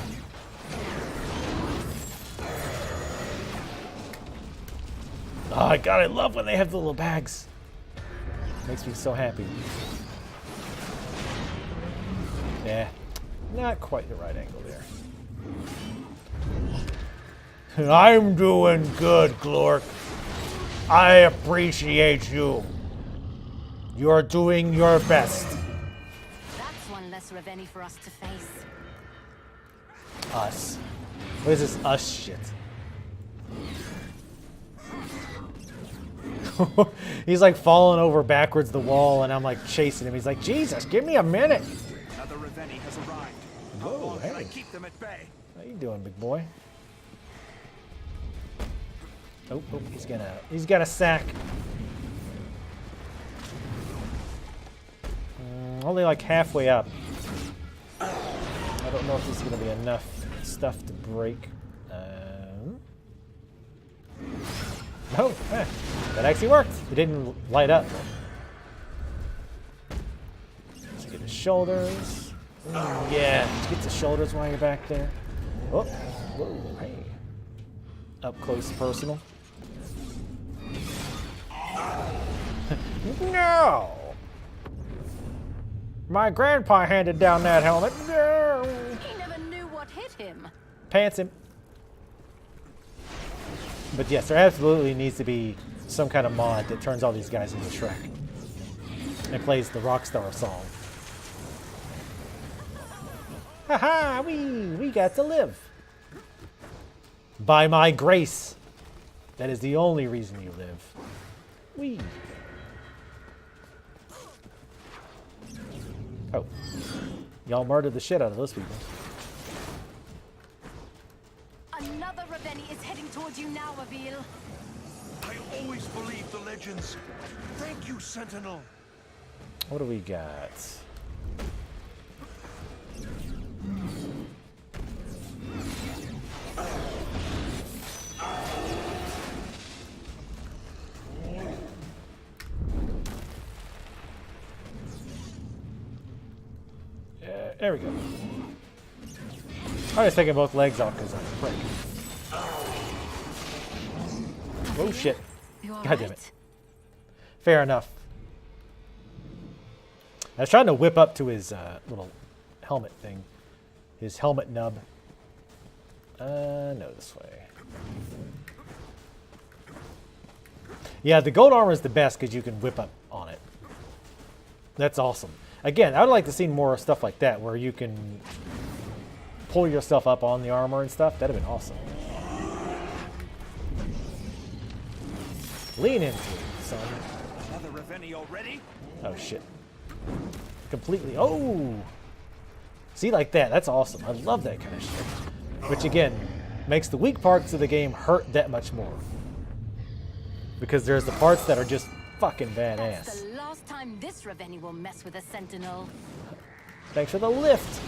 [SPEAKER 1] Oh, God, I love when they have the little bags. Makes me so happy. Yeah. Not quite the right angle there. I'm doing good, Glork. I appreciate you. You're doing your best.
[SPEAKER 3] That's one less Ravenii for us to face.
[SPEAKER 1] Us. What is this us shit? He's like falling over backwards the wall, and I'm like chasing him. He's like, Jesus, give me a minute.
[SPEAKER 5] Another Ravenii has arrived. How
[SPEAKER 1] Whoa,
[SPEAKER 5] long can I
[SPEAKER 1] hey.
[SPEAKER 5] keep them at bay?
[SPEAKER 1] How you doing, big boy? Oh, he's got a sack. Only like halfway up. I don't know if this is gonna be enough stuff to break. Oh, that actually worked. It didn't light up. Let's get his shoulders. Yeah, let's get the shoulders while you're back there. Oh, whoa, hey. Up close and personal. No! My grandpa handed down that helmet. No!
[SPEAKER 3] He never knew what hit him.
[SPEAKER 1] Pants him. But yes, there absolutely needs to be some kind of mod that turns all these guys into Shrek and plays the Rockstar song. Haha, we got to live. By my grace. That is the only reason you live. We. Oh. Y'all murdered the shit out of those people.
[SPEAKER 3] Another Ravenii is heading towards you now, Avil.
[SPEAKER 4] I always believed the legends. Thank you, Sentinel.
[SPEAKER 1] What do we got? There we go. I was taking both legs off because I'm a prick. Oh shit. God damn it. Fair enough. I was trying to whip up to his little helmet thing. His helmet nub. No, this way. Yeah, the gold armor is the best because you can whip up on it. That's awesome. Again, I would like to see more stuff like that where you can pull yourself up on the armor and stuff. That'd have been awesome. Lean into it, son.
[SPEAKER 5] Another Ravenii already?
[SPEAKER 1] Oh shit. Completely. Oh! See, like that. That's awesome. I love that kind of shit. Which, again, makes the weak parts of the game hurt that much more. Because there's the parts that are just fucking badass.
[SPEAKER 3] That's the last time this Ravenii will mess with a Sentinel.
[SPEAKER 1] Thanks for the lift.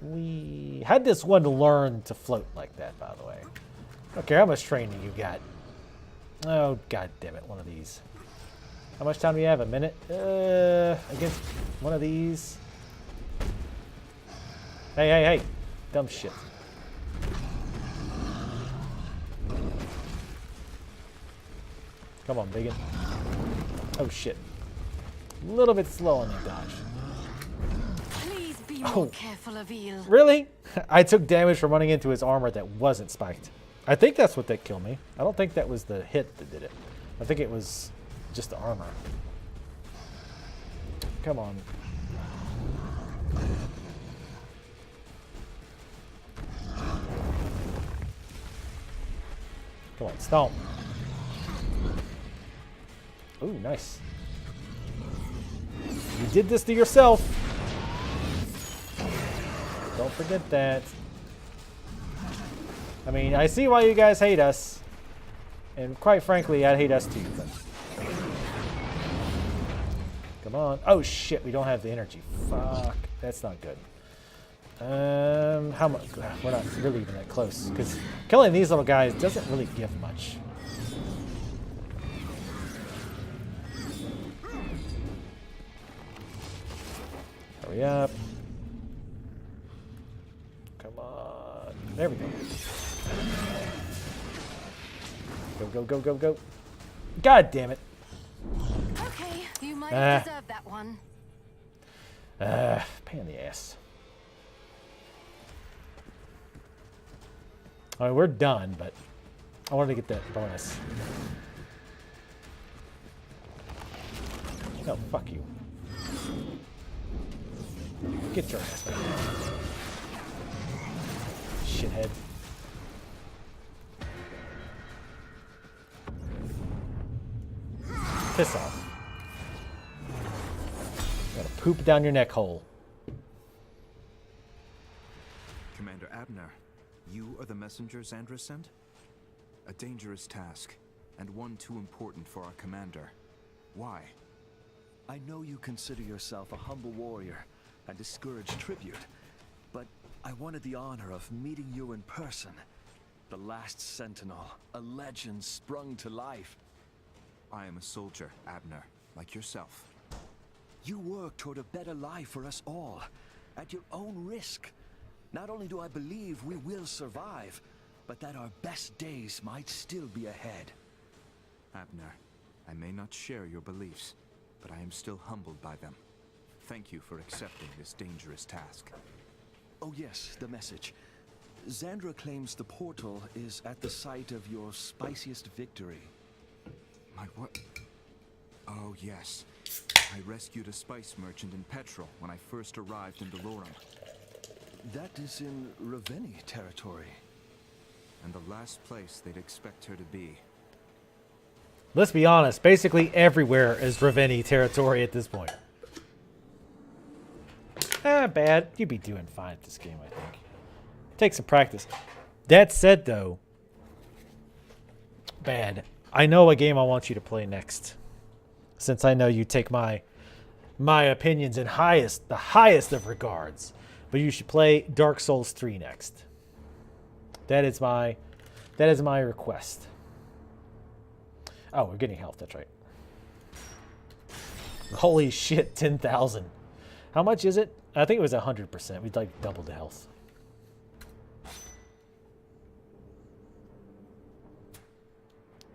[SPEAKER 1] We had this one learn to float like that, by the way. Okay, how much training you got? Oh, god damn it, one of these. How much time do you have? A minute? Against one of these. Hey, hey, hey. Dumb shit. Come on, biggin. Oh, shit. A little bit slow on that dodge.
[SPEAKER 3] Please be more careful, Avil.
[SPEAKER 1] Really? I took damage from running into his armor that wasn't spiked. I think that's what that killed me. I don't think that was the hit that did it. I think it was just the armor. Come on. Come on, stomp. Ooh, nice. You did this to yourself. Don't forget that. I mean, I see why you guys hate us. And quite frankly, I'd hate us too. But... Come on. Oh shit, we don't have the energy. Fuck. That's not good. How much? We're not really even that close. Because killing these little guys doesn't really give much. Hurry up. Come on. There we go. Go, go, go, go, go. God damn it.
[SPEAKER 3] Okay, you might have deserved that one.
[SPEAKER 1] Pain in the ass. I mean, we're done, but I wanted to get that bonus. No, fuck you. Get your ass back here. Shithead. Piss off. Gotta poop down your neck hole.
[SPEAKER 5] Commander Abner, you are the messenger Zandra sent? A dangerous task, and one too important for our commander. Why?
[SPEAKER 6] I know you consider yourself a humble warrior and discouraged tribute, but I wanted the honor of meeting you in person. The last Sentinel, a legend sprung to life.
[SPEAKER 5] I am a soldier, Abner, like yourself.
[SPEAKER 6] You work toward a better life for us all, at your own risk. Not only do I believe we will survive, but that our best days might still be ahead.
[SPEAKER 5] Abner, I may not share your beliefs, but I am still humbled by them. Thank you for accepting this dangerous task.
[SPEAKER 6] Oh yes, the message. Zandra claims the portal is at the site of your spiciest victory.
[SPEAKER 5] My what? Oh yes. I rescued a spice merchant in Petrol when I first arrived in Delorum.
[SPEAKER 6] That is in Ravenii territory.
[SPEAKER 5] And the last place they'd expect her to be.
[SPEAKER 1] Let's be honest, basically everywhere is Ravenii territory at this point. Bad. You'd be doing fine at this game, I think. Take some practice. That said, though, bad. I know a game I want you to play next. Since I know you take my opinions in the highest of regards. But you should play Dark Souls 3 next. That is my request. Oh, we're getting health, that's right. Holy shit, 10,000. How much is it? I think it was 100%. We'd like double the health.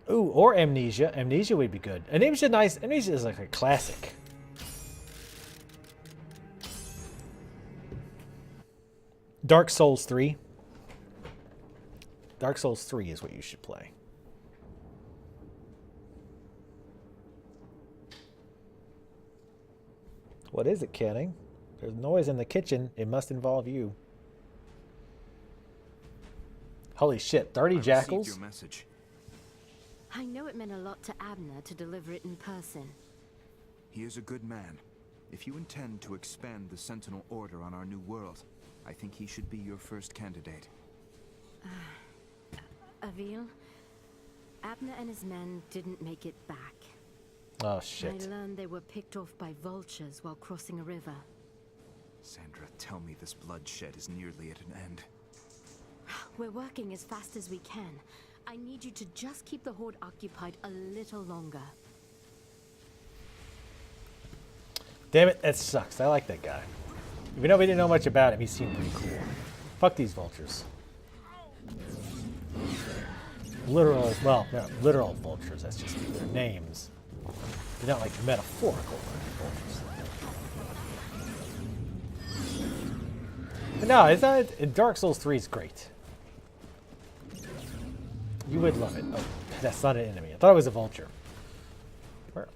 [SPEAKER 1] Ooh, or Amnesia. Amnesia would be good. Amnesia nice. Amnesia is like a classic. Dark Souls 3. Dark Souls 3 is what you should play. What is it, Canning? There's noise in the kitchen. It must involve you. Holy shit, 30 jackals?
[SPEAKER 5] Your message.
[SPEAKER 3] I know it meant a lot to Abner to deliver it in person.
[SPEAKER 5] He is a good man, If you intend to expand the Sentinel Order on our new world, I think he should be your first candidate.
[SPEAKER 3] Avil, Abner and his men didn't make it back.
[SPEAKER 1] Oh shit.
[SPEAKER 3] I learned they were picked off by vultures while crossing a river.
[SPEAKER 5] Sandra, tell me this bloodshed is nearly at an end.
[SPEAKER 3] We're working as fast as we can. I need you to just keep the Horde occupied a little longer.
[SPEAKER 1] Damn it, that sucks. I like that guy. Even though we didn't know much about him, he seemed pretty cool. Fuck these vultures. Literal, well, no, literal vultures. That's just their names. They're not like metaphorical vultures. But no, it's not. Dark Souls 3 is great. You would love it. Oh, that's not an enemy. I thought it was a vulture. Where?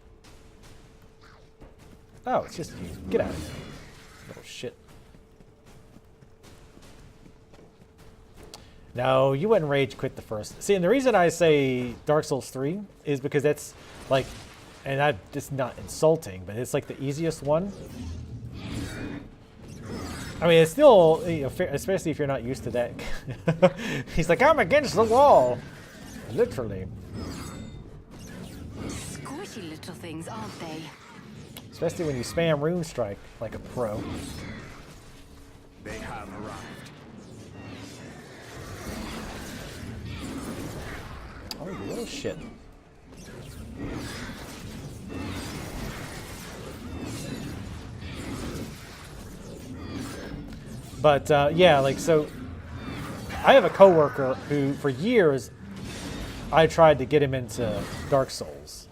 [SPEAKER 1] Oh, it's just you. Get out of here. Little shit. No, you wouldn't rage quit the first. See, and the reason I say Dark Souls 3 is because that's like, and I'm just not insulting, but it's like the easiest one. I mean, it's still, you know, especially if you're not used to that. He's like, I'm against the wall. Literally.
[SPEAKER 3] Squishy little things, aren't they?
[SPEAKER 1] Especially when you spam Rune Strike like a pro.
[SPEAKER 5] They have arrived.
[SPEAKER 1] Oh, you little shit. But yeah, like, so I have a coworker who, for years, I tried to get him into Dark Souls.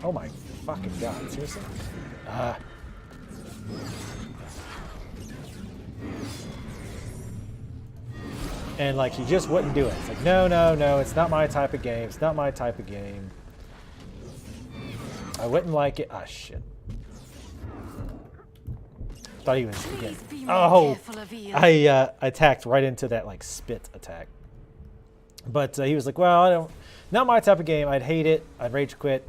[SPEAKER 1] Oh my fucking god, seriously? And like, he just wouldn't do it. It's like, no, no, no, it's not my type of game. It's not my type of game. I wouldn't like it. Ah, shit. Thought he was again. Oh, I attacked right into that like spit attack. But he was like, well, I don't, not my type of game. I'd hate it. I'd rage quit.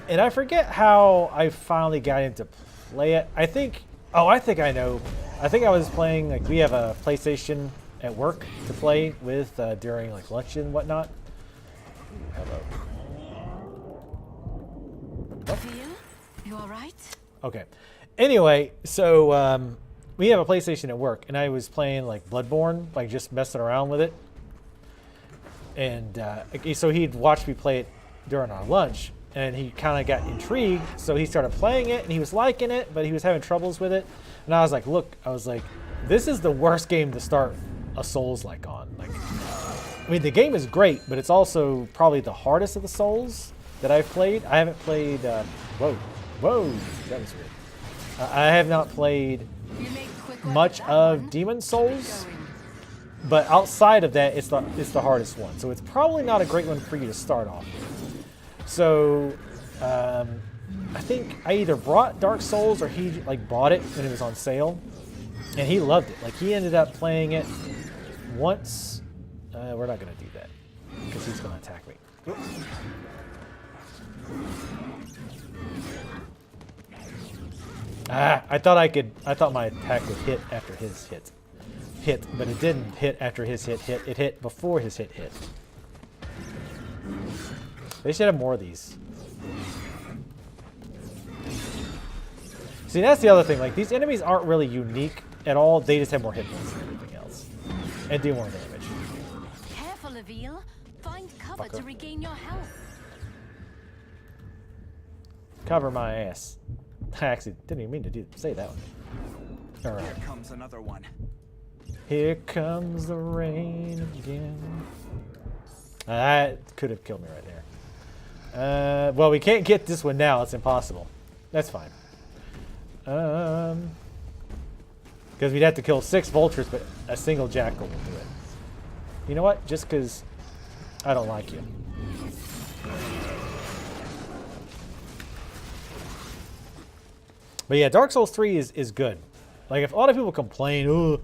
[SPEAKER 1] And I forget how I finally got him to play it. I think, oh, I think I know. I think I was playing, like, we have a PlayStation at work to play with during like lunch and whatnot. Hello.
[SPEAKER 3] Avil, you all right?
[SPEAKER 1] Okay. Anyway, so we have a PlayStation at work, and I was playing like Bloodborne, like just messing around with it. And so he'd watch me play it during our lunch, and he kind of got intrigued. So he started playing it, and he was liking it, but he was having troubles with it. And I was like, look, I was like, this is the worst game to start a Souls like on. Like, I mean, the game is great, but it's also probably the hardest of the Souls that I've played. I haven't played. Whoa, that was weird. I have not played much of Demon Souls, but outside of that, it's the hardest one. So it's probably not a great one for you to start off with. So I think I either brought Dark Souls or he like bought it when it was on sale, and he loved it. Like, he ended up playing it once. We're not gonna do that because he's gonna attack me. Oops. I thought my attack would hit after his hit, but it didn't hit after his hit. It hit before his hit. They should have more of these. See, that's the other thing. Like, these enemies aren't really unique at all. They just have more hit points than anything else, and do more damage.
[SPEAKER 3] Careful, Avil. Find cover to regain your health.
[SPEAKER 1] Cover my ass. I actually didn't even mean to say that one. All right.
[SPEAKER 5] Here comes another one.
[SPEAKER 1] Here comes the rain again. That could have killed me right there. Well, we can't get this one now. It's impossible. That's fine. Because we'd have to kill 6 vultures, but a single jackal will do it. You know what? Just because I don't like you. But yeah, Dark Souls 3 is good. Like, if a lot of people complain, oh,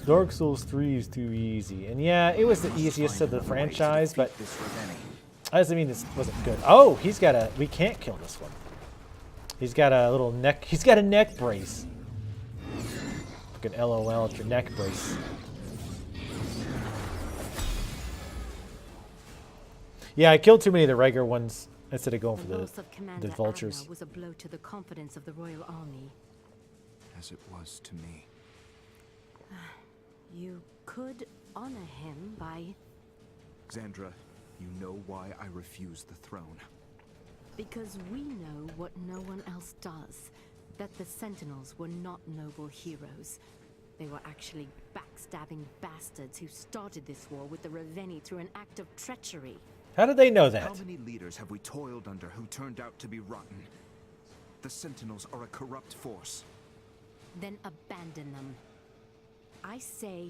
[SPEAKER 1] Dark Souls 3 is too easy. And yeah, it was the easiest of the franchise, but that doesn't mean this wasn't good. Oh, he's got a... We can't kill this one. He's got a little neck. He's got a neck brace. Fucking LOL at your neck brace. Yeah, I killed too many of the regular ones instead of going for the vultures.
[SPEAKER 3] Was a blow to the confidence of the royal army.
[SPEAKER 5] As it was to me.
[SPEAKER 3] You could honor him by...
[SPEAKER 5] Xandra, you know why I refuse the throne.
[SPEAKER 3] Because we know what no one else does. That the Sentinels were not noble heroes. They were actually backstabbing bastards who started this war with the Ravenii through an act of treachery.
[SPEAKER 1] How did they know that?
[SPEAKER 5] How many leaders have we toiled under who turned out to be rotten? The Sentinels are a corrupt force.
[SPEAKER 3] Then abandon them. I say,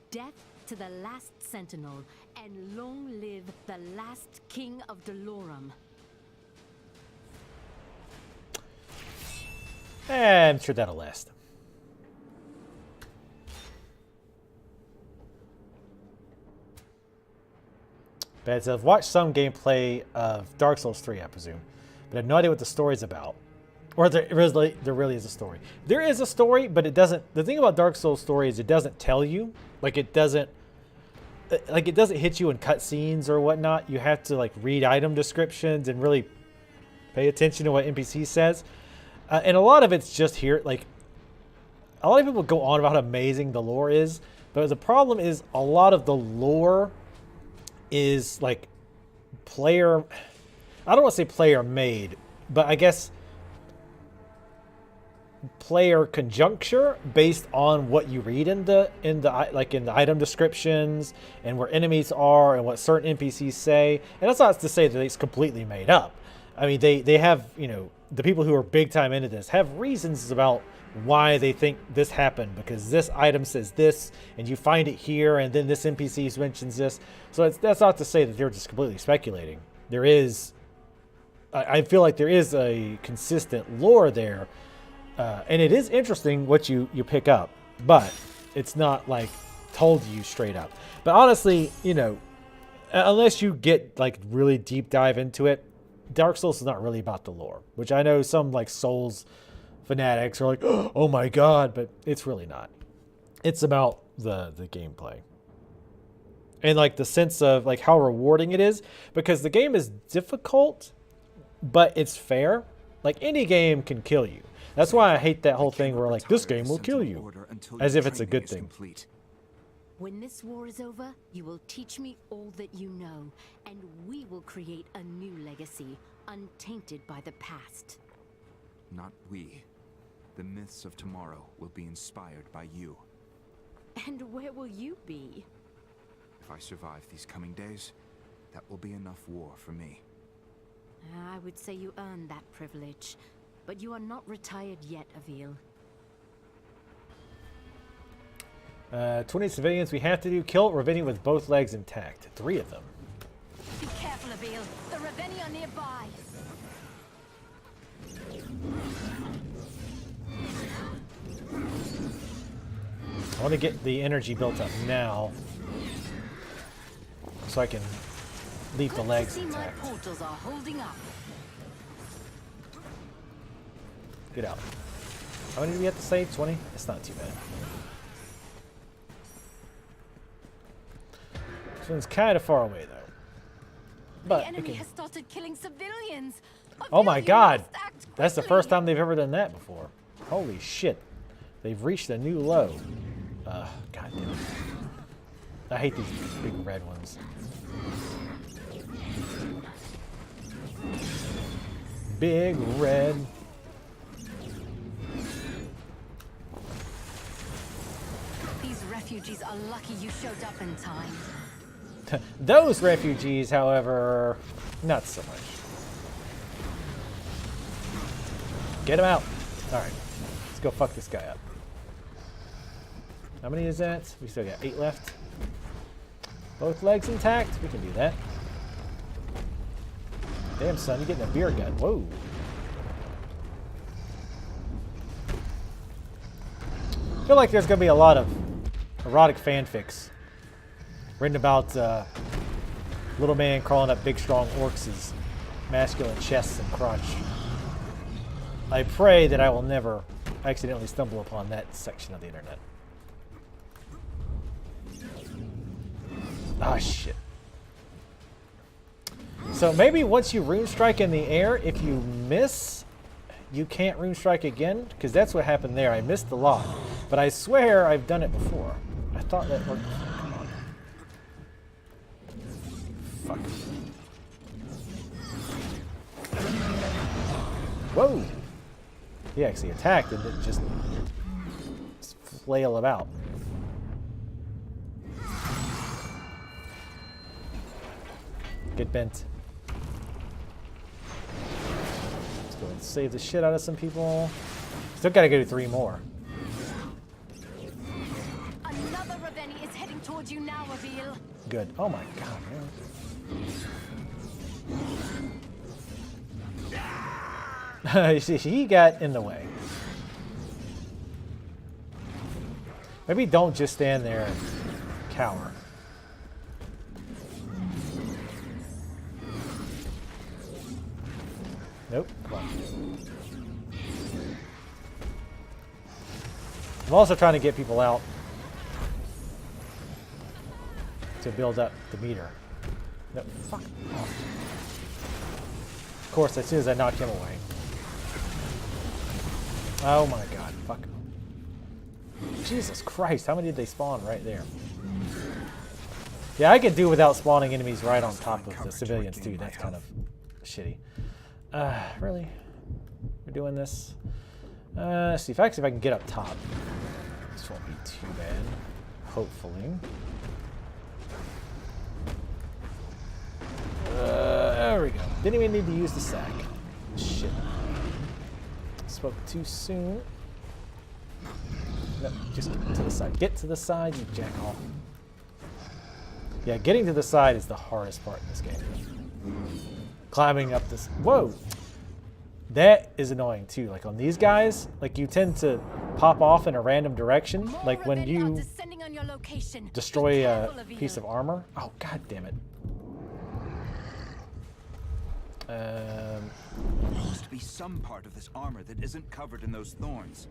[SPEAKER 3] death to the last Sentinel, and long live the last King of Dolorum.
[SPEAKER 1] I'm sure that'll last. But I've watched some gameplay of Dark Souls 3, I presume, but I have no idea what the story's about. Or there really is a story. There is a story, but it doesn't. The thing about Dark Souls story is it doesn't tell you. Like it doesn't hit you in cutscenes or whatnot. You have to like read item descriptions and really pay attention to what NPC says. And a lot of it's just here. Like a lot of people go on about how amazing the lore is, but the problem is a lot of the lore is like player. I don't want to say player made, but I guess player conjuncture based on what you read in the item descriptions and where enemies are and what certain NPCs say. And that's not to say that it's completely made up. I mean, they have, you know, the people who are big time into this have reasons about why they think this happened, because this item says this and you find it here and then this NPC mentions this. So that's not to say that they're just completely speculating. There is, I feel like there is a consistent lore there. And it is interesting what you pick up, but it's not like told you straight up. But honestly, you know, unless you get like really deep dive into it, Dark Souls is not really about the lore, which I know some like Souls fanatics are like, oh my God, but it's really not. It's about the gameplay and like the sense of like how rewarding it is, because the game is difficult, but it's fair. Like any game can kill you. That's why I hate that whole thing where like this game will kill you, as if it's a good thing.
[SPEAKER 3] When this war is over, you will teach me all that you know, and we will create a new legacy, untainted by the past.
[SPEAKER 5] Not we. The myths of tomorrow will be inspired by you.
[SPEAKER 3] And where will you be?
[SPEAKER 5] If I survive these coming days, that will be enough war for me.
[SPEAKER 3] I would say you earned that privilege, but you are not retired yet, Avil.
[SPEAKER 1] 20 civilians we have to do. Kill Ravenii with both legs intact. 3 of them.
[SPEAKER 3] Be careful, Avil. The Ravenii are nearby.
[SPEAKER 1] I want to get the energy built up now, so I can leave the legs intact.
[SPEAKER 3] My portals are holding up.
[SPEAKER 1] Get out. How many do we have to save? 20? It's not too bad. This one's kind of far away, though. But
[SPEAKER 3] the enemy has started killing civilians.
[SPEAKER 1] Oh my God! That's the first time they've ever done that before. Holy shit! They've reached a new low. God damn it! I hate these big red ones. Big red.
[SPEAKER 3] These refugees are lucky you showed up in time.
[SPEAKER 1] Those refugees, however, not so much. Get him out. All right, let's go fuck this guy up. How many is that? We still got 8 left. Both legs intact. We can do that. Damn, son, you're getting a beer gun. Whoa. I feel like there's going to be a lot of erotic fanfics written about little man crawling up big strong orcs' masculine chests and crotch. I pray that I will never accidentally stumble upon that section of the internet. Ah, shit. So maybe once you rune strike in the air, if you miss, you can't rune strike again? Because that's what happened there. I missed the lock. But I swear I've done it before. I thought that worked. Come on. Fuck. Whoa! He actually attacked and didn't just flail about. Get bent. Let's go and save the shit out of some people. Still gotta go do 3 more.
[SPEAKER 3] Another Ravenii is heading towards you now, Avil.
[SPEAKER 1] Good. Oh my god, man. He got in the way. Maybe don't just stand there and cower. Nope. Come on. I'm also trying to get people out to build up the meter. No, fuck off. Of course, as soon as I knock him away. Oh my god, fuck. Jesus Christ, how many did they spawn right there? Yeah, I could do without spawning enemies right on top of the civilians too. That's kind of shitty. Really? We're doing this? Let's see if I can get up top. This won't be too bad. Hopefully. There we go. Didn't even need to use the sack. Shit. Spoke too soon. No, just get to the side. Get to the side, you jackoff. Yeah, getting to the side is the hardest part in this game. Climbing up this. Whoa! That is annoying too. Like on these guys, like you tend to pop off in a random direction. Like when you destroy a piece of armor. Oh, god damn it.
[SPEAKER 5] There must be some part of this armor that isn't covered in those thorns.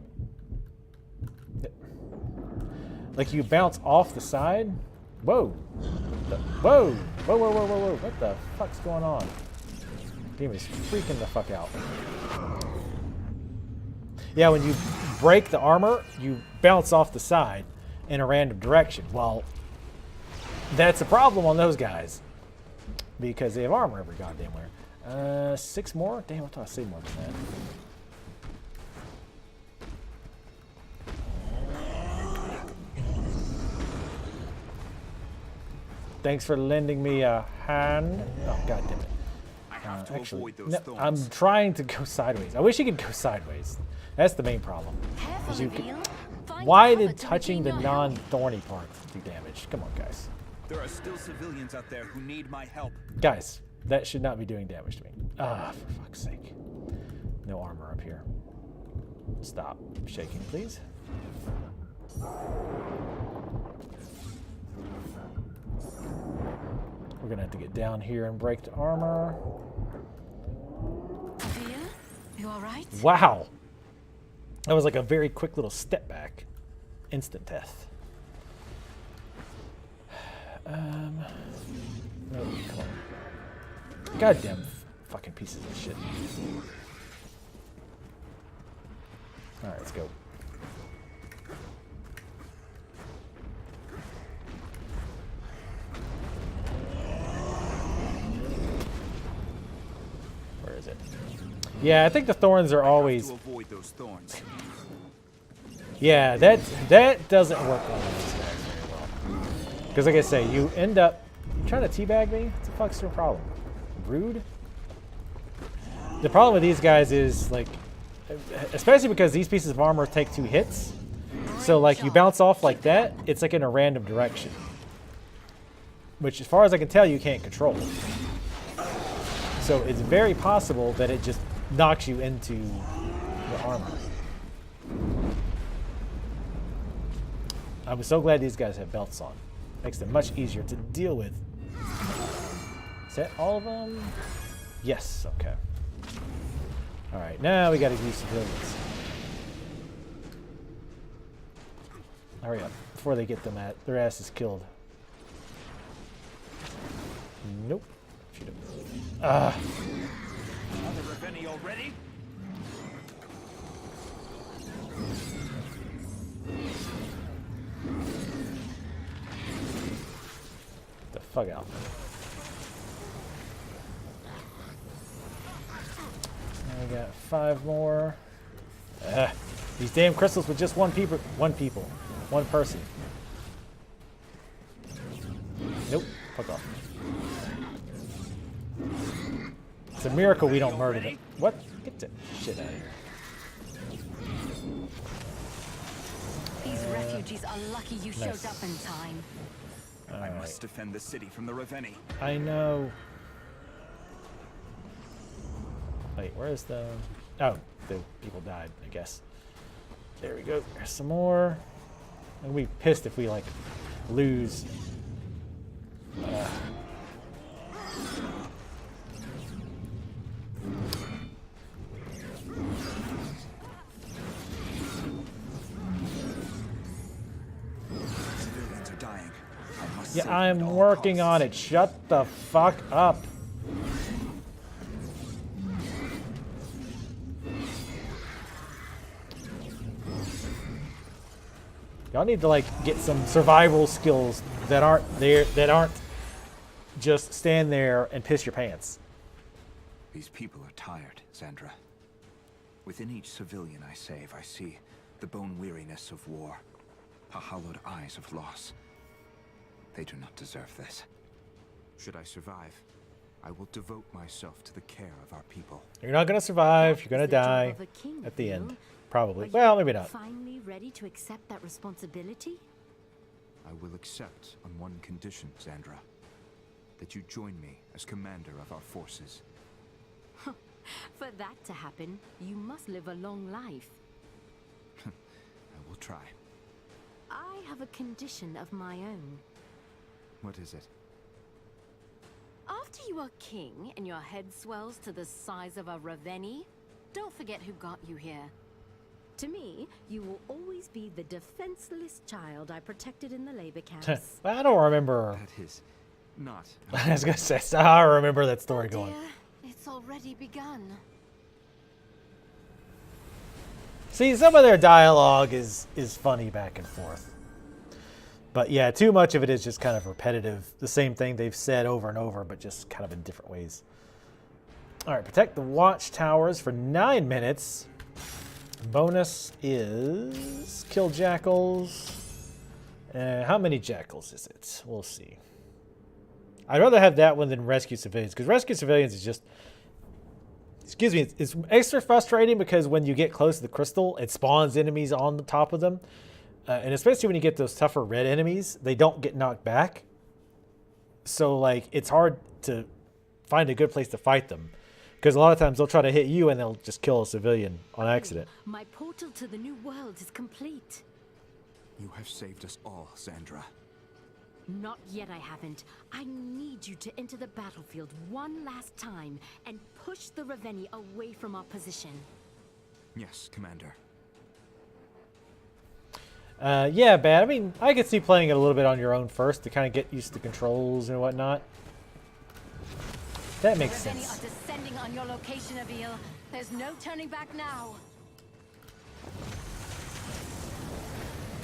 [SPEAKER 1] Like you bounce off the side. Whoa! Whoa! Whoa! Whoa! Whoa! Whoa! Whoa! What the fuck's going on? Game is freaking the fuck out. Yeah, when you break the armor, you bounce off the side in a random direction. Well, that's a problem on those guys because they have armor every goddamn where. 6 more? Damn, I thought I saved more than that. Thanks for lending me a hand. Oh, god damn it. Actually, no, I'm trying to go sideways. I wish you could go sideways. That's the main problem. Why did touching the non-thorny part do damage? Come on, guys.
[SPEAKER 5] There are still civilians out there who need my help.
[SPEAKER 1] Guys, that should not be doing damage to me. Ah, for fuck's sake. No armor up here. Stop shaking, please. We're gonna have to get down here and break the armor.
[SPEAKER 3] You all right?
[SPEAKER 1] Wow. That was like a very quick little step back. Instant death. No, come on. Goddamn fucking pieces of shit. Alright, let's go. Where is it? Yeah, I think the thorns are always.
[SPEAKER 5] To avoid those thorns.
[SPEAKER 1] Yeah, that doesn't work on these guys very well. Because like I say, you end up trying to teabag me. What the fuck's your problem? Rude. The problem with these guys is like, especially because these pieces of armor take 2 hits. So like you bounce off like that, it's like in a random direction. Which as far as I can tell, you can't control. So it's very possible that it just knocks you into the armor. I'm so glad these guys have belts on. Makes them much easier to deal with. Is that all of them? Yes, okay. Alright, now we gotta use civilians. Hurry up, before they get their asses killed. Nope. Shoot him.
[SPEAKER 5] Are the Ravenii already?
[SPEAKER 1] The fuck out. I got 5 more. These damn crystals with just one person. Nope. Fuck off. It's a miracle we don't murder them. What? Get that shit out of here.
[SPEAKER 3] These refugees are lucky you showed up in time.
[SPEAKER 5] I must defend the city from the Ravenii.
[SPEAKER 1] I know. Wait, where's the... Oh, the people died, I guess. There we go. There's some more. I'm gonna be pissed if we, like, lose.
[SPEAKER 5] Civilians are dying. I must
[SPEAKER 1] Yeah,
[SPEAKER 5] save
[SPEAKER 1] I'm
[SPEAKER 5] at all
[SPEAKER 1] working
[SPEAKER 5] costs.
[SPEAKER 1] on it. Shut the fuck up. Y'all need to, like, get some survival skills that aren't there, that aren't just stand there and piss your pants.
[SPEAKER 5] These people are tired, Sandra. Within each civilian I save, I see the bone weariness of war, the hollowed eyes of loss. They do not deserve this. Should I survive, I will devote myself to the care of our people.
[SPEAKER 1] You're not gonna survive. You're gonna
[SPEAKER 3] That is the
[SPEAKER 1] die
[SPEAKER 3] job of a king,
[SPEAKER 1] at the end,
[SPEAKER 3] Avil.
[SPEAKER 1] probably.
[SPEAKER 3] Are
[SPEAKER 1] Well,
[SPEAKER 3] you
[SPEAKER 1] maybe not.
[SPEAKER 3] Finally ready to accept that responsibility?
[SPEAKER 5] I will accept on one condition, Sandra. That you join me as commander of our forces.
[SPEAKER 3] For that to happen, you must live a long life.
[SPEAKER 5] I will try.
[SPEAKER 3] I have a condition of my own.
[SPEAKER 5] What is it?
[SPEAKER 3] After you are king and your head swells to the size of a Ravenii, don't forget who got you here. To me, you will always be the defenseless child I protected in the labor camps.
[SPEAKER 1] I don't remember.
[SPEAKER 5] That is not.
[SPEAKER 1] I was gonna say, I remember that story
[SPEAKER 3] Oh
[SPEAKER 1] going.
[SPEAKER 3] dear, it's already begun.
[SPEAKER 1] See, some of their dialogue is funny back and forth. But yeah, too much of it is just kind of repetitive. The same thing they've said over and over, but just kind of in different ways. All right, protect the watchtowers for 9 minutes. Bonus is kill jackals. How many jackals is it? We'll see. I'd rather have that one than rescue civilians, because rescue civilians is just... Excuse me, it's extra frustrating because when you get close to the crystal, it spawns enemies on the top of them. And especially when you get those tougher red enemies, they don't get knocked back. So, like, it's hard to find a good place to fight them. Because a lot of times they'll try to hit you and they'll just kill a civilian on accident.
[SPEAKER 3] My portal to the new world is complete.
[SPEAKER 5] You have saved us all, Sandra.
[SPEAKER 3] Not yet, I haven't. I need you to enter the battlefield one last time and push the Ravenii away from our position.
[SPEAKER 5] Yes, Commander.
[SPEAKER 1] Yeah, bad. I mean, I could see playing it a little bit on your own first to kind of get used to the controls and whatnot. That makes
[SPEAKER 3] Ravenii
[SPEAKER 1] sense.
[SPEAKER 3] are descending on your location, Avil. There's no turning back now.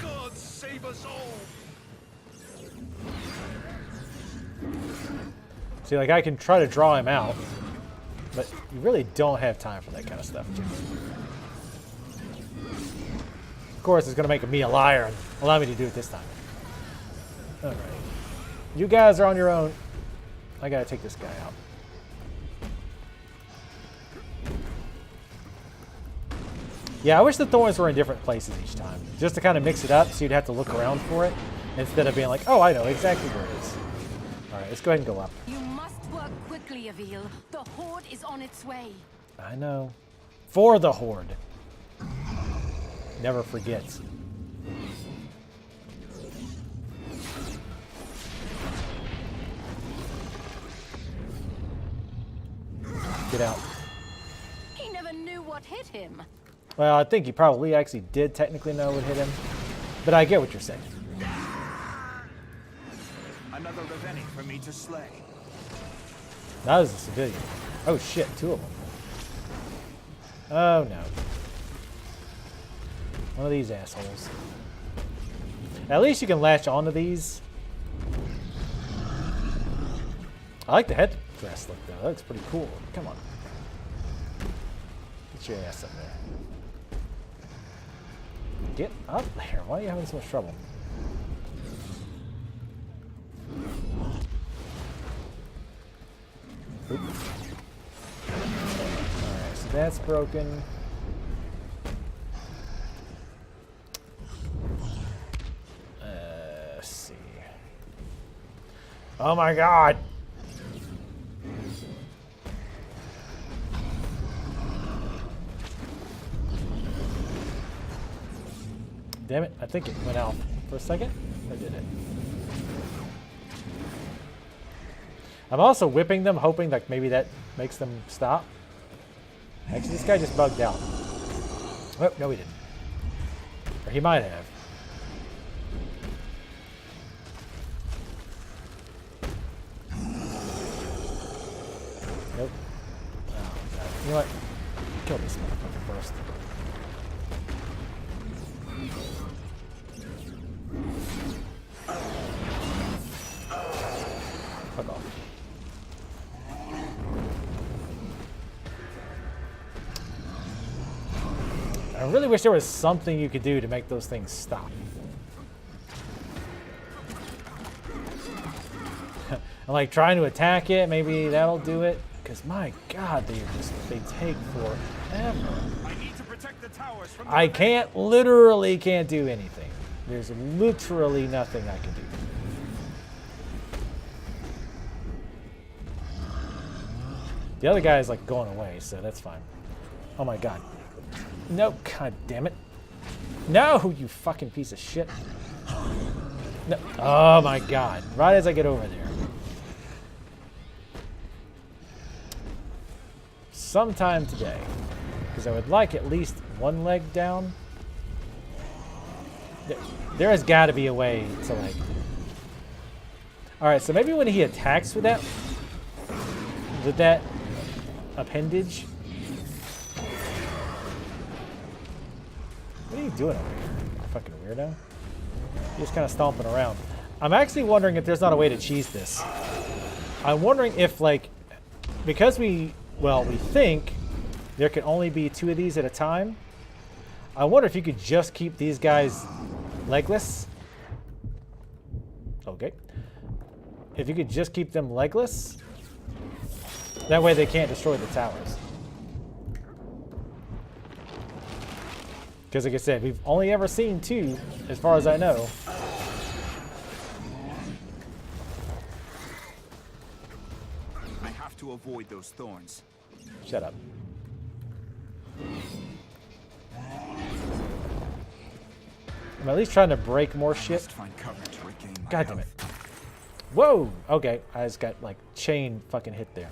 [SPEAKER 4] God save us all!
[SPEAKER 1] See, like, I can try to draw him out, but you really don't have time for that kind of stuff. Of course, it's going to make me a liar and allow me to do it this time. All right. You guys are on your own. I got to take this guy out. Yeah, I wish the thorns were in different places each time, just to kind of mix it up so you'd have to look around for it, instead of being like, oh, I know exactly where it is. All right, let's go ahead and go up.
[SPEAKER 3] You must work quickly, Avil. The horde is on its way.
[SPEAKER 1] I know. For the horde. Never forget.
[SPEAKER 3] He
[SPEAKER 1] Get out.
[SPEAKER 3] knows never knew what hit him.
[SPEAKER 1] Well, I think he probably actually did technically know what hit him. But I get what you're saying.
[SPEAKER 5] Another Ravenii for me to slay.
[SPEAKER 1] That was a civilian. Oh shit, 2 of them. Oh no. One of these assholes. At least you can latch onto these. I like the headdress look though. That looks pretty cool. Come on. Get your ass up there. Get up there. Why are you having so much trouble? Oop. Alright, so that's broken. Let's see. Oh my god! Damn it, I think it went out for a second. Or did it? I'm also whipping them, hoping that maybe that makes them stop. Actually, this guy just bugged out. Oh, no he didn't. Or he might have. Nope. Oh, God. You know what? Kill this motherfucker first. Fuck off. I really wish there was something you could do to make those things stop. I'm like trying to attack it, maybe that'll do it. Because my god, they take forever.
[SPEAKER 5] I need to protect the towers from the
[SPEAKER 1] I literally can't do anything. There's literally nothing I can do. The other guy is like going away, so that's fine. Oh my god. No, god damn it. No, you fucking piece of shit. No. Oh my god. Right as I get over there. Sometime today. Because I would like at least one leg down. There has got to be a way to like... Alright, so maybe when he attacks with that appendage. What are you doing over here? Fucking weirdo. You're just kind of stomping around. I'm actually wondering if there's not a way to cheese this. I'm wondering if, like, because we think there can only be 2 of these at a time. I wonder if you could just keep these guys legless. Okay. If you could just keep them legless. That way they can't destroy the towers. Because like I said, we've only ever seen 2, as far as I know.
[SPEAKER 5] I have to avoid those thorns.
[SPEAKER 1] Shut up. I'm at least trying to break more shit.
[SPEAKER 5] Must find cover to regain my
[SPEAKER 1] God damn it.
[SPEAKER 5] health.
[SPEAKER 1] Whoa! Okay, I just got like chain fucking hit there.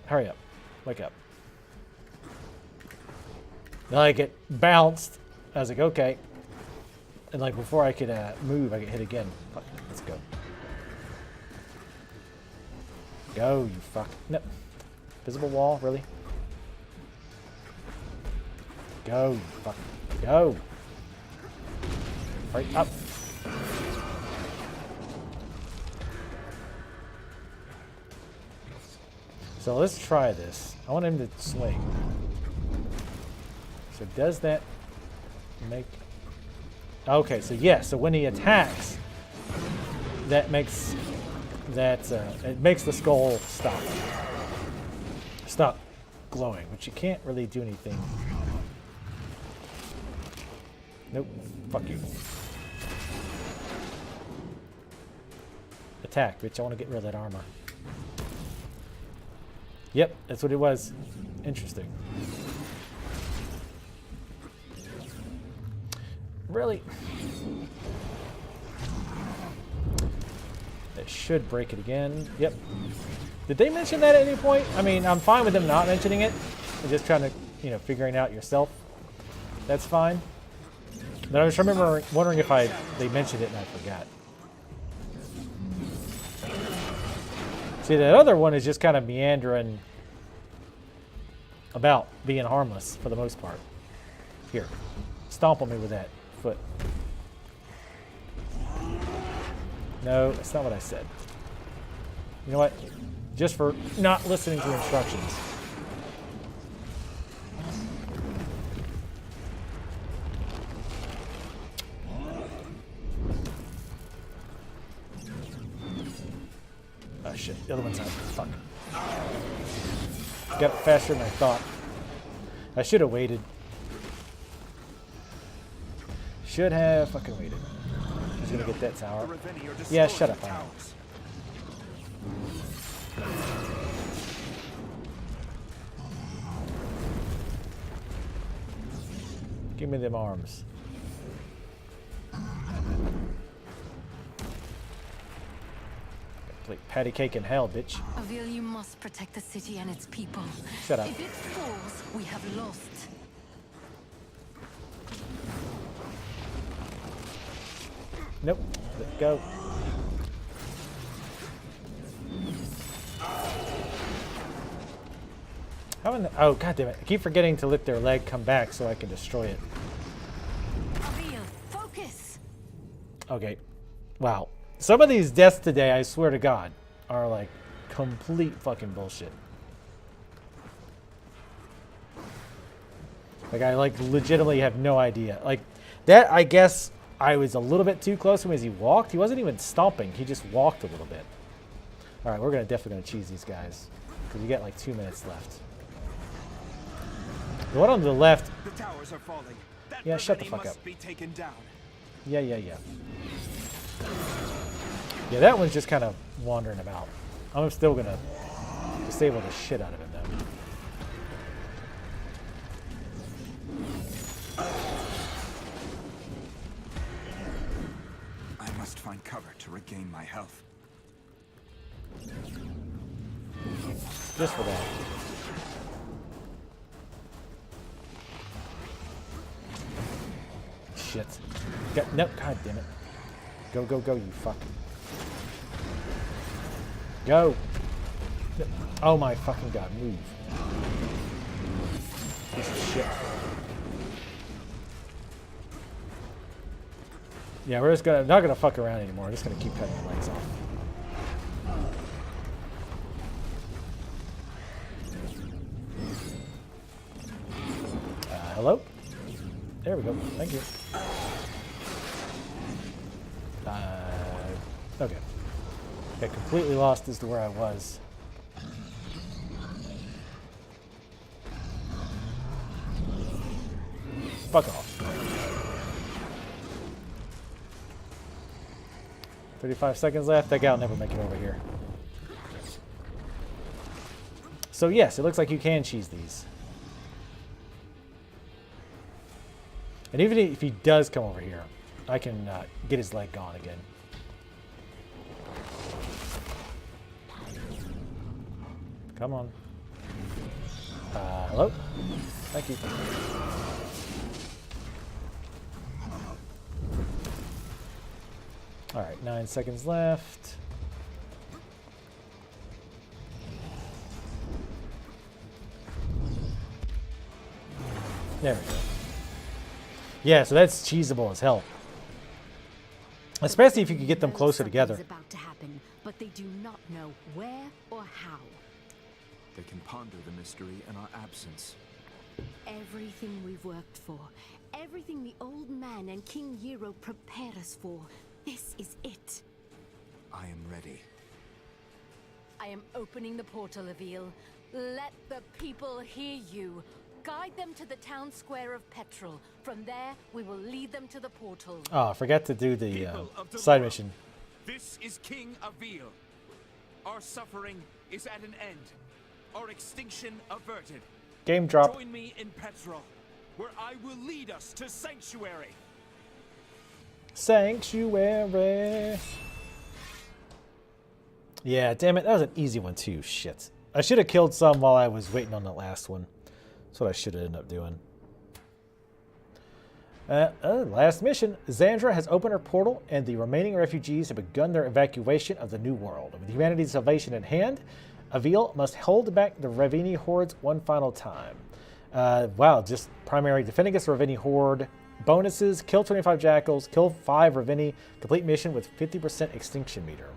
[SPEAKER 1] Hurry up. Wake up. Then I get bounced. I was like, okay. And like before I could move, I get hit again. Fuck, let's go. Go, you fuck. No. Visible wall, really? Go, you fuck. Go. Hurry up. So let's try this. I want him to swing. So does that make... Okay, so yeah, so when he attacks, that makes that it makes the skull stop glowing, which you can't really do anything. Nope. Fuck you. Attack, bitch. I want to get rid of that armor. Yep, that's what it was. Interesting. Really? That should break it again. Yep. Did they mention that at any point? I mean, I'm fine with them not mentioning it. They're just trying to, you know, figuring it out yourself. That's fine. But I was wondering if they mentioned it and I forgot. See, that other one is just kind of meandering about, being harmless for the most part. Here, stomp on me with that foot. No, that's not what I said. You know what? Just for not listening to instructions. Oh shit, the other one's out. Fuck. Got it faster than I thought. I should have waited. Should have fucking waited. He's gonna get that tower. Yeah, shut up. I know. Give me them arms. Like patty cake in hell, bitch.
[SPEAKER 3] Avil, you must protect the city and its people.
[SPEAKER 1] Shut up.
[SPEAKER 3] If it falls, we have lost.
[SPEAKER 1] Nope. Let go. How in the... Oh, god damn it. I keep forgetting to let their leg come back so I can destroy it.
[SPEAKER 3] Avil, focus!
[SPEAKER 1] Okay. Wow. Some of these deaths today, I swear to God, are like complete fucking bullshit. Like, I like legitimately have no idea. Like, that, I guess I was a little bit too close to him as he walked. He wasn't even stomping. He just walked a little bit. Alright, we're definitely going to cheese these guys. Because you got like 2 minutes left. The one on the left...
[SPEAKER 6] The towers are falling. That
[SPEAKER 1] yeah, shut the
[SPEAKER 6] Ravenii
[SPEAKER 1] fuck
[SPEAKER 6] must
[SPEAKER 1] up.
[SPEAKER 6] be taken down.
[SPEAKER 1] Yeah. Yeah, that one's just kind of wandering about. I'm still going to disable the shit out of him, though.
[SPEAKER 5] I must find cover to regain my health.
[SPEAKER 1] Just for that. Shit. No, god damn it. Go, you fuck. Go. Oh my fucking god, move. Piece of shit. Yeah, we're just not gonna fuck around anymore. We're just gonna keep cutting the legs off. Hello? There we go. Thank you. Okay. Got completely lost as to where I was. Fuck off. 35 seconds left. That guy will never make it over here. So yes, it looks like you can cheese these. And even if he does come over here, I can get his leg gone again. Come on. Hello? Thank you. Alright, 9 seconds left. There we go. Yeah, so that's cheesable as hell. Especially if you could get them closer together.
[SPEAKER 3] Something's about to happen, but they do not know where or how.
[SPEAKER 2] They can ponder the mystery in our absence.
[SPEAKER 3] Everything we've worked for, everything the old man and King Yero prepared us for, this is it.
[SPEAKER 5] I am ready.
[SPEAKER 3] I am opening the portal, Avil. Let the people hear you. Guide them to the town square of Petrol. From there, we will lead them to the portal.
[SPEAKER 1] Oh, I forgot to do the
[SPEAKER 6] People of the
[SPEAKER 1] side
[SPEAKER 6] world,
[SPEAKER 1] mission.
[SPEAKER 6] This is King Avil. Our suffering is at an end. Our extinction averted.
[SPEAKER 1] Game drop.
[SPEAKER 6] Join me in Petrol, where I will lead us to Sanctuary.
[SPEAKER 1] Sanctuary. Yeah, damn it. That was an easy one, too. Shit. I should have killed some while I was waiting on the last one. That's what I should have ended up doing. Last mission. Xandra has opened her portal, and the remaining refugees have begun their evacuation of the New World. With humanity's salvation in hand, Avil must hold back the Ravenii hordes one final time. Wow, just primary defend against the Ravenii horde. Bonuses, kill 25 jackals, kill 5 Ravenii, complete mission with 50% extinction meter.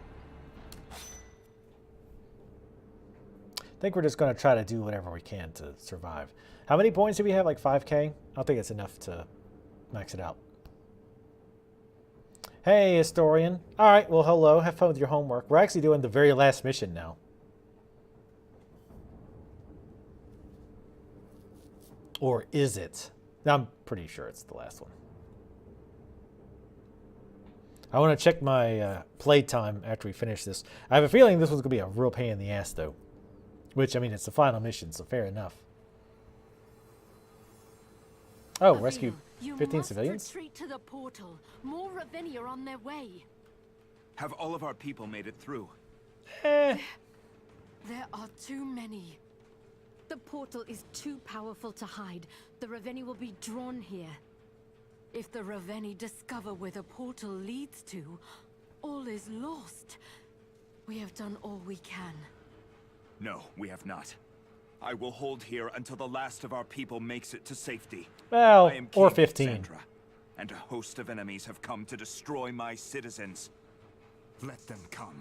[SPEAKER 1] I think we're just going to try to do whatever we can to survive. How many points do we have? Like 5k? I don't think it's enough to max it out. Hey, historian. All right, well, hello. Have fun with your homework. We're actually doing the very last mission now. Or is it? I'm pretty sure it's the last one. I want to check my playtime after we finish this. I have a feeling this one's going to be a real pain in the ass, though. Which, I mean, it's the final mission, so fair enough. Oh,
[SPEAKER 3] Avil,
[SPEAKER 1] rescue
[SPEAKER 3] you
[SPEAKER 1] 15
[SPEAKER 3] must
[SPEAKER 1] civilians?
[SPEAKER 3] retreat to the portal. More Ravenii are on their way.
[SPEAKER 5] Have all of our people made it through?
[SPEAKER 1] Eh.
[SPEAKER 3] There are too many. The portal is too powerful to hide. The Ravenii will be drawn here. If the Ravenii discover where the portal leads to, all is lost. We have done all we can.
[SPEAKER 5] No, we have not. I will hold here until the last of our people makes it to safety.
[SPEAKER 1] Well,
[SPEAKER 5] I am
[SPEAKER 1] or
[SPEAKER 5] King
[SPEAKER 1] 15.
[SPEAKER 5] Sandra, and a host of enemies have come to destroy my citizens. Let them come.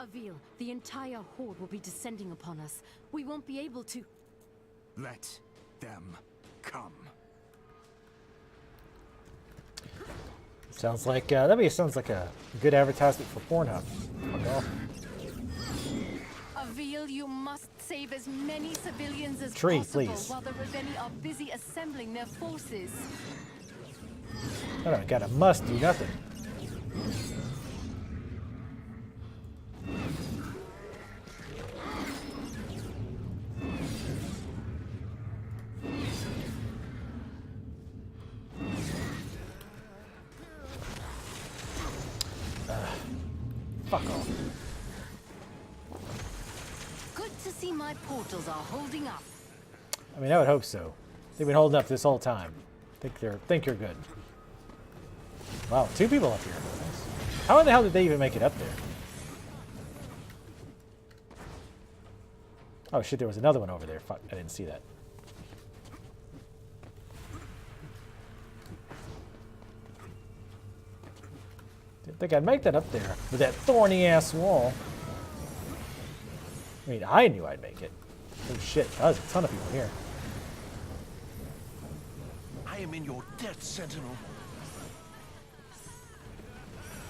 [SPEAKER 3] Avil, the entire horde will be descending upon us. We won't be able to...
[SPEAKER 5] Let them come.
[SPEAKER 1] Sounds like sounds like a good advertisement for Pornhub. Fuck off.
[SPEAKER 3] Avil, you must save as many civilians as
[SPEAKER 1] Tree,
[SPEAKER 3] possible
[SPEAKER 1] please.
[SPEAKER 3] while the Ravenii are busy assembling their forces.
[SPEAKER 1] I don't got a must do nothing. Fuck off.
[SPEAKER 3] Good to see my portals are holding up.
[SPEAKER 1] I mean, I would hope so. They've been holding up this whole time. Think you're good. Wow, 2 people up here. Nice. How in the hell did they even make it up there? Oh shit, there was another one over there. Fuck, I didn't see that. Didn't think I'd make that up there with that thorny ass wall. I mean, I knew I'd make it. Oh shit, there's a ton of people here.
[SPEAKER 4] I am in your debt, Sentinel.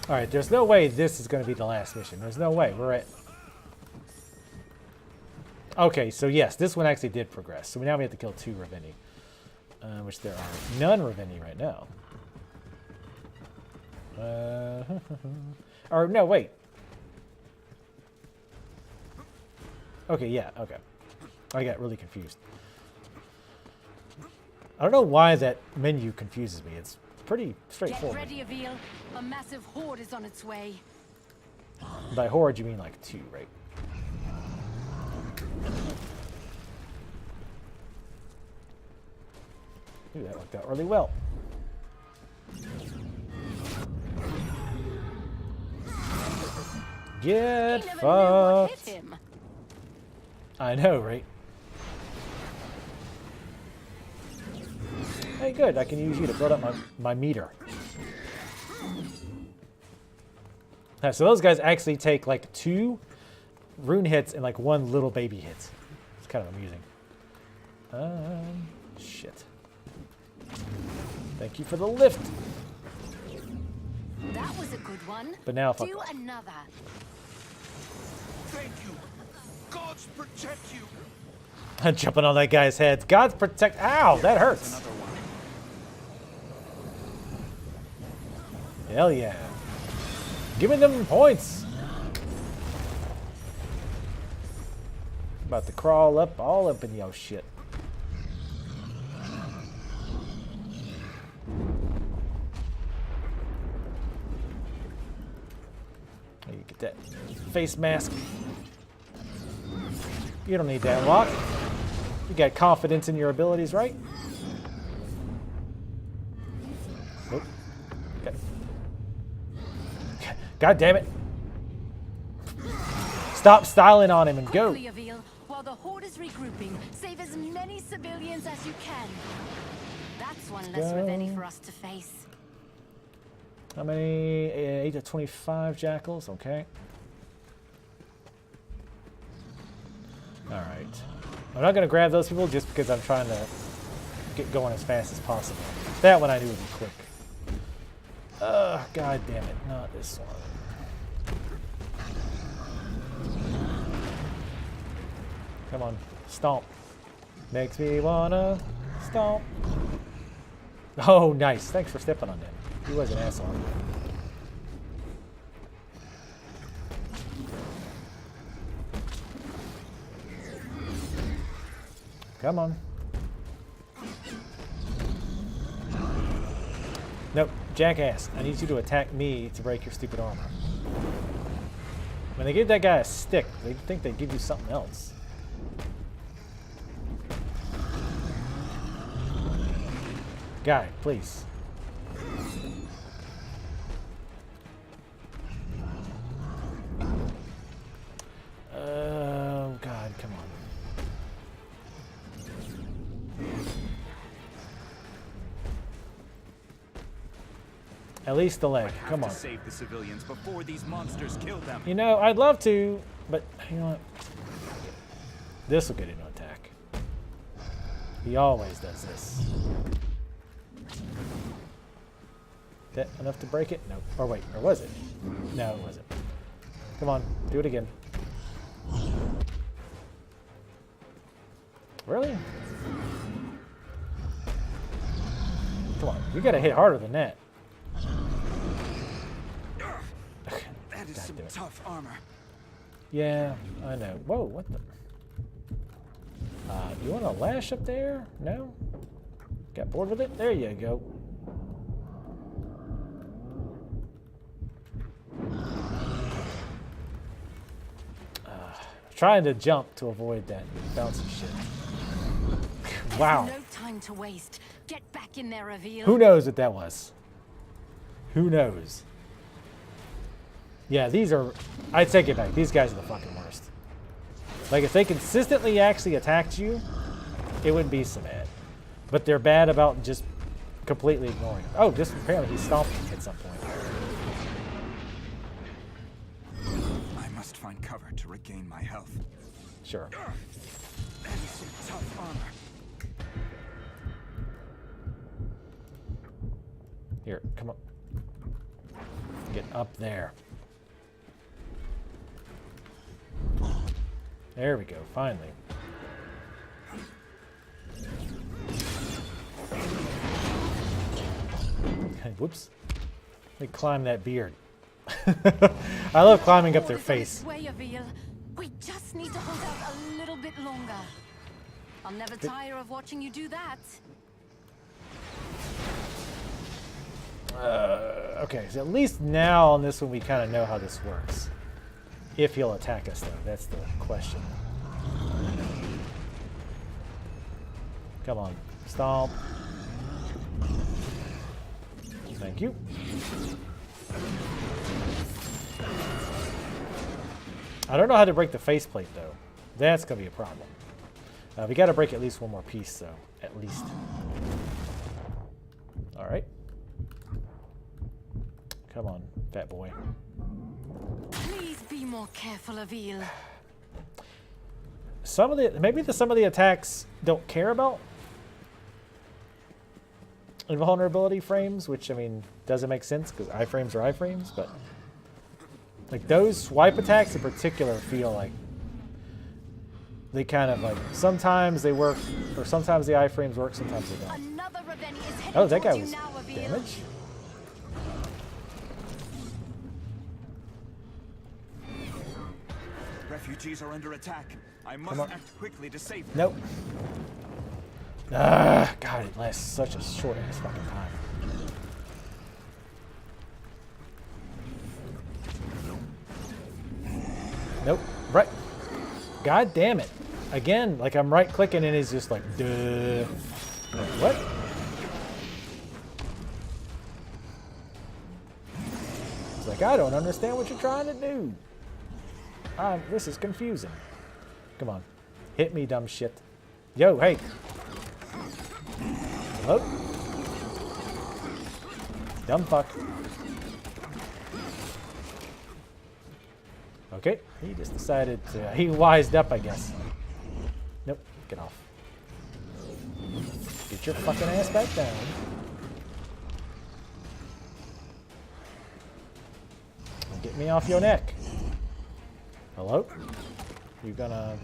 [SPEAKER 1] Alright, there's no way this is going to be the last mission. There's no way. We're at... Okay, so yes, this one actually did progress. So now we have to kill 2 Ravenii. Which there are none Ravenii right now. Or no, wait. Okay, yeah, okay. I got really confused. I don't know why that menu confuses me. It's pretty
[SPEAKER 3] Get
[SPEAKER 1] straightforward.
[SPEAKER 3] ready, Avil. A massive horde is on its way.
[SPEAKER 1] By horde, you mean like 2, right? Ooh, that worked out really well. Get
[SPEAKER 3] He never knew what hit
[SPEAKER 1] fucked.
[SPEAKER 3] him.
[SPEAKER 1] I know, right? Hey, good. I can use you to build up my meter. Yeah, so those guys actually take like 2 rune hits and like 1 little baby hit. It's kind of amusing. Shit. Thank you for the lift.
[SPEAKER 3] That was a good one.
[SPEAKER 1] But now fuck
[SPEAKER 3] Do
[SPEAKER 1] off.
[SPEAKER 3] another.
[SPEAKER 4] Thank you. Gods protect you.
[SPEAKER 1] I'm jumping on that guy's head. God's protect. Ow, that hurts.
[SPEAKER 5] Another one.
[SPEAKER 1] Hell yeah. Give me them points. About to crawl up, all up in your shit. You can Get that face mask. You don't need that lock. You got confidence in your abilities, right? Nope. Okay. God damn it. Stop styling on him and go.
[SPEAKER 3] Quickly, Avil, while the horde is regrouping, save as many civilians as you can. That's one less Ravenii for us to face.
[SPEAKER 1] How many? 8 to 25 jackals. Okay. All right. I'm not going to grab those people just because I'm trying to get going as fast as possible. That one I knew would be quick. God damn it. Not this one. Come on. Stomp. Makes me wanna stomp. Oh, nice. Thanks for stepping on that. He was an asshole. Come on. Nope, jackass. I need you to attack me to break your stupid armor. When they give that guy a stick, they think they give you something else. Guy, please. Oh, God, come on. At least the leg. Come on.
[SPEAKER 5] Save the civilians before these monsters kill them.
[SPEAKER 1] You know, I'd love to, but you know what? This will get him to attack. He always does this. That enough to break it? No. Or wait, or was it? No, it wasn't. Come on, do it again. Really? Come on, you gotta hit harder than that.
[SPEAKER 5] That is some tough armor.
[SPEAKER 1] Yeah, I know. Whoa, what the? You want to lash up there? No? Got bored with it? There you go. Trying to jump to avoid that bouncy shit. Wow.
[SPEAKER 3] No time to waste. Get back in there, Avil.
[SPEAKER 1] Who knows what that was? Who knows? Yeah, these are... I take it back. These guys are the fucking worst. Like, if they consistently actually attacked you, it wouldn't be so bad. But they're bad about just completely ignoring it. Oh, just apparently he stomped him at some point.
[SPEAKER 5] I must find cover to regain my health.
[SPEAKER 1] Sure.
[SPEAKER 5] That is some tough armor.
[SPEAKER 1] Here, come on. Get up there. There we go, finally. Whoops. Let me climb that beard. I love climbing up their face.
[SPEAKER 3] We just need to hold out a little bit longer. I'll never tire of watching you do that.
[SPEAKER 1] Okay, so at least now on this one we kind of know how this works. If he'll attack us, though, that's the question. Come on, stomp. Thank you. I don't know how to break the faceplate, though. That's going to be a problem. We got to break at least one more piece, though. At least. All right. Come on, fat boy.
[SPEAKER 3] Please be more careful, Avil.
[SPEAKER 1] Some of the attacks don't care about invulnerability frames, which I mean doesn't make sense because iframes are iframes, but like those swipe attacks in particular feel like they kind of like sometimes they work or sometimes the iframes work, sometimes they don't.
[SPEAKER 3] Another Ravenii is heading
[SPEAKER 1] Oh, that guy
[SPEAKER 3] towards
[SPEAKER 1] was
[SPEAKER 3] you now, Avil.
[SPEAKER 1] damaged.
[SPEAKER 5] Refugees are under attack. I must act quickly to save them.
[SPEAKER 1] Nope. Ah, God, it lasts such a short ass fucking time. Nope. Right. God damn it. Again, like I'm right clicking and it's just like, duh. Like, what? It's like, I don't understand what you're trying to do. This is confusing. Come on. Hit me, dumb shit. Yo, hey. Hello? Dumb fuck. Okay, he just decided to... He wised up, I guess. Nope, get off. Get your fucking ass back down. And get me off your neck. Hello? You gonna...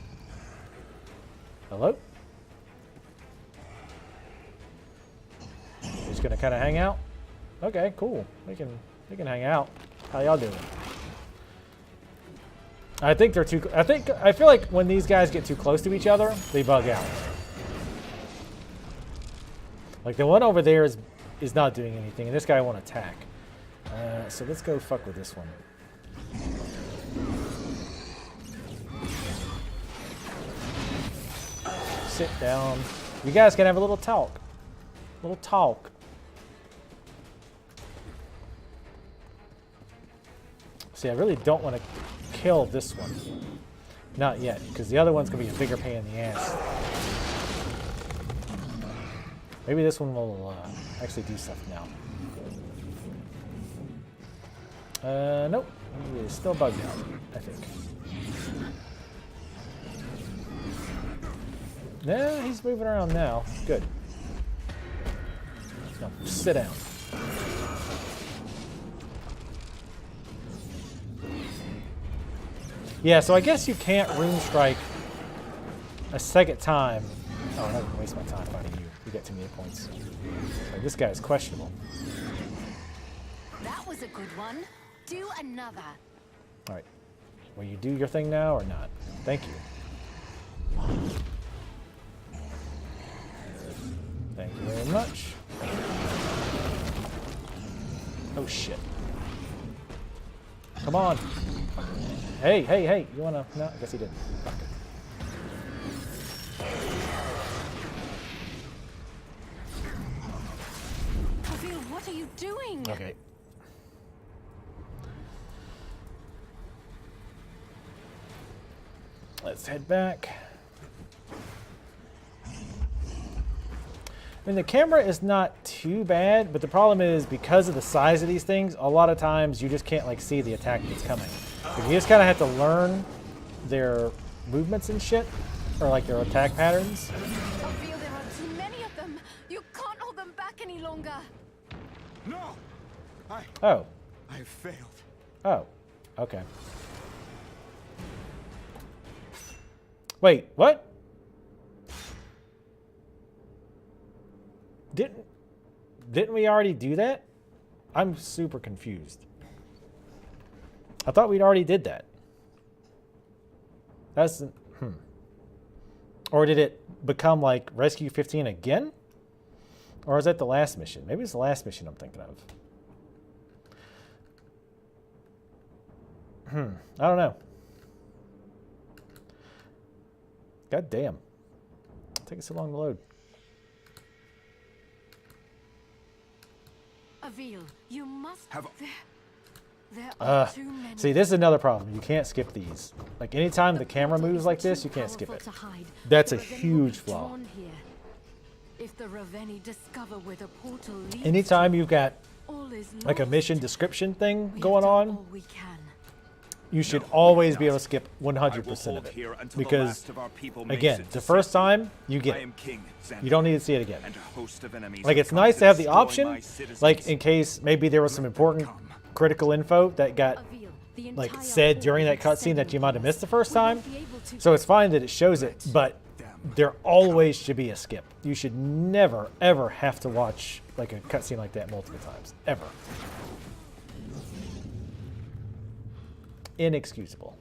[SPEAKER 1] Hello? You're just gonna kind of hang out? Okay, cool. We can hang out. How y'all doing? I think they're too... I feel like when these guys get too close to each other, they bug out. Like the one over there is not doing anything, and this guy won't attack. So let's go fuck with this one. Sit down. You guys can have a little talk. Little talk. See, I really don't want to kill this one. Not yet, because the other one's going to be a bigger pain in the ass. Maybe this one will actually do stuff now. Nope. He's still bugged out, I think. Nah, he's moving around now. Good. No, sit down. Yeah, so I guess you can't rune strike a second time. Oh, I'm not gonna waste my time fighting you. You get too many points. Like, this guy is questionable.
[SPEAKER 3] That was a good one. Do another.
[SPEAKER 1] All right. Will you do your thing now or not? Thank you. Thank you very much. Oh, shit. Come on. Hey, hey, hey. You wanna... No, I guess he didn't. Fuck it.
[SPEAKER 3] Avil, what are you doing?
[SPEAKER 1] Okay. Let's head back. I mean, the camera is not too bad, but the problem is because of the size of these things, a lot of times you just can't like see the attack that's coming. Like, you just kind of have to learn their movements and shit, or like their attack patterns.
[SPEAKER 3] I feel there are too many of them. You can't hold them back any longer.
[SPEAKER 5] No!
[SPEAKER 1] Oh.
[SPEAKER 5] I have failed.
[SPEAKER 1] Oh. Okay. Wait, what? Didn't we already do that? I'm super confused. I thought we'd already did that. That's Or did it become like Rescue 15 again? Or is that the last mission? Maybe it's the last mission I'm thinking of. I don't know. God damn. It's taking so long to load.
[SPEAKER 3] Avil, you must have... There are too many.
[SPEAKER 1] See, this is another problem. You can't skip these. Like, anytime the camera moves like this, you can't skip it. That's a huge flaw.
[SPEAKER 3] If the Ravenii discover where the portal leads,
[SPEAKER 1] Anytime you've got like a mission description thing going on, you should always be able to skip 100% of it. Because, again, the first time, you get it. You don't need to see it again. Like, it's nice to have the option, like, in case maybe there was some important critical info that got, like, said during that cutscene that you might have missed the first time. So it's fine that it shows it, but there always should be a skip. You should never, ever have to watch, like, a cutscene like that multiple times. Ever. Inexcusable.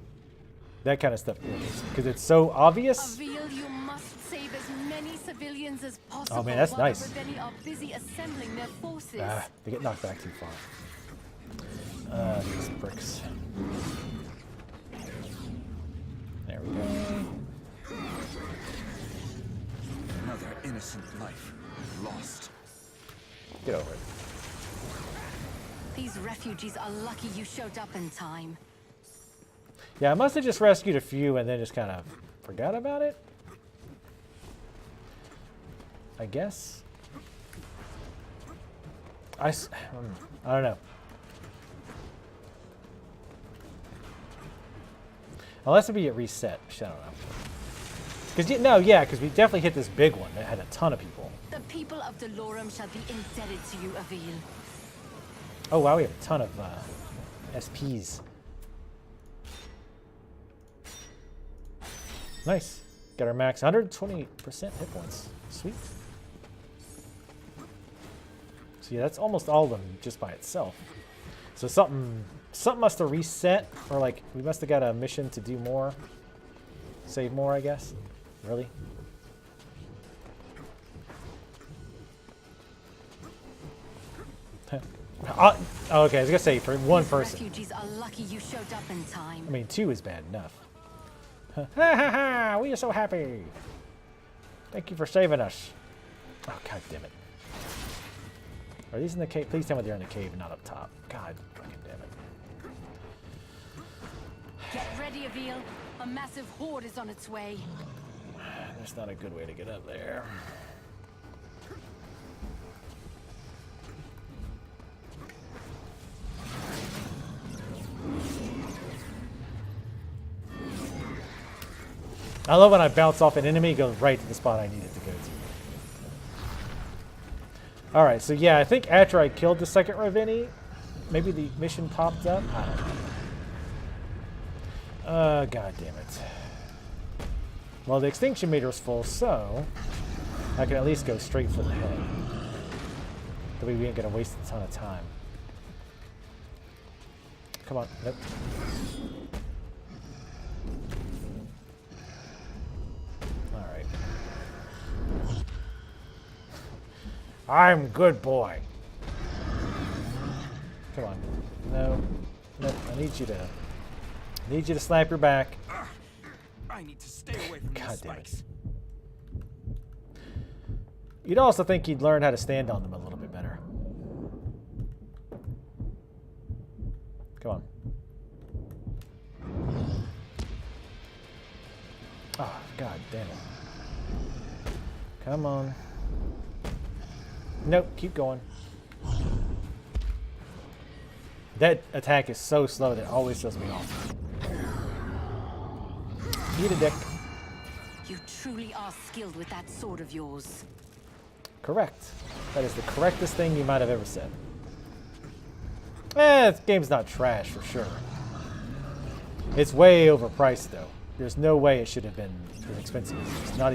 [SPEAKER 1] That kind of stuff irritates me because it's so obvious.
[SPEAKER 3] Avil, you must save as many civilians as possible.
[SPEAKER 1] Oh man, that's nice.
[SPEAKER 3] The Ravenii are busy assembling their forces.
[SPEAKER 1] They get knocked back too far. These bricks. we go.
[SPEAKER 5] Another innocent life lost.
[SPEAKER 1] Get over it.
[SPEAKER 3] These refugees are lucky you showed up in time.
[SPEAKER 1] Yeah, I must have just rescued a few and then just kind of forgot about it. I guess. I don't know. Unless it be at reset. I don't know. Because we definitely hit this big one that had a ton of people.
[SPEAKER 3] The people of Delorum shall be indebted to you, Avil.
[SPEAKER 1] Oh wow, we have a ton of SPs. Nice. Got our max 120% hit points. Sweet. So yeah, that's almost all of them just by itself. So something must have reset, or like we must have got a mission to do more, save more, I guess. Really? Okay, I was gonna say for one person.
[SPEAKER 3] Refugees are lucky you showed up in time.
[SPEAKER 1] I mean, 2 is bad enough. Ha ha ha! We are so happy. Thank you for saving us. Oh god damn it! Are these in the cave? Please tell me they're in the cave and not up top. God fucking damn it!
[SPEAKER 3] Get ready, Avil. A massive horde is on its way.
[SPEAKER 1] That's not a good way to get up there. I love when I bounce off an enemy, it goes right to the spot I need it to go to. Alright, so yeah, I think after I killed the second Ravenii, maybe the mission popped up? I don't know. God damn it. Well, the extinction meter is full, so I can at least go straight for the head. That way we ain't gonna waste a ton of time. Come on, nope. Alright. I'm good boy. Come on. No. Nope. I need you to slap your back.
[SPEAKER 5] I need to stay away from these spikes.
[SPEAKER 1] You'd also think you'd learn how to stand on them a little bit better. Come on. Oh, god damn it. Come on. Nope, keep going. That attack is so slow that it always throws me off. Eat a dick.
[SPEAKER 3] You truly are skilled with that sword of yours.
[SPEAKER 1] Correct. That is the correctest thing you might have ever said. This game's not trash for sure. It's way overpriced though. There's no way it should have been as expensive as it is. Not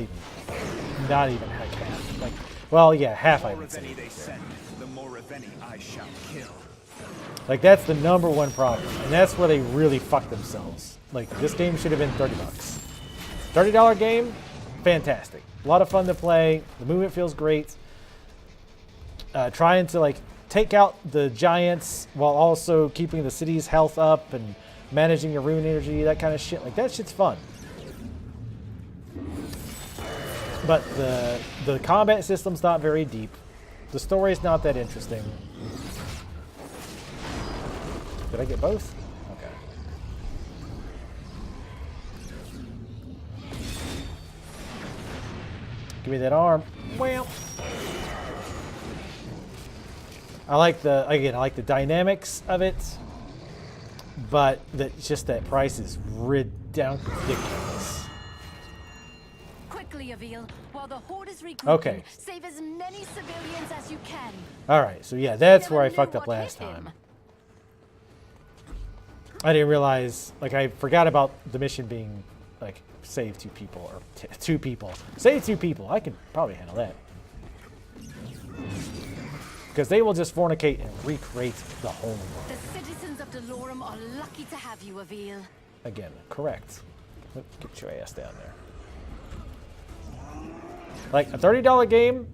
[SPEAKER 1] even heck half. Like, well, yeah, half I would say.
[SPEAKER 5] The more Ravenii I shall kill.
[SPEAKER 1] Like that's the #1 problem, and that's where they really fuck themselves. Like this game should have been $30. $30 game, fantastic. A lot of fun to play. The movement feels great. Trying to like take out the giants while also keeping the city's health up and managing your rune energy, that kind of shit. Like that shit's fun. But the combat system's not very deep. The story's not that interesting. Did I get both? Okay. Give me that arm. Well, I like the dynamics of it, but just that price is ridiculous.
[SPEAKER 3] Quickly, Avil, while the horde is regrouping,
[SPEAKER 1] Okay.
[SPEAKER 3] save as many civilians as you can.
[SPEAKER 1] All right, so yeah, that's
[SPEAKER 3] Never
[SPEAKER 1] where I
[SPEAKER 3] knew
[SPEAKER 1] fucked up
[SPEAKER 3] what
[SPEAKER 1] last
[SPEAKER 3] hit him.
[SPEAKER 1] time. I didn't realize, like, I forgot about the mission being, like, save 2 people, or 2 people. Save 2 people. I can probably handle that. Because they will just fornicate and recreate the whole world.
[SPEAKER 3] The citizens of Delorum are lucky to have you, Avil.
[SPEAKER 1] Again, correct. Get your ass down there. Like, a $30 game,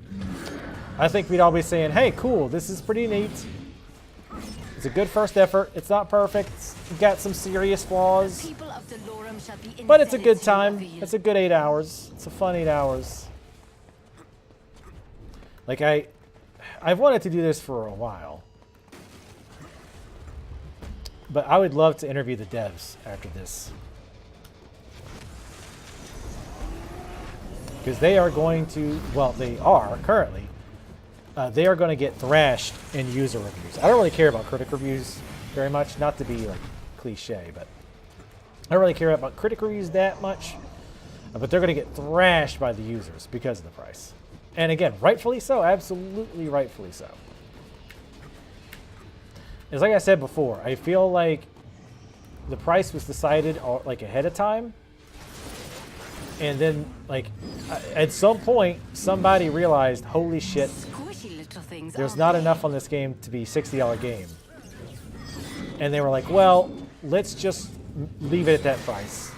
[SPEAKER 1] I think we'd all be saying, hey, cool, this is pretty neat. It's a good first effort. It's not perfect. It's got some serious flaws.
[SPEAKER 3] The people of Delorum realm shall be
[SPEAKER 1] But it's a
[SPEAKER 3] indebted
[SPEAKER 1] good
[SPEAKER 3] to
[SPEAKER 1] time.
[SPEAKER 3] Avil.
[SPEAKER 1] It's a good 8 hours. It's a fun 8 hours. Like I've wanted to do this for a while. But I would love to interview the devs after this. Because they are going to, well, they are currently, they are going to get thrashed in user reviews. I don't really care about critic reviews very much, not to be like cliche, but I don't really care about critic reviews that much. But they're going to get thrashed by the users because of the price. And again, rightfully so, absolutely rightfully so. It's like I said before, I feel like the price was decided like ahead of time. And then, like, at some point, somebody realized, holy shit,
[SPEAKER 3] Squishy little things,
[SPEAKER 1] there's
[SPEAKER 3] aren't
[SPEAKER 1] not
[SPEAKER 3] they?
[SPEAKER 1] enough on this game to be a $60 game. And they were like, well, let's just leave it at that price.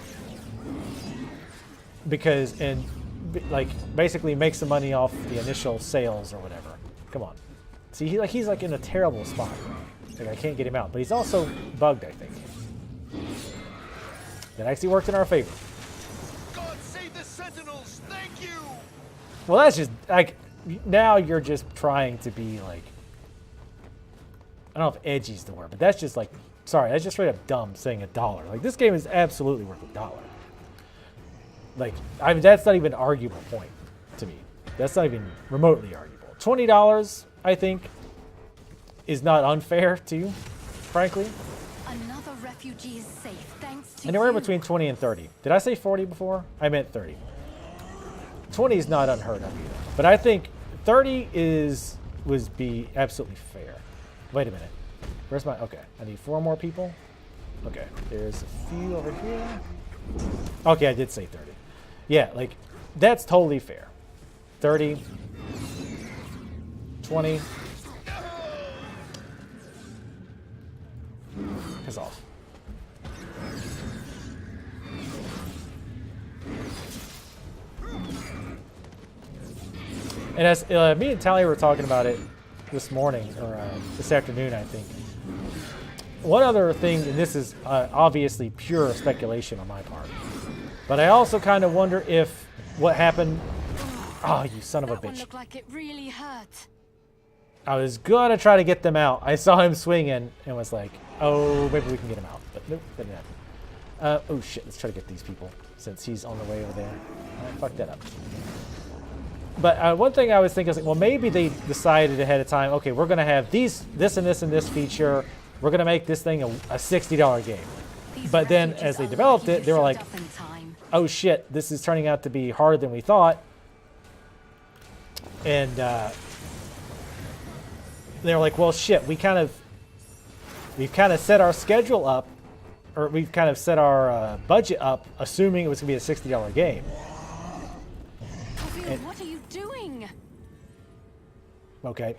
[SPEAKER 1] Because, and like, basically make some money off the initial sales or whatever. Come on. See, he's like in a terrible spot. Like, I can't get him out. But he's also bugged, I think. That actually worked in our favor.
[SPEAKER 4] God save the Sentinels! Thank you!
[SPEAKER 1] Well, that's just, like, now you're just trying to be, like, I don't know if edgy's the word, but that's just, like, sorry, that's just straight up dumb saying $1. Like, this game is absolutely worth $1. Like, I mean, that's not even an arguable point to me. That's not even remotely arguable. $20, I think, is not unfair to you, frankly.
[SPEAKER 3] Another refugee is safe, thanks to
[SPEAKER 1] Anywhere
[SPEAKER 3] you.
[SPEAKER 1] between 20 and 30. Did I say 40 before? I meant 30. 20 is not unheard of either. But I think 30 would be absolutely fair. Wait a minute. Where's my, okay. I need 4 more people. Okay, there's a few over here. Okay, I did say 30. Yeah, like, that's totally fair. 30, 20. Piss off. And as me and Tally were talking about it this morning, or this afternoon, I think. One other thing, and this is obviously pure speculation on my part, but I also kind of wonder if what happened. Oh, you son of a
[SPEAKER 3] That one
[SPEAKER 1] bitch.
[SPEAKER 3] looked like it really hurt.
[SPEAKER 1] I was going to try to get them out. I saw him swinging and was like, oh, maybe we can get him out. But nope, didn't happen. Oh, shit. Let's try to get these people since he's on the way over there. I fucked that up. But one thing I was thinking is, like, well, maybe they decided ahead of time, okay, we're going to have this and this feature. We're going to make this thing a $60 game.
[SPEAKER 3] These
[SPEAKER 1] But then
[SPEAKER 3] refugees
[SPEAKER 1] as they
[SPEAKER 3] are
[SPEAKER 1] developed
[SPEAKER 3] lucky
[SPEAKER 1] it, they were
[SPEAKER 3] showed
[SPEAKER 1] like,
[SPEAKER 3] up in time.
[SPEAKER 1] oh, shit, this is turning out to be harder than we thought. And they were like, well, shit, we've kind of set our schedule up, or we've kind of set our budget up, assuming it was going to be a $60 game.
[SPEAKER 3] Avil, what are you doing?
[SPEAKER 1] Okay.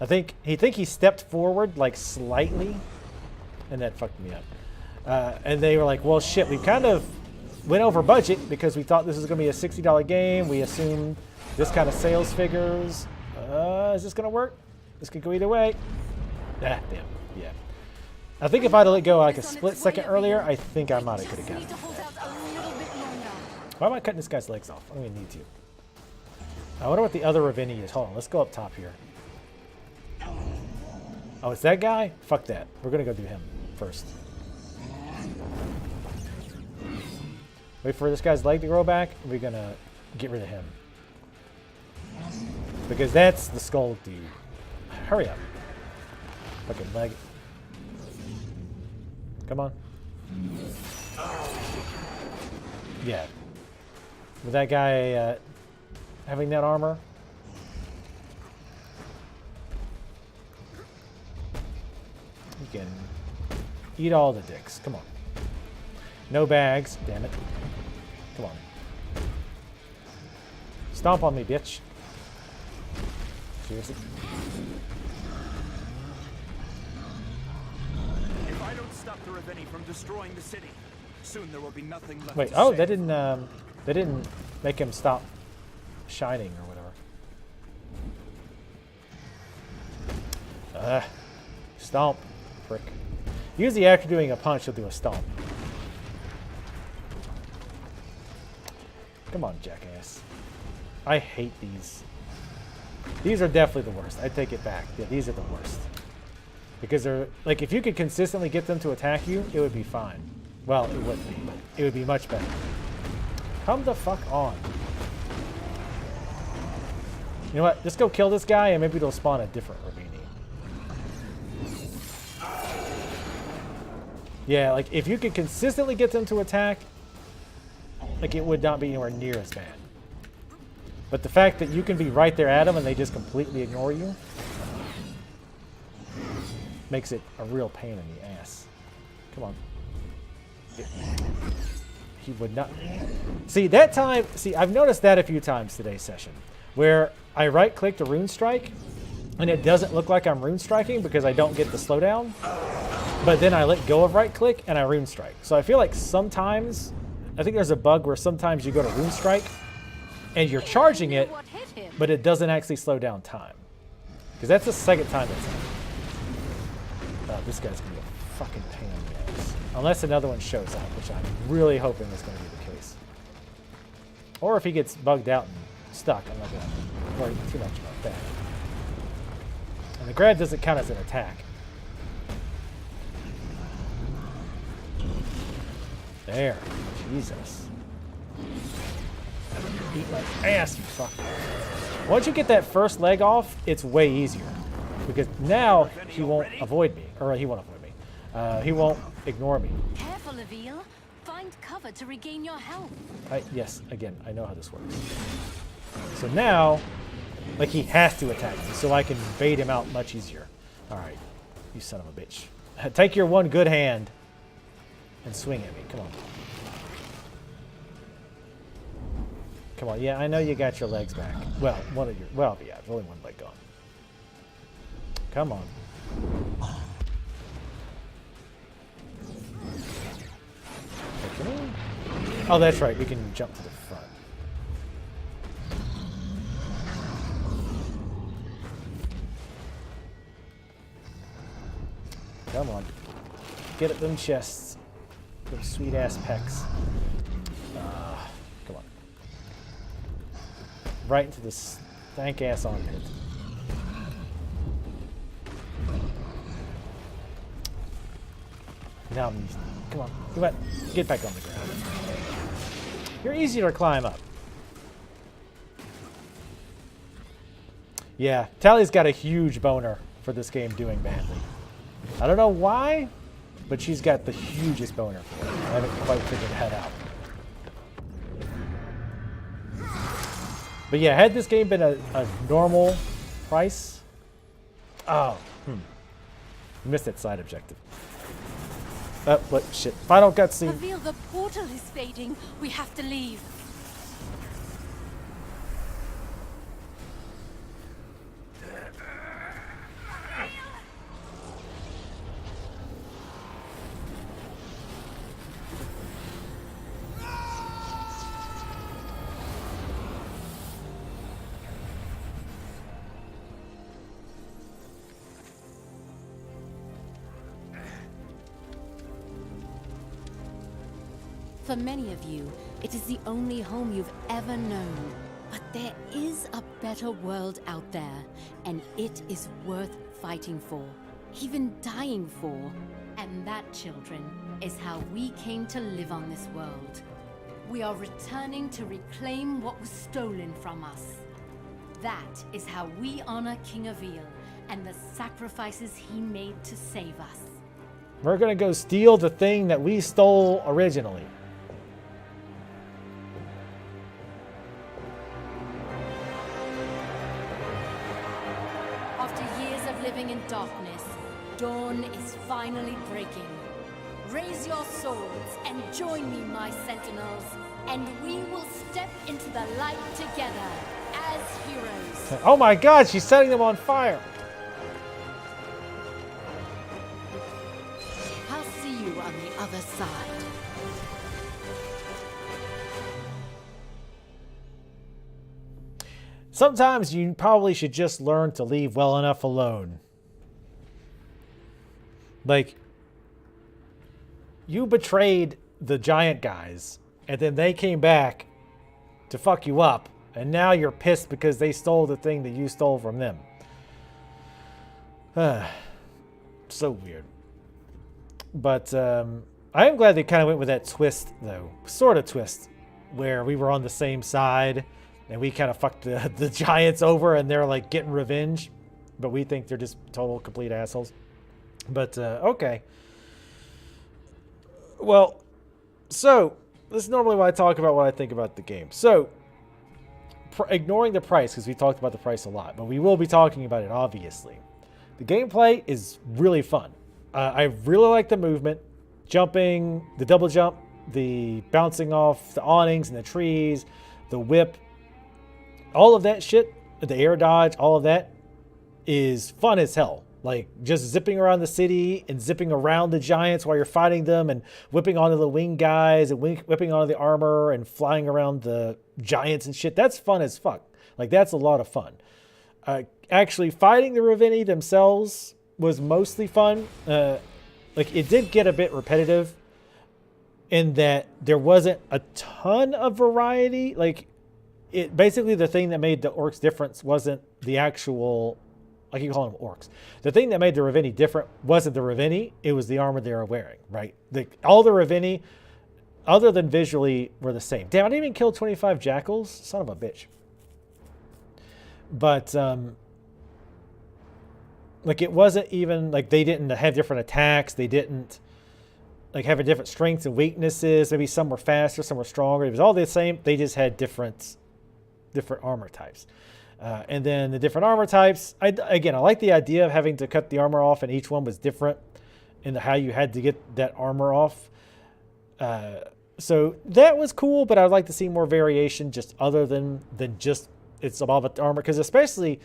[SPEAKER 1] I think he stepped forward like slightly, and that fucked me up. And they were like, well, shit, we kind of went over budget because we thought this was going to be a $60 game. We assumed this kind of sales figures. Is this going to work? This could go either way. Ah, damn. Yeah. I think if I'd have let go like a split second earlier, I think I might have could have got
[SPEAKER 3] Need
[SPEAKER 1] it.
[SPEAKER 3] to hold out a little bit longer.
[SPEAKER 1] Why am I cutting this guy's legs off? I don't even need to. I wonder what the other Ravenii is. Hold on, let's go up top here. Oh, it's that guy? Fuck that. We're gonna go do him first. Wait for this guy's leg to grow back, and we're gonna get rid of him. Because that's the skull dude. Hurry up. Fucking leg. Come on. Yeah. With that guy having that armor. You can eat all the dicks. Come on. No bags. Damn it. Come on. Stomp on me, bitch. Seriously?
[SPEAKER 5] If I don't stop the Ravenii from destroying the city, soon there will be nothing left.
[SPEAKER 1] Wait.
[SPEAKER 5] to
[SPEAKER 1] Oh,
[SPEAKER 5] save.
[SPEAKER 1] they didn't make him stop shining or whatever. Stomp, prick. Usually after doing a punch, he'll do a stomp. Come on, jackass. I hate these. These are definitely the worst. I take it back. Yeah, these are the worst. Because they're, like, if you could consistently get them to attack you, it would be fine. Well, it wouldn't be, but it would be much better. Come the fuck on. You know what? Just go kill this guy and maybe it'll spawn a different Ravenii. Yeah, like, if you could consistently get them to attack, like, it would not be anywhere near as bad. But the fact that you can be right there at them and they just completely ignore you makes it a real pain in the ass. Come on. He would not. See, that time, I've noticed that a few times today's session, where I right-click to rune strike, and it doesn't look like I'm rune striking because I don't get the slowdown, but then I let go of right-click and I rune strike. So I feel like sometimes, I think there's a bug where sometimes you go to rune strike, and you're charging it, but it doesn't actually slow down time. Because that's the second time that's happened. This guy's going to be a fucking pain in the ass. Unless another one shows up, which I'm really hoping is going to be the case. Or if he gets bugged out and stuck, I'm not going to worry too much about that. And the grad doesn't count as an attack. There. Jesus. Eat my ass, you fuck. Once you get that first leg off, it's way easier. Because now he won't avoid me. Or he won't avoid me. He won't ignore me.
[SPEAKER 3] Careful, Avil. Find cover to regain your health.
[SPEAKER 1] Yes, again, I know how this works. So now, like, he has to attack me, so I can bait him out much easier. Alright, you son of a bitch. Take your one good hand and swing at me. Come on. Come on, yeah, I know you got your legs back. Well, one of your, well, yeah, there's only one leg gone. Come on. Oh, that's right, we can jump to the front. Come on. Get at them chests. Them sweet ass pecs. Come on. Right into this stank ass armpit. Now, come on. Come on. Get back on the ground. You're easier to climb up. Yeah, Tally's got a huge boner for this game doing badly. I don't know why, but she's got the hugest boner for it. I haven't quite figured that out. But yeah, had this game been a normal price... Oh, missed that side objective. What? Shit. Final cutscene.
[SPEAKER 3] Avil, the portal is fading. We have to leave. For many of you, it is the only home you've ever known. But there is a better world out there, and it is worth fighting for, even dying for. And that, children, is how we came to live on this world. We are returning to reclaim what was stolen from us. That is how we honor King Avil and the sacrifices he made to save us.
[SPEAKER 1] We're gonna go steal the thing that we stole originally.
[SPEAKER 3] After years of living in darkness, dawn is finally breaking. Raise your swords and join me, my Sentinels, and we will step into the light together as heroes.
[SPEAKER 1] Oh my god, she's setting them on fire!
[SPEAKER 3] I'll see you on the other side.
[SPEAKER 1] Sometimes you probably should just learn to leave well enough alone. Like, you betrayed the giant guys, and then they came back to fuck you up, and now you're pissed because they stole the thing that you stole from them. So weird. But I am glad they kind of went with that twist, though. Sort of twist, where we were on the same side, and we kind of fucked the giants over, and they're like getting revenge. But we think they're just total, complete assholes. But, okay. Well, so, this is normally why I talk about what I think about the game. So, ignoring the price, because we talked about the price a lot, but we will be talking about it, obviously. The gameplay is really fun. I really like the movement. Jumping, the double jump, the bouncing off the awnings and the trees, the whip. All of that shit, the air dodge, all of that is fun as hell. Like, just zipping around the city and zipping around the giants while you're fighting them and whipping onto the wing guys and whipping onto the armor and flying around the giants and shit. That's fun as fuck. Like, that's a lot of fun. Actually, fighting the Ravenii themselves was mostly fun. Like, it did get a bit repetitive in that there wasn't a ton of variety. Like, it basically, the thing that made the orcs different wasn't the actual, like you call them orcs. The thing that made the Ravenii different wasn't the Ravenii, it was the armor they were wearing, right? All the Ravenii, other than visually, were the same. Damn, I didn't even kill 25 jackals. Son of a bitch. But, like, it wasn't even, like, they didn't have different attacks. They didn't, like, have a different strengths and weaknesses. Maybe some were faster, some were stronger. It was all the same. They just had different armor types. And then the different armor types, I like the idea of having to cut the armor off, and each one was different in how you had to get that armor off. So that was cool, but I'd like to see more variation just other than just it's about the armor. Because especially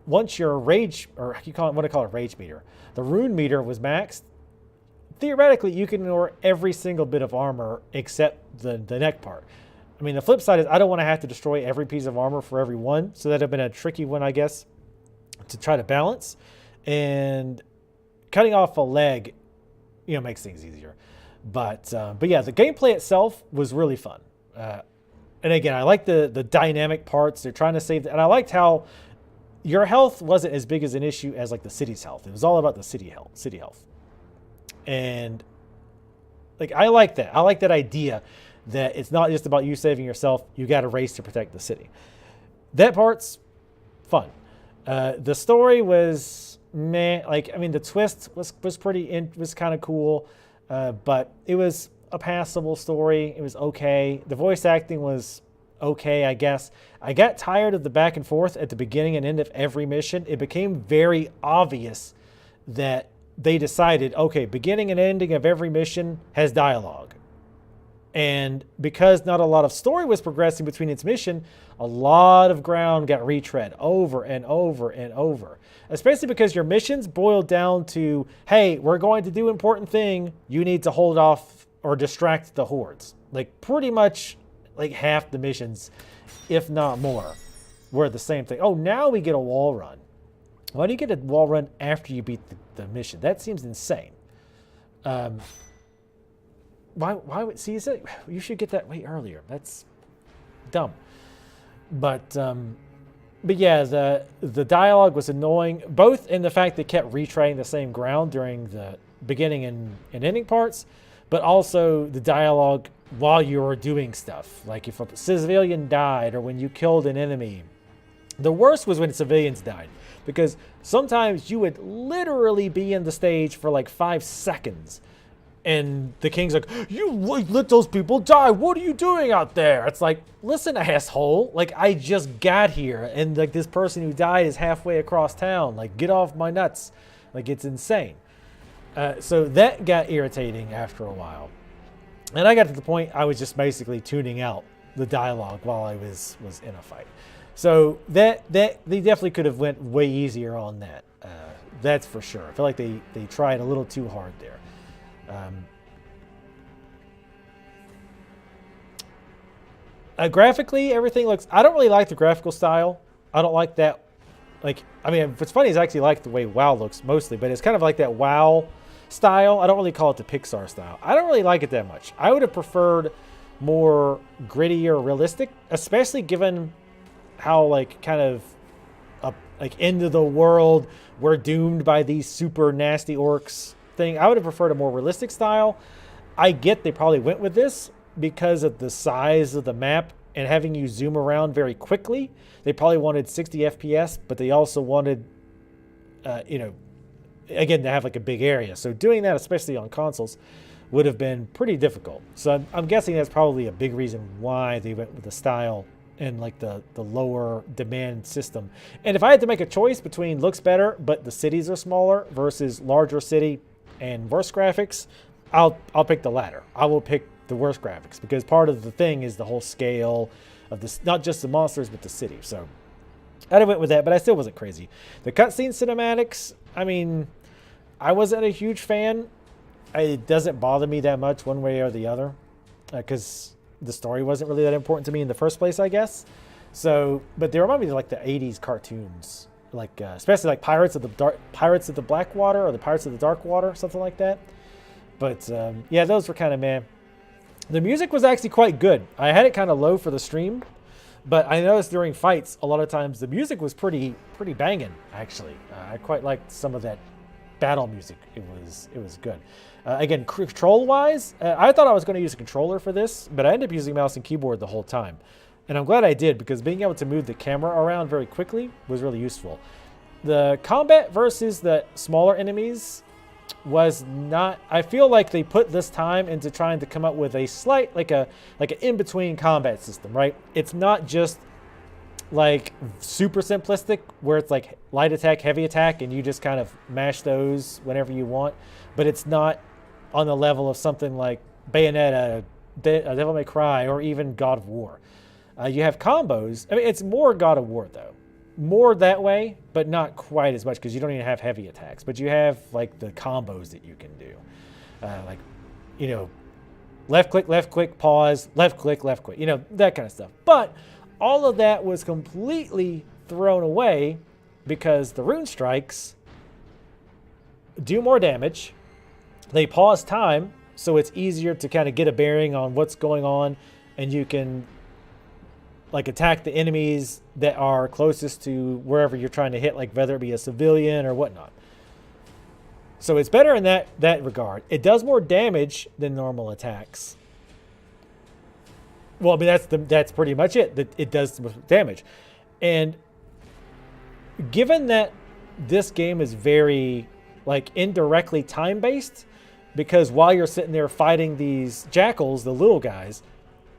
[SPEAKER 1] once your rage, or you call it, what do I call it, rage meter, the rune meter was maxed, theoretically you can ignore every single bit of armor except the neck part. I mean, the flip side is I don't want to have to destroy every piece of armor for every one. So that'd have been a tricky one, I guess, to try to balance. And cutting off a leg, makes things easier. But yeah, the gameplay itself was really fun. And again, I like the dynamic parts. They're trying to save, and I liked how your health wasn't as big as an issue as like the city's health. It was all about the city health. And like, I like that. I like that idea that it's not just about you saving yourself. You got to race to protect the city. That part's fun. The story was meh. Like, I mean, the twist was was kind of cool, but it was a passable story. It was okay. The voice acting was okay, I guess. I got tired of the back and forth at the beginning and end of every mission. It became very obvious that they decided, okay, beginning and ending of every mission has dialogue. And because not a lot of story was progressing between its mission, a lot of ground got retread over and over and over. Especially because your missions boiled down to, hey, we're going to do important thing. You need to hold off or distract the hordes. Like, pretty much like half the missions, if not more, were the same thing. Oh, now we get a wall run. Why do you get a wall run after you beat the mission? That seems insane. Why would, see, you should get that way earlier. That's dumb. But yeah, the dialogue was annoying, both in the fact they kept retreading the same ground during the beginning and ending parts, but also the dialogue while you were doing stuff. Like if a civilian died or when you killed an enemy. The worst was when civilians died, because sometimes you would literally be in the stage for like 5 seconds. And the king's like, you let those people die. What are you doing out there? It's like, listen, asshole. Like, I just got here. And like this person who died is halfway across town. Like, get off my nuts. Like, it's insane. So that got irritating after a while. And I got to the point I was just basically tuning out the dialogue while I was in a fight. So that they definitely could have went way easier on that. That's for sure. I feel like they tried a little too hard there. Graphically, everything looks... I don't really like the graphical style. I don't like that. Like, I mean, what's funny is I actually like the way WoW looks mostly, but it's kind of like that WoW style. I don't really call it the Pixar style. I don't really like it that much. I would have preferred more gritty or realistic, especially given how like kind of like end of the world, we're doomed by these super nasty orcs thing. I would have preferred a more realistic style. I get they probably went with this because of the size of the map and having you zoom around very quickly. They probably wanted 60 FPS, but they also wanted, again, to have like a big area. So doing that, especially on consoles, would have been pretty difficult. So I'm guessing that's probably a big reason why they went with the style and like the lower demand system. And if I had to make a choice between looks better, but the cities are smaller versus larger city and worse graphics, I'll pick the latter. I will pick the worst graphics because part of the thing is the whole scale of this, not just the monsters, but the city. So I went with that, but I still wasn't crazy. The cutscene cinematics, I mean, I wasn't a huge fan. It doesn't bother me that much one way or the other because the story wasn't really that important to me in the first place, I guess. So, but they remind me of like the 80s cartoons, like especially like Pirates of the Blackwater or the Pirates of the Darkwater, something like that. But yeah, those were kind of meh. The music was actually quite good. I had it kind of low for the stream, but I noticed during fights, a lot of times the music was pretty banging, actually. I quite liked some of that battle music. It was good. Again, control-wise, I thought I was going to use a controller for this, but I ended up using mouse and keyboard the whole time. And I'm glad I did, because being able to move the camera around very quickly was really useful. The combat versus the smaller enemies was not... I feel like they put this time into trying to come up with a slight, like an in-between combat system, right? It's not just like super simplistic where it's like light attack, heavy attack, and you just kind of mash those whenever you want. But it's not on the level of something like Bayonetta, Devil May Cry, or even God of War. You have combos. I mean, it's more God of War, though. More that way, but not quite as much because you don't even have heavy attacks. But you have, like, the combos that you can do. Like, you know, left click, pause, left click, you know, that kind of stuff. But all of that was completely thrown away because the rune strikes do more damage. They pause time, so it's easier to kind of get a bearing on what's going on, and you can like attack the enemies that are closest to wherever you're trying to hit, like whether it be a civilian or whatnot. So it's better in that regard. It does more damage than normal attacks. Well, I mean, that's pretty much it. It does damage. And given that this game is very like indirectly time-based, because while you're sitting there fighting these jackals, the little guys,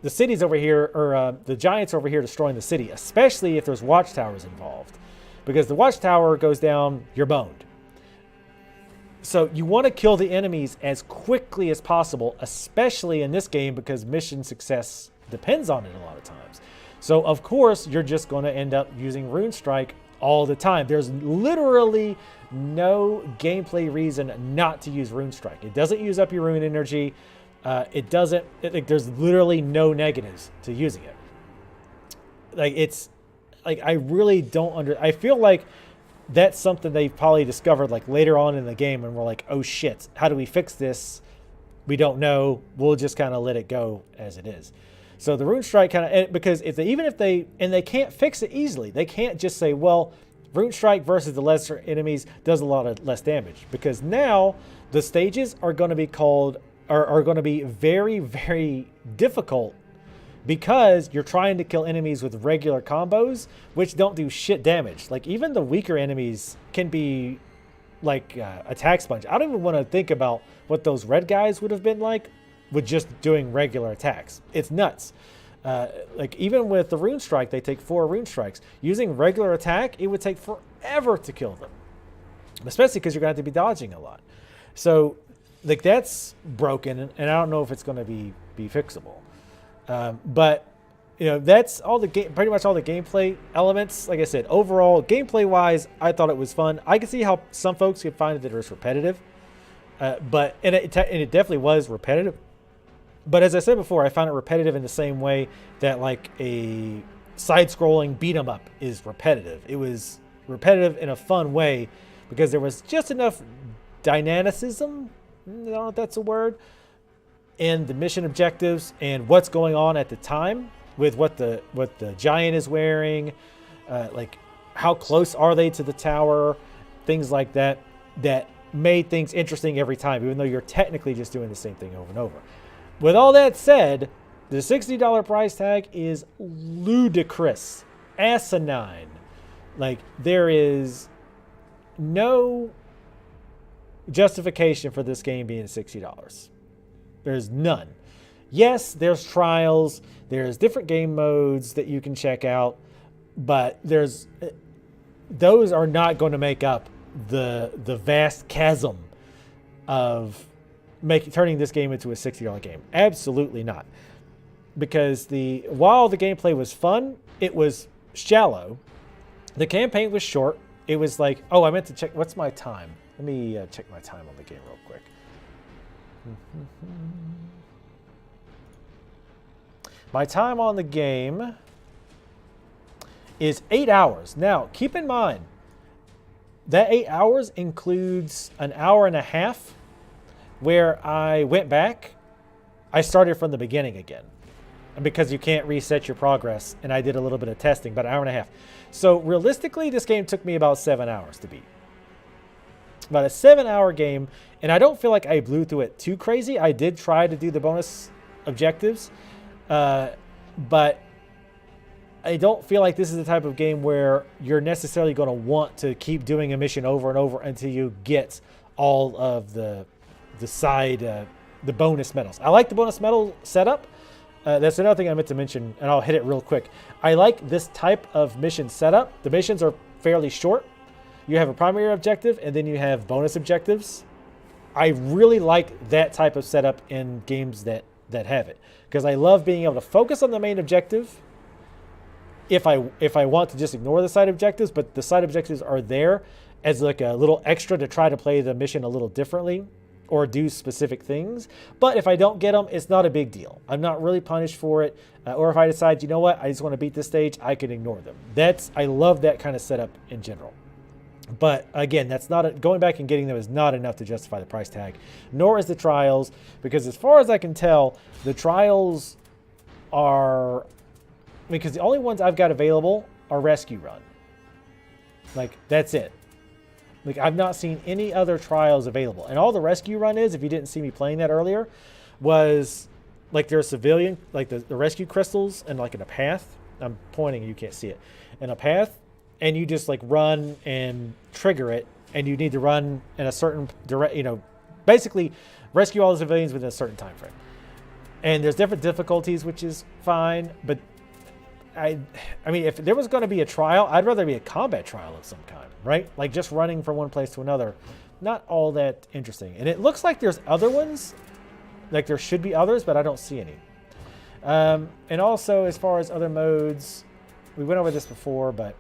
[SPEAKER 1] the city's over here, or the giants over here destroying the city, especially if there's watchtowers involved. Because the watchtower goes down, you're boned. So you want to kill the enemies as quickly as possible, especially in this game because mission success depends on it a lot of times. So of course, you're just going to end up using Rune Strike all the time. There's literally no gameplay reason not to use Rune Strike. It doesn't use up your rune energy. There's literally no negatives to using it. Like, it's like, I really don't I feel like that's something they probably discovered like later on in the game and we're like, oh shit, how do we fix this? We don't know. We'll just kind of let it go as it is. So the Rune Strike kind of, because they can't fix it easily. They can't just say, well, Rune Strike versus the lesser enemies does a lot of less damage, because now the stages are going to be are going to be very, very difficult because you're trying to kill enemies with regular combos, which don't do shit damage. Like, even the weaker enemies can be like attack sponge. I don't even want to think about what those red guys would have been like with just doing regular attacks. It's nuts. Like, even with the Rune Strike, they take 4 Rune Strikes. Using regular attack, it would take forever to kill them, especially because you're going to have to be dodging a lot. So, like, that's broken, and I don't know if it's going to be fixable. But, you know, that's all pretty much all the gameplay elements. Like I said, overall, gameplay-wise, I thought it was fun. I can see how some folks could find that it was repetitive, but it definitely was repetitive. But as I said before, I found it repetitive in the same way that like a side-scrolling beat-em-up is repetitive. It was repetitive in a fun way because there was just enough dynamicism, I don't know if that's a word, in the mission objectives and what's going on at the time with what the giant is wearing, like how close are they to the tower, things like that, that made things interesting every time, even though you're technically just doing the same thing over and over. With all that said, the $60 price tag is ludicrous, asinine. Like, there is no justification for this game being $60. There's none. Yes, there's trials, there's different game modes that you can check out, but those are not going to make up the vast chasm of turning this game into a $60 game. Absolutely not. Because while the gameplay was fun, it was shallow. The campaign was short. It was like, oh, I meant to check. What's my time? Let me check my time on the game real quick. My time on the game is 8 hours. Now, keep in mind, that 8 hours includes an hour and a half where I went back. I started from the beginning again. Because you can't reset your progress, and I did a little bit of testing, about an hour and a half. So realistically, this game took me about 7 hours to beat. About a 7-hour game, and I don't feel like I blew through it too crazy. I did try to do the bonus objectives, but I don't feel like this is the type of game where you're necessarily going to want to keep doing a mission over and over until you get all of the bonus medals. I like the bonus medal setup. That's another thing I meant to mention, and I'll hit it real quick. I like this type of mission setup. The missions are fairly short. You have a primary objective, and then you have bonus objectives. I really like that type of setup in games that have it, because I love being able to focus on the main objective if I want to just ignore the side objectives, but the side objectives are there as like a little extra to try to play the mission a little differently or do specific things. But if I don't get them, it's not a big deal. I'm not really punished for it. Or if I decide, you know what, I just want to beat this stage, I can ignore them. I love that kind of setup in general. But again, going back and getting them is not enough to justify the price tag, nor is the trials, because as far as I can tell, the trials are, because the only ones I've got available are Rescue Run. Like, that's it. Like, I've not seen any other trials available. And all the Rescue Run is, if you didn't see me playing that earlier, was like there's civilian, like the rescue crystals and like in a path. I'm pointing, you can't see it. In a path, and you just like run and trigger it, and you need to run in a certain basically rescue all the civilians within a certain time frame. And there's different difficulties, which is fine, but I mean, if there was going to be a trial, I'd rather be a combat trial of some kind, right? Like just running from one place to another. Not all that interesting. And it looks like there's other ones. Like there should be others, but I don't see any. And also, as far as other modes, we went over this before, but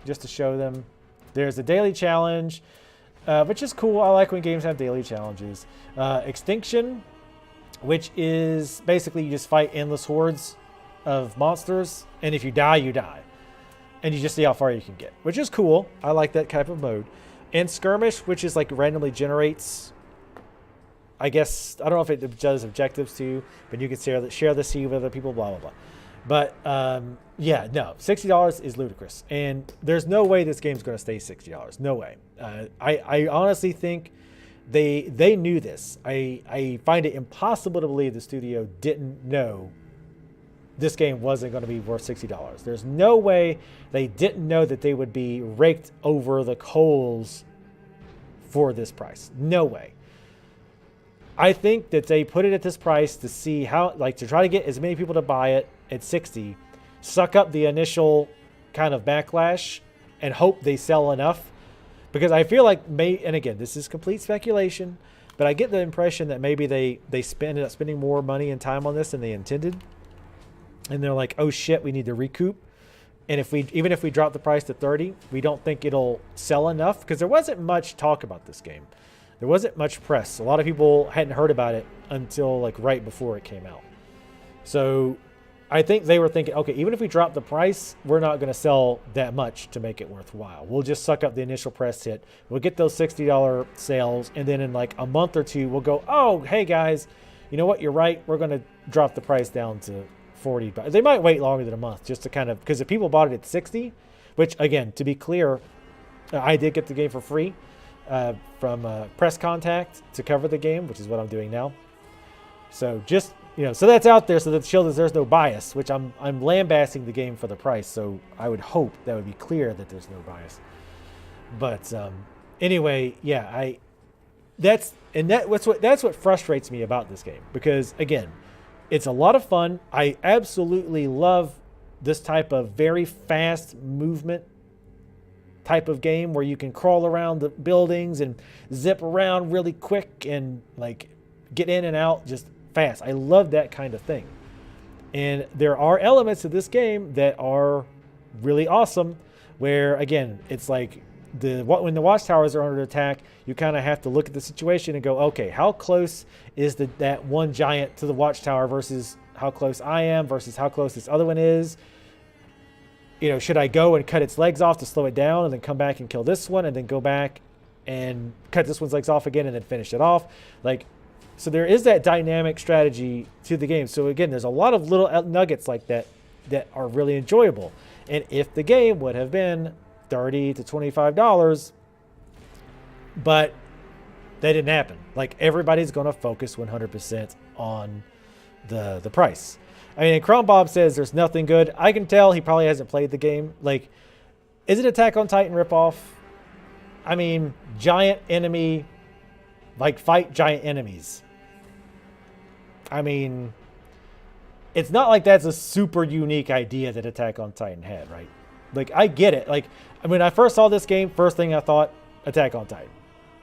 [SPEAKER 1] just to show them, there's a daily challenge, which is cool. I like when games have daily challenges. Extinction, which is basically you just fight endless hordes of monsters, and if you die, you die. And you just see how far you can get, which is cool. I like that type of mode. And skirmish, which is like randomly generates, I guess, I don't know if it does objectives too, but you can share the sea with other people, blah, blah, blah. But yeah, no, $60 is ludicrous. And there's no way this game's going to stay $60. No way. I honestly think they knew this. I find it impossible to believe the studio didn't know this game wasn't going to be worth $60. There's no way they didn't know that they would be raked over the coals for this price. No way. I think that they put it at this price to see how, like, to try to get as many people to buy it at 60, suck up the initial kind of backlash, and hope they sell enough. Because I feel like, and again, this is complete speculation, but I get the impression that maybe they ended up spending more money and time on this than they intended. And they're like, oh shit, we need to recoup. And even if we drop the price to 30, we don't think it'll sell enough, because there wasn't much talk about this game. There wasn't much press. A lot of people hadn't heard about it until like right before it came out. So I think they were thinking, okay, even if we drop the price, we're not going to sell that much to make it worthwhile. We'll just suck up the initial press hit. We'll get those $60 sales, and then in like a month or two, we'll go, oh, hey guys, you know what, you're right, we're going to drop the price down to 40. But they might wait longer than a month just to kind of, because if people bought it at 60, which again, to be clear, I did get the game for free from Press Contact to cover the game, which is what I'm doing now. So just, so that's out there so that show that there's no bias, which I'm lambasting the game for the price. So I would hope that would be clear that there's no bias. But anyway, yeah, that's what frustrates me about this game, because again, it's a lot of fun. I absolutely love this type of very fast movement type of game where you can crawl around the buildings and zip around really quick and like get in and out just fast. I love that kind of thing. And there are elements of this game that are really awesome where, again, it's like when the watchtowers are under attack, you kind of have to look at the situation and go, okay, how close is that one giant to the watchtower versus how close I am versus how close this other one is? Should I go and cut its legs off to slow it down and then come back and kill this one and then go back and cut this one's legs off again and then finish it off? So there is that dynamic strategy to the game. So again, there's a lot of little nuggets like that are really enjoyable. And if the game would have been $30 to $25, but that didn't happen. Everybody's going to focus 100% on the price. I mean, Chrome Bob says there's nothing good. I can tell he probably hasn't played the game. Is it Attack on Titan ripoff? I mean, giant enemy, fight giant enemies. I mean, it's not like that's a super unique idea that Attack on Titan had, right? I get it. When I first saw this game, first thing I thought, Attack on Titan.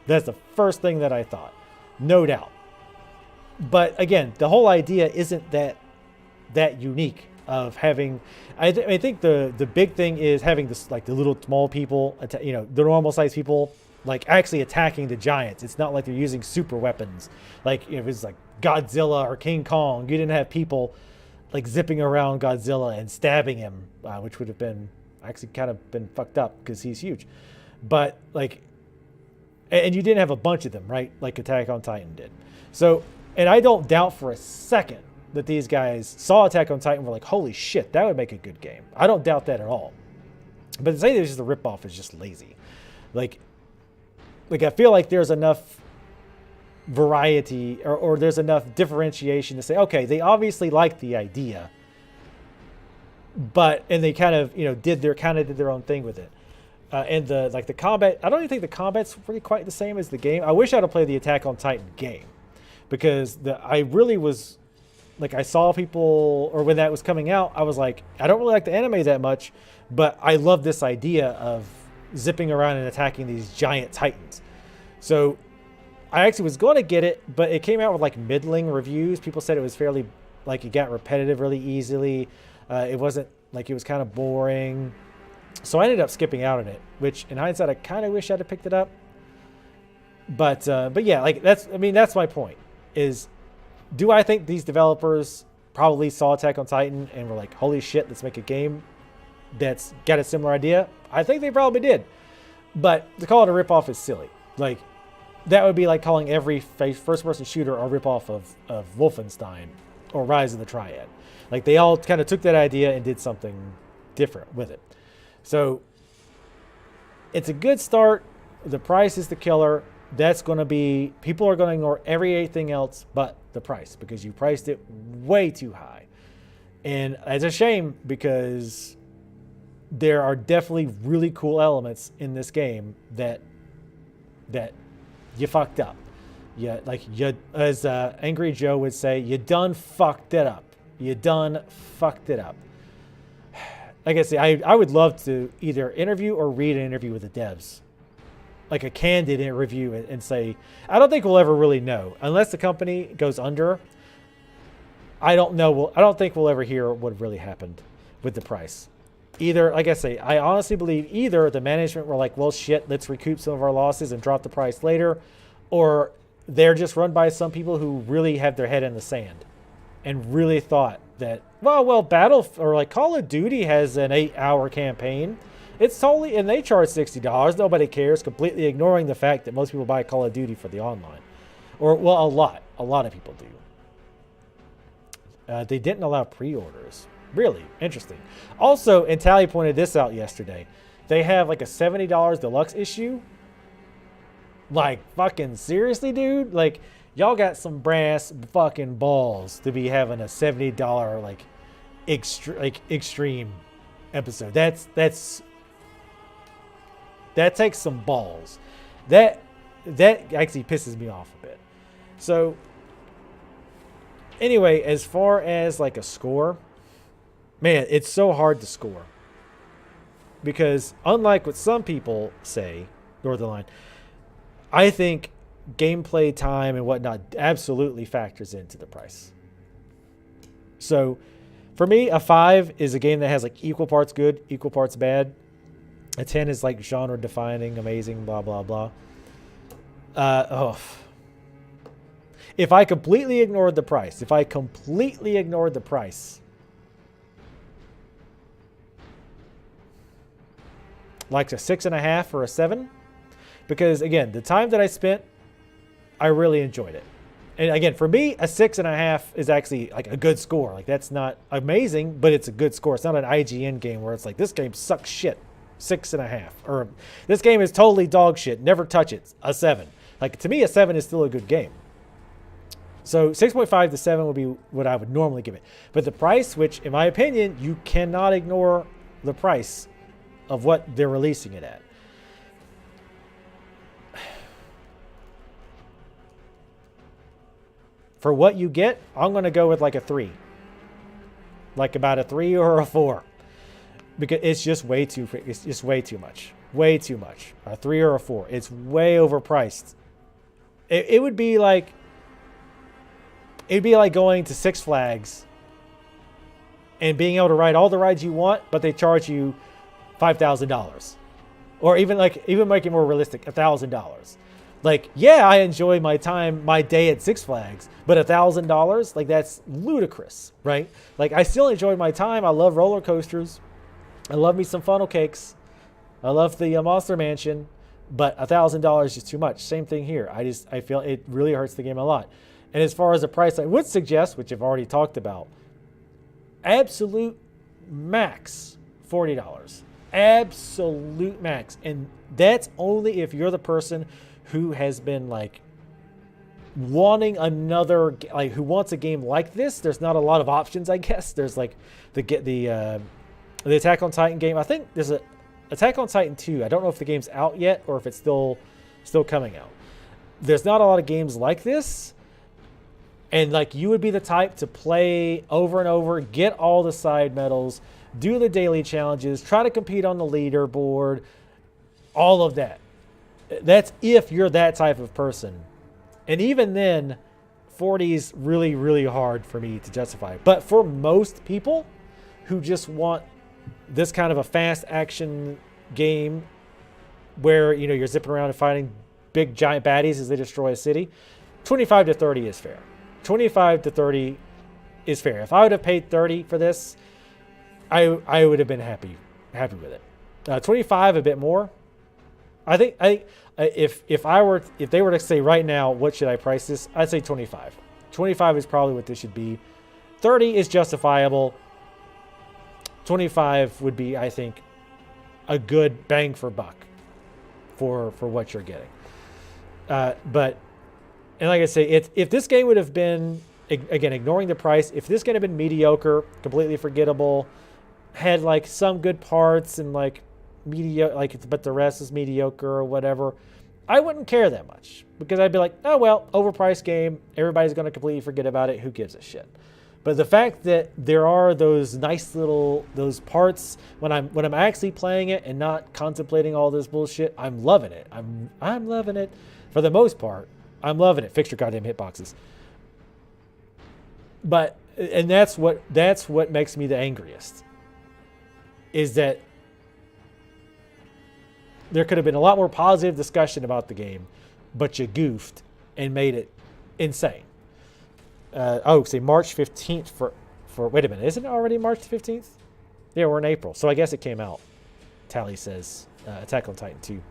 [SPEAKER 1] That's the first thing that I thought. No doubt. But again, the whole idea isn't that unique of having, I think the big thing is having this, the little small people, the normal sized people, actually attacking the giants. It's not like they're using super weapons. If it's Godzilla or King Kong, you didn't have people zipping around Godzilla and stabbing him, which would have been actually kind of been fucked up because he's huge. But and you didn't have a bunch of them, right? Like Attack on Titan did. So, and I don't doubt for a second that these guys saw Attack on Titan and were like, holy shit, that would make a good game. I don't doubt that at all. But to say there's just a ripoff is just lazy. I feel like there's enough variety or there's enough differentiation to say, okay, they obviously liked the idea, and they kind of, did their own thing with it. And the combat, I don't even think the combat's really quite the same as the game. I wish I'd have played the Attack on Titan game, because I really was, I saw people, or when that was coming out, I was like, I don't really like the anime that much, but I love this idea of zipping around and attacking these giant titans. So I actually was going to get it, but it came out with middling reviews. People said it was fairly, it got repetitive really easily. It wasn't, it was kind of boring. So I ended up skipping out on it, which in hindsight, I kind of wish I'd have picked it up. But yeah, that's my point is, do I think these developers probably saw Attack on Titan and were like, holy shit, let's make a game that's got a similar idea? I think they probably did. But to call it a ripoff is silly. That would be like calling every first-person shooter a ripoff of Wolfenstein or Rise of the Triad. They all kind of took that idea and did something different with it. So it's a good start. The price is the killer. That's going to be, people are going to ignore everything else but the price, because you priced it way too high. And it's a shame, because there are definitely really cool elements in this game that you fucked up. Yeah, as Angry Joe would say, you done fucked it up. You done fucked it up. Like I say, I would love to either interview or read an interview with the devs. A candid review and say, I don't think we'll ever really know. Unless the company goes under, I don't know. I don't think we'll ever hear what really happened with the price. Either, like I say, I honestly believe either the management were like, well, shit, let's recoup some of our losses and drop the price later, or they're just run by some people who really have their head in the sand and really thought that, well, Call of Duty has an 8-hour campaign. It's totally, and they charge $60. Nobody cares, completely ignoring the fact that most people buy Call of Duty for the online. Or, well, a lot of people do. They didn't allow pre-orders. Really interesting. Also, and Tally pointed this out yesterday, they have like a $70 deluxe issue. Like, fucking seriously, dude? Like, y'all got some brass fucking balls to be having a $70 like extreme episode. That takes some balls. That actually pisses me off a bit. So anyway, as far as like a score, man, it's so hard to score. Because unlike what some people say, Northernline, I think gameplay time and whatnot absolutely factors into the price. So for me, a 5 is a game that has like equal parts good, equal parts bad. A 10 is like genre defining, amazing, blah, blah, blah. If I completely ignored the price, like a 6.5 or a 7, because again, the time that I spent, I really enjoyed it. And again, for me, a 6.5 is actually like a good score. Like, that's not amazing, but it's a good score. It's not an IGN game where it's like, this game sucks shit, 6.5, or this game is totally dog shit, never touch it, a 7. Like, to me, a 7 is still a good game. So 6.5 to 7 would be what I would normally give it. But the price, which in my opinion, you cannot ignore the price of what they're releasing it at. For what you get, I'm going to go with like a 3. Like about a 3 or a 4. Because it's just way too much. Way too much. A 3 or a 4. It's way overpriced. It would be like, it'd be like going to Six Flags and being able to ride all the rides you want, but they charge you $5,000. Or even make it more realistic, $1,000. Like, yeah, I enjoy my day at Six Flags, but $1,000, like, that's ludicrous, right? Like, I still enjoy my time. I love roller coasters. I love me some funnel cakes. I love the Monster Mansion, but $1,000 is just too much. Same thing here. I feel it really hurts the game a lot. And as far as the price, I would suggest, which I've already talked about, absolute max $40. Absolute max. And that's only if you're the person who has been like wanting another, like who wants a game like this. There's not a lot of options, I guess. There's like the Attack on Titan game. I think there's a Attack on Titan 2. I don't know if the game's out yet or if it's still coming out. There's not a lot of games like this. And like, you would be the type to play over and over, get all the side medals, do the daily challenges, try to compete on the leaderboard, all of that. That's if you're that type of person. And even then, 40 is really, really hard for me to justify. But for most people who just want this kind of a fast action game where, you know, you're zipping around and fighting big giant baddies as they destroy a city, 25 to 30 is fair. 25 to 30 is fair. If I would have paid 30 for this, I would have been happy with it. 25, a bit more. I think if they were to say right now, what should I price this? I'd say 25. 25 is probably what this should be. 30 is justifiable. 25 would be, I think, a good bang for buck for what you're getting. And like I say, if this game would have been, again, ignoring the price, if this game had been mediocre, completely forgettable, had like some good parts and like but the rest is mediocre or whatever, I wouldn't care that much, because I'd be like, oh well, overpriced game, everybody's going to completely forget about it, who gives a shit. But the fact that there are those nice little parts when I'm actually playing it and not contemplating all this bullshit, I'm loving it. I'm loving it for the most part. I'm loving it. Fix your goddamn hitboxes. But and that's what makes me the angriest. Is that there could have been a lot more positive discussion about the game, but you goofed and made it insane. Say March 15th for wait a minute, isn't it already March 15th? Yeah, we're in April, so I guess it came out. Tally says Attack on Titan 2.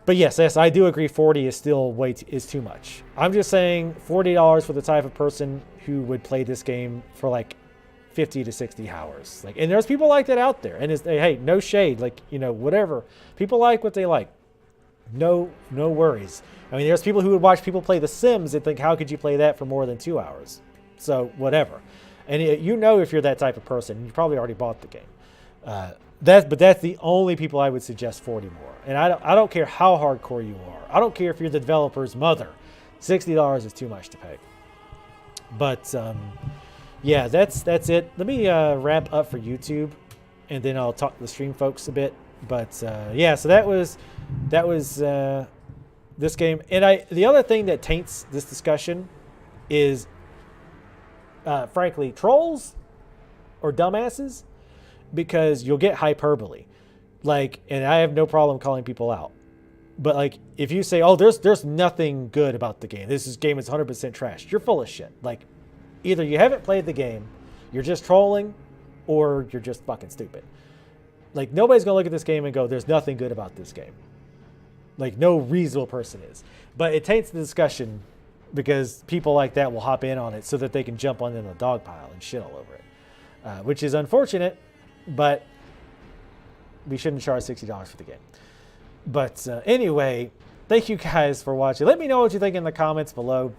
[SPEAKER 1] But yes, I do agree. 40 is still is too much. I'm just saying $40 for the type of person who would play this game for like 50 to 60 hours. Like, and there's people like that out there. And hey, no shade. Like, you know, whatever. People like what they like. No worries. I mean, there's people who would watch people play The Sims and think, how could you play that for more than 2 hours? So whatever. And you know, if you're that type of person, you probably already bought the game. But that's the only people I would suggest 40 more. And I don't care how hardcore you are. I don't care if you're the developer's mother. $60 is too much to pay. But yeah, that's it. Let me wrap up for YouTube, and then I'll talk to the stream folks a bit. But yeah, so that was this game. And the other thing that taints this discussion is, frankly, trolls or dumbasses, because you'll get hyperbole. Like, and I have no problem calling people out. But like, if you say, oh, there's nothing good about the game, this game is 100% trash, you're full of shit. Like, either you haven't played the game, you're just trolling, or you're just fucking stupid. Like, nobody's gonna look at this game and go, there's nothing good about this game. Like, no reasonable person is. But it taints the discussion, because people like that will hop in on it so that they can jump on in the dog pile and shit all over it. Which is unfortunate, but we shouldn't charge $60 for the game. But anyway, thank you guys for watching. Let me know what you think in the comments below.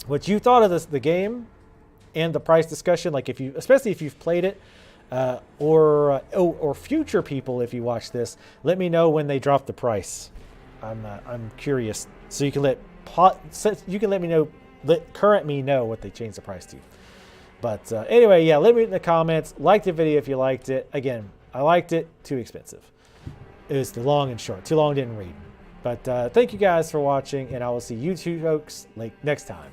[SPEAKER 1] What you thought of the game and the price discussion. Like, especially if you've played it, or future people, if you watch this, let me know when they drop the price. I'm curious, so you can let me know, let current me know what they changed the price to. But anyway, yeah, let me know in the comments. Like the video if you liked it. Again, I liked it. Too expensive. It was the long and short. Too long, didn't read. But thank you guys for watching, and I will see you two folks next time.